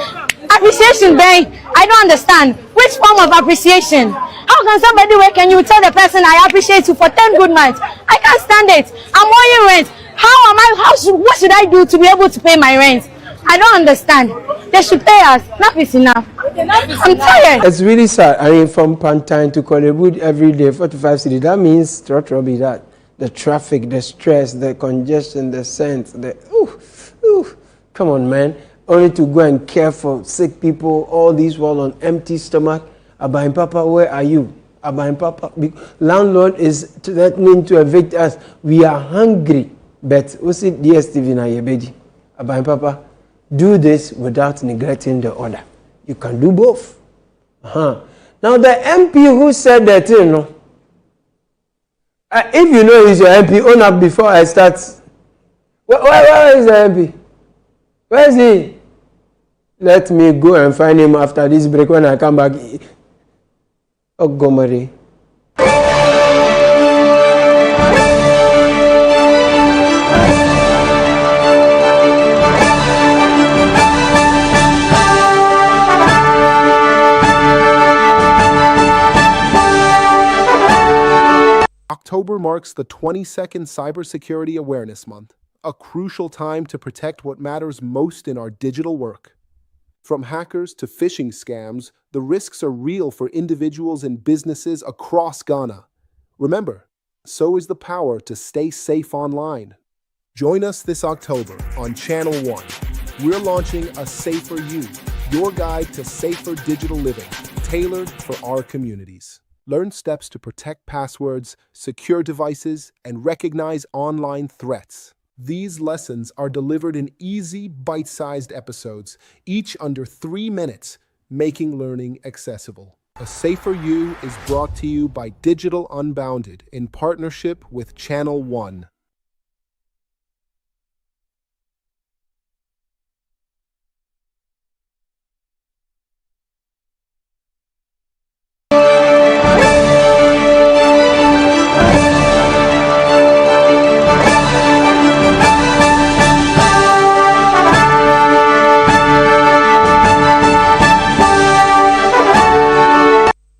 Appreciation, babe. I don't understand. Which form of appreciation? How can somebody work and you tell the person I appreciate you for 10 good months? I can't stand it. I'm owing rent. What should I do to be able to pay my rent? I don't understand. They should pay us. Enough is enough. I'm tired. It's really sad. I mean, from Pantine to Kolebu every day, 45 cities. That means be that. The traffic, the stress, the congestion, the scent, come on, man. Only to go and care for sick people, all these while on empty stomach. Abain Papa, where are you? Abain Papa, landlord is threatening to evict us. We are hungry. But we see DSTV na yebeji. Abain Papa, do this without neglecting the order. You can do both. Now the MP who said that, if you know he's your MP, own up before I start. Where is the MP? Where is he? Let me go and find him after this break when I come back. Oh, Gomari. October marks the 22nd Cybersecurity Awareness Month, a crucial time to protect what matters most in our digital work. From hackers to phishing scams, the risks are real for individuals and businesses across Ghana. Remember, so is the power to stay safe online. Join us this October on Channel 1. We're launching A Safer You, your guide to safer digital living, tailored for our communities. Learn steps to protect passwords, secure devices, and recognize online threats. These lessons are delivered in easy, bite-sized episodes, each under 3 minutes, making learning accessible. A Safer You is brought to you by Digital Unbounded in partnership with Channel 1.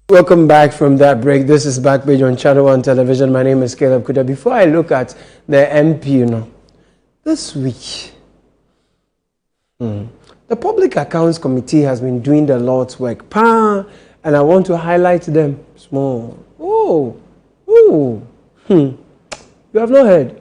Welcome back from that break. This is Backpage on Channel 1 Television. My name is Caleb Kuda. Before I look at the MP, this week, the Public Accounts Committee has been doing the Lord's work. And I want to highlight them small. You have not heard.